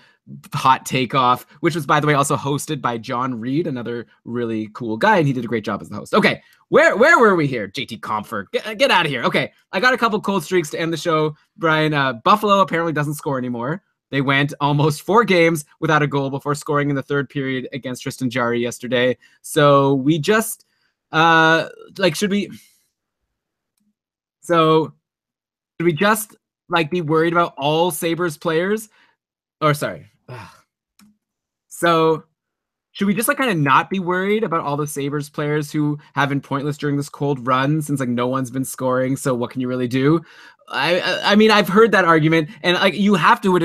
S1: hot takeoff, which was, by the way, also hosted by John Reed, another really cool guy, and he did a great job as the host. Okay, where were we here? JT Compher, get out of here. Okay, I got a couple cold streaks to end the show, Brian. Buffalo apparently doesn't score anymore. They went almost 4 games without a goal before scoring in the 3rd period against Tristan Jarry yesterday. So we just, should we just be worried about all Sabres players? Or sorry. So should we just kind of not be worried about all the Sabres players who have been pointless during this cold run since no one's been scoring? So what can you really do? I mean, I've heard that argument, and you have to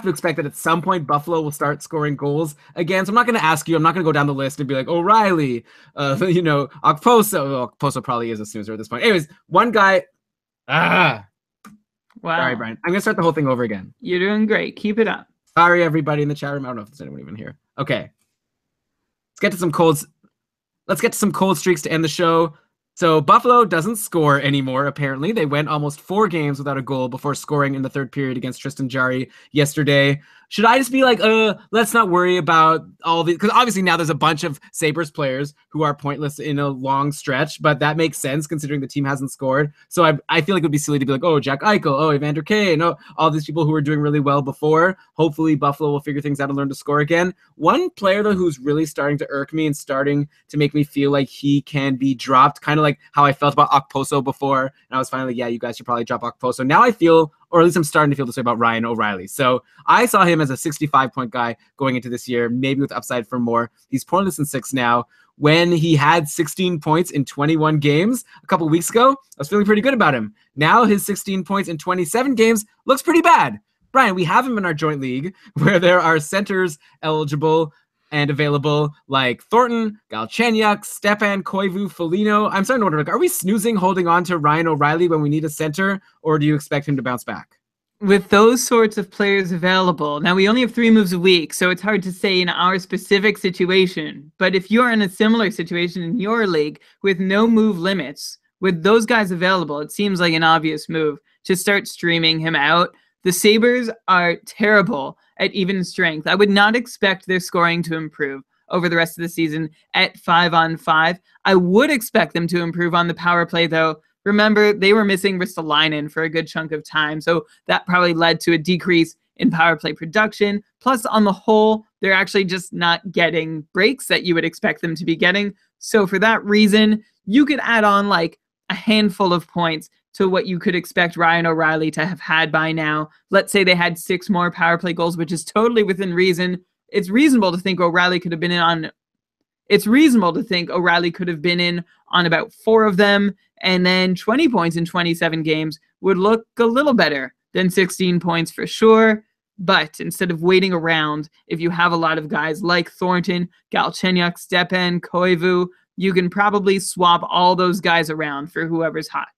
S1: expect that at some point Buffalo will start scoring goals again. So I'm not going to ask you. I'm not going to go down the list and be like O'Reilly, Okposo. Okposo probably is a snoozer at this point. Anyways, one guy.
S2: Wow.
S1: Sorry, Brian. I'm going to start the whole thing over again.
S2: You're doing great. Keep it up.
S1: Sorry, everybody in the chat room. I don't know if there's anyone even here. Okay. Let's get to some cold streaks to end the show. So Buffalo doesn't score anymore, apparently. They went almost 4 games without a goal before scoring in the 3rd period against Tristan Jarry yesterday. Should I just be like, let's not worry about all the... Because obviously now there's a bunch of Sabres players who are pointless in a long stretch, but that makes sense considering the team hasn't scored. So I feel like it would be silly to be like, Jack Eichel, Evander Kane, all these people who were doing really well before. Hopefully Buffalo will figure things out and learn to score again. One player, though, who's really starting to irk me and starting to make me feel like he can be dropped, kind of like how I felt about Okposo before, and I was finally, you guys should probably drop Okposo. Now I feel, or at least I'm starting to feel this way about Ryan O'Reilly. So I saw him as a 65-point guy going into this year, maybe with upside for more. He's pointless in 6 now. When he had 16 points in 21 games a couple weeks ago, I was feeling pretty good about him. Now his 16 points in 27 games looks pretty bad. Brian, we have him in our joint league where there are centers eligible and available like Thornton, Galchenyuk, Stepan, Koivu, Foligno. I'm starting to wonder, are we snoozing holding on to Ryan O'Reilly when we need a center, or do you expect him to bounce back?
S2: With those sorts of players available, now we only have 3 moves a week, so it's hard to say in our specific situation. But if you're in a similar situation in your league with no move limits, with those guys available, it seems like an obvious move to start streaming him out. The Sabres are terrible at even strength. I would not expect their scoring to improve over the rest of the season at 5-on-5. I would expect them to improve on the power play, though. Remember, they were missing Ristolainen for a good chunk of time, so that probably led to a decrease in power play production. Plus, on the whole, they're actually just not getting breaks that you would expect them to be getting. So for that reason, you could add on like a handful of points to what you could expect Ryan O'Reilly to have had by now. Let's say they had 6 more power play goals, which is totally within reason. It's reasonable to think O'Reilly could have been in on about 4 of them, and then 20 points in 27 games would look a little better than 16 points for sure. But instead of waiting around, if you have a lot of guys like Thornton, Galchenyuk, Stepan, Koivu, you can probably swap all those guys around for whoever's hot.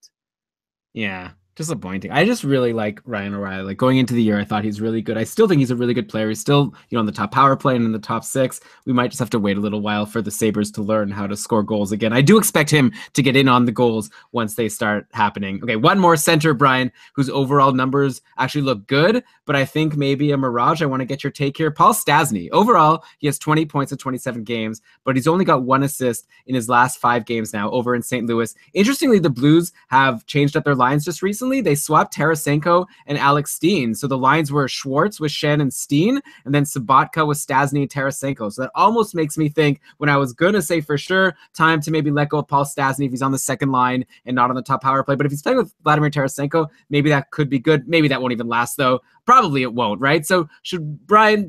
S1: Yeah, disappointing. I just really like Ryan O'Reilly. Like going into the year, I thought he's really good. I still think he's a really good player. He's still, on the top power play and in the top 6. We might just have to wait a little while for the Sabres to learn how to score goals again. I do expect him to get in on the goals once they start happening. Okay, one more center, Brian, whose overall numbers actually look good, but I think maybe a mirage. I want to get your take here. Paul Stastny. Overall, he has 20 points in 27 games, but he's only got 1 assist in his last 5 games now over in St. Louis. Interestingly, the Blues have changed up their lines just recently. They swapped Tarasenko and Alex Steen. So the lines were Schwartz with Shen and Steen, and then Sabatka with Stastny and Tarasenko. So that almost makes me think, when I was going to say for sure, time to maybe let go of Paul Stastny if he's on the second line and not on the top power play. But if he's playing with Vladimir Tarasenko, maybe that could be good. Maybe that won't even last, though. Probably it won't, right? So should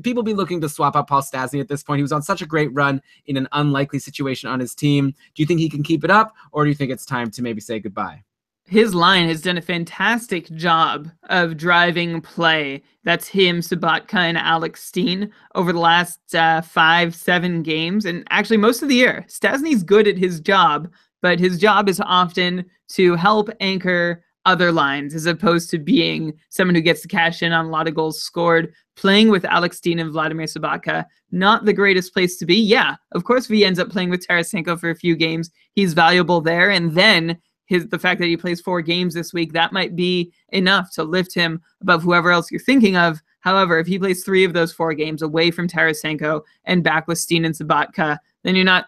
S1: people be looking to swap out Paul Stastny at this point? He was on such a great run in an unlikely situation on his team. Do you think he can keep it up, or do you think it's time to maybe say goodbye?
S2: His line has done a fantastic job of driving play. That's him, Sabatka, and Alex Steen over the last 5-7 games, and actually most of the year. Stastny's good at his job, but his job is often to help anchor other lines as opposed to being someone who gets to cash in on a lot of goals scored. Playing with Alex Steen and Vladimir Sabatka, not the greatest place to be. Yeah, of course, if he ends up playing with Tarasenko for a few games, he's valuable there, and then the fact that he plays 4 games this week, that might be enough to lift him above whoever else you're thinking of. However, if he plays 3 of those 4 games away from Tarasenko and back with Steen and Sabatka, then you're not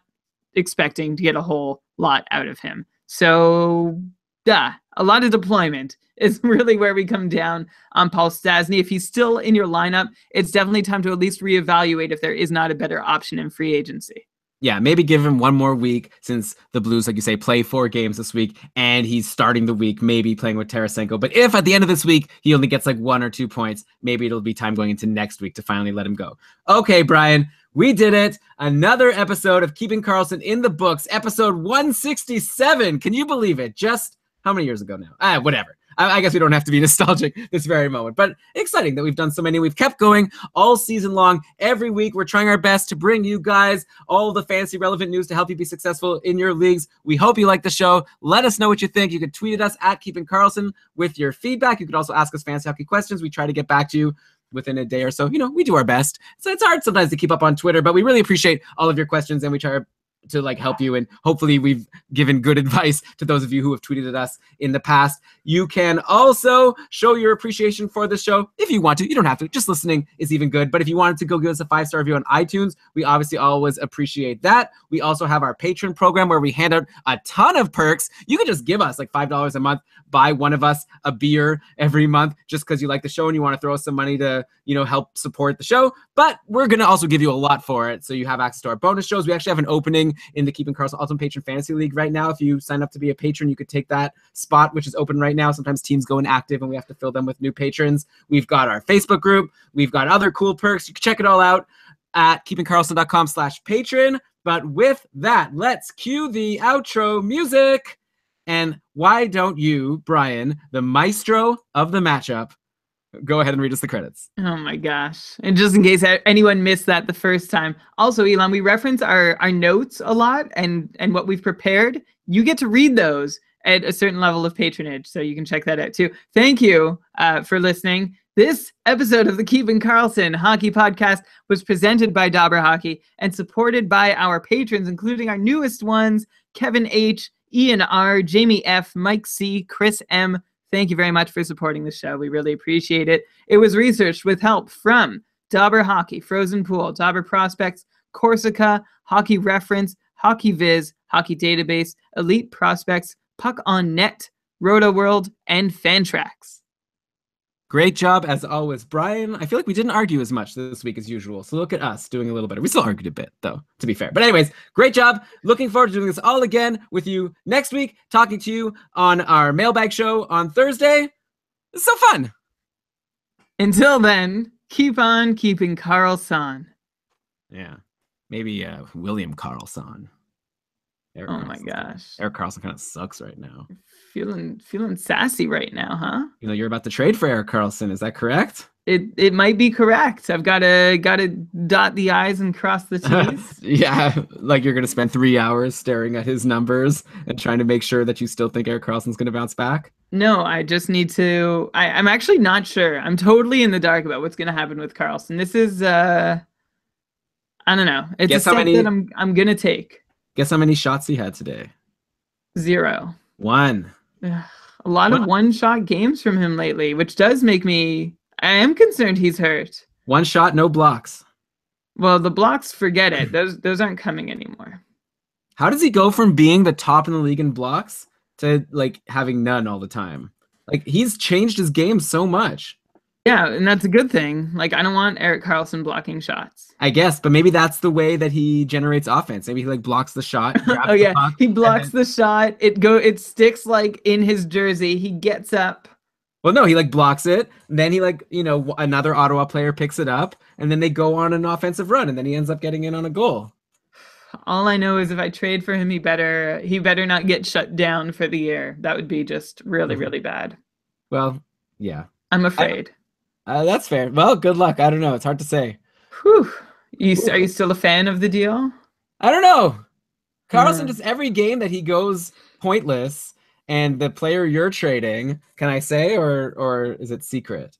S2: expecting to get a whole lot out of him. So, a lot of deployment is really where we come down on Paul Stastny. If he's still in your lineup, it's definitely time to at least reevaluate if there is not a better option in free agency.
S1: Yeah, maybe give him 1 more week, since the Blues, like you say, play 4 games this week, and he's starting the week maybe playing with Tarasenko. But if at the end of this week he only gets like 1 or 2 points, maybe it'll be time going into next week to finally let him go. Okay, Brian, we did it. Another episode of Keeping Karlsson in the books, episode 167. Can you believe it? Just how many years ago now? Whatever. I guess we don't have to be nostalgic this very moment, but exciting that we've done so many. We've kept going all season long. Every week, we're trying our best to bring you guys all the fancy relevant news to help you be successful in your leagues. We hope you like the show. Let us know what you think. You can tweet at us at Keeping Karlsson with your feedback. You could also ask us fancy hockey questions. We try to get back to you within a day or so. We do our best. So it's hard sometimes to keep up on Twitter, but we really appreciate all of your questions, and we try to help you, and hopefully we've given good advice to those of you who have tweeted at us in the past. You can also show your appreciation for the show if you want to. You don't have to. Just listening is even good. But if you wanted to go give us a 5-star review on iTunes, we obviously always appreciate that. We also have our Patreon program where we hand out a ton of perks. You can just give us like $5 a month, buy one of us a beer every month just because you like the show and you want to throw us some money to help support the show. But we're going to also give you a lot for it, so you have access to our bonus shows. We actually have an opening in the Keeping Karlsson Ultimate Patron Fantasy League right now. If you sign up to be a patron, you could take that spot, which is open right now. Sometimes teams go inactive and we have to fill them with new patrons. We've got our Facebook group. We've got other cool perks. You can check it all out at keepingkarlsson.com/patron. But with that, let's cue the outro music. And why don't you, Brian, the maestro of the matchup, go ahead and read us the credits.
S2: Oh my gosh. And just in case anyone missed that the first time. Also, Elon, we reference our notes a lot and what we've prepared. You get to read those at a certain level of patronage. So you can check that out too. Thank you for listening. This episode of the Keeping Karlsson Hockey Podcast was presented by Dobber Hockey and supported by our patrons, including our newest ones, Kevin H., Ian R., Jamie F., Mike C., Chris M. Thank you very much for supporting the show. We really appreciate it. It was researched with help from Dobber Hockey, Frozen Pool, Dobber Prospects, Corsica, Hockey Reference, Hockey Viz, Hockey Database, Elite Prospects, Puck on Net, Roto World, and Fantrax.
S1: Great job, as always, Brian. I feel like we didn't argue as much this week as usual, so look at us doing a little better. We still argued a bit, though, to be fair. But anyways, great job. Looking forward to doing this all again with you next week, talking to you on our mailbag show on Thursday. It's so fun.
S2: Until then, keep on keeping Karlsson.
S1: Yeah, maybe William Karlsson.
S2: Oh my gosh.
S1: Erik Karlsson kind of sucks right now.
S2: Feeling sassy right now, huh?
S1: You know, you're about to trade for Erik Karlsson. Is that correct?
S2: It might be correct. I've gotta dot the I's and cross the T's.
S1: Yeah, like you're gonna spend 3 hours staring at his numbers and trying to make sure that you still think Erik Karlsson's gonna bounce back.
S2: No, I just need to. I'm actually not sure. I'm totally in the dark about what's gonna happen with Karlsson. This is I don't know. It's a step that I'm gonna take.
S1: Guess how many shots he had today?
S2: 0.
S1: 1.
S2: A lot of one-shot games from him lately, which does make me... I am concerned he's hurt.
S1: 1 shot, no blocks.
S2: Well, the blocks, forget it. Those aren't coming anymore.
S1: How does he go from being the top in the league in blocks to, like, having none all the time? Like, he's changed his game so much.
S2: Yeah, and that's a good thing. Like, I don't want Erik Karlsson blocking shots.
S1: I guess, but maybe that's the way that he generates offense. Maybe he like blocks the shot.
S2: Oh yeah, he blocks the shot. It sticks like in his jersey. He gets up.
S1: Well, no, he like blocks it. And then he like, you know, another Ottawa player picks it up, and then they go on an offensive run, and then he ends up getting in on a goal.
S2: All I know is if I trade for him, he better not get shut down for the year. That would be just really, really bad.
S1: Well, yeah.
S2: I'm afraid.
S1: That's fair. Well, good luck. I don't know. It's hard to say.
S2: Whew. Are you still a fan of the deal?
S1: I don't know. Karlsson, just every game that he goes pointless, and the player you're trading, can I say, or is it secret?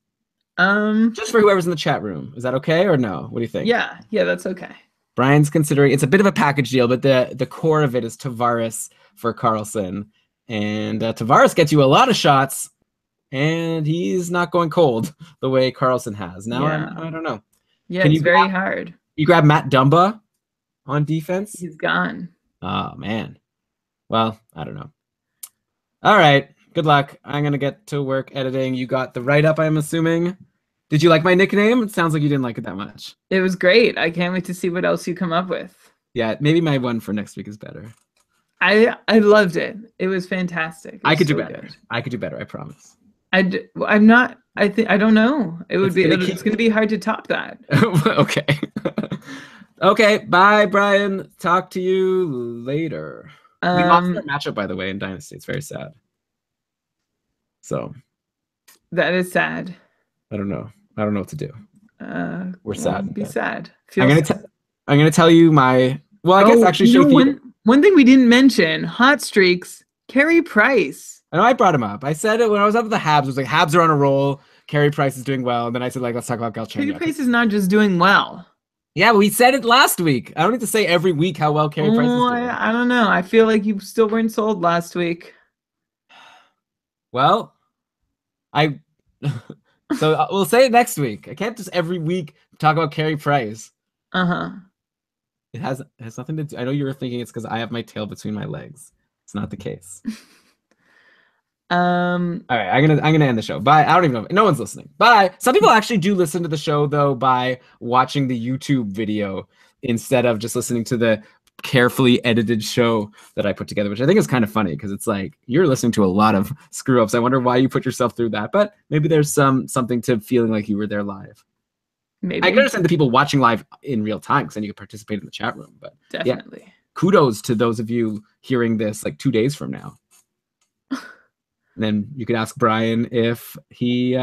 S1: Just for whoever's in the chat room. Is that okay or no? What do you think?
S2: Yeah, that's okay.
S1: Brian's considering it's a bit of a package deal, but the core of it is Tavares for Karlsson, and Tavares gets you a lot of shots. And he's not going cold the way Karlsson has. Now, yeah. I don't know.
S2: Yeah, it's very hard.
S1: You grab Matt Dumba on defense?
S2: He's gone.
S1: Oh, man. Well, I don't know. All right. Good luck. I'm going to get to work editing. You got the write-up, I'm assuming. Did you like my nickname? It sounds like you didn't like it that much.
S2: It was great. I can't wait to see what else you come up with.
S1: Yeah, maybe my one for next week is better.
S2: I loved it. It was fantastic.
S1: I could do better. I could do better, I promise.
S2: I'm not. I don't know. It's going to be hard to top that.
S1: Okay. Okay. Bye, Brian. Talk to you later. We lost that matchup, by the way, in Dynasty. It's very sad. So.
S2: That is sad.
S1: I don't know what to do. We're sad.
S2: Be sad.
S1: I'm gonna tell you my. Well, I guess actually show you.
S2: One thing we didn't mention: hot streaks. Carey Price.
S1: I know I brought him up. I said it when I was up with the Habs. I was like, Habs are on a roll. Carey Price is doing well. And then I said, like, let's talk about Galchenyuk.
S2: Carey Price is not just doing well.
S1: Yeah, but we said it last week. I don't need to say every week how well Carey Price is doing.
S2: I don't know. I feel like you still weren't sold last week.
S1: Well, so we'll say it next week. I can't just every week talk about Carey Price. It has nothing to do. I know you were thinking it's because I have my tail between my legs. It's not the case. All right, I'm gonna end the show. Bye. I don't even know. No one's listening. Bye. Some people actually do listen to the show though by watching the YouTube video instead of just listening to the carefully edited show that I put together, which I think is kind of funny because it's like you're listening to a lot of screw ups. I wonder why you put yourself through that, but maybe there's something to feeling like you were there live.
S2: Maybe
S1: I can understand the people watching live in real time because then you can participate in the chat room. But
S2: definitely,
S1: yeah, kudos to those of you hearing this like 2 days from now. And then you could ask Brian if he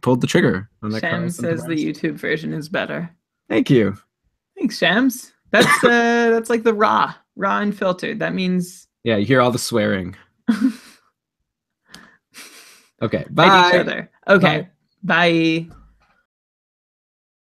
S1: pulled the trigger on that.
S2: Shams says the YouTube version is better.
S1: Thank you.
S2: Thanks, Shams. That's like the raw unfiltered. That means
S1: you hear all the swearing. Okay,
S2: Like
S1: bye.
S2: each other. Okay. Bye.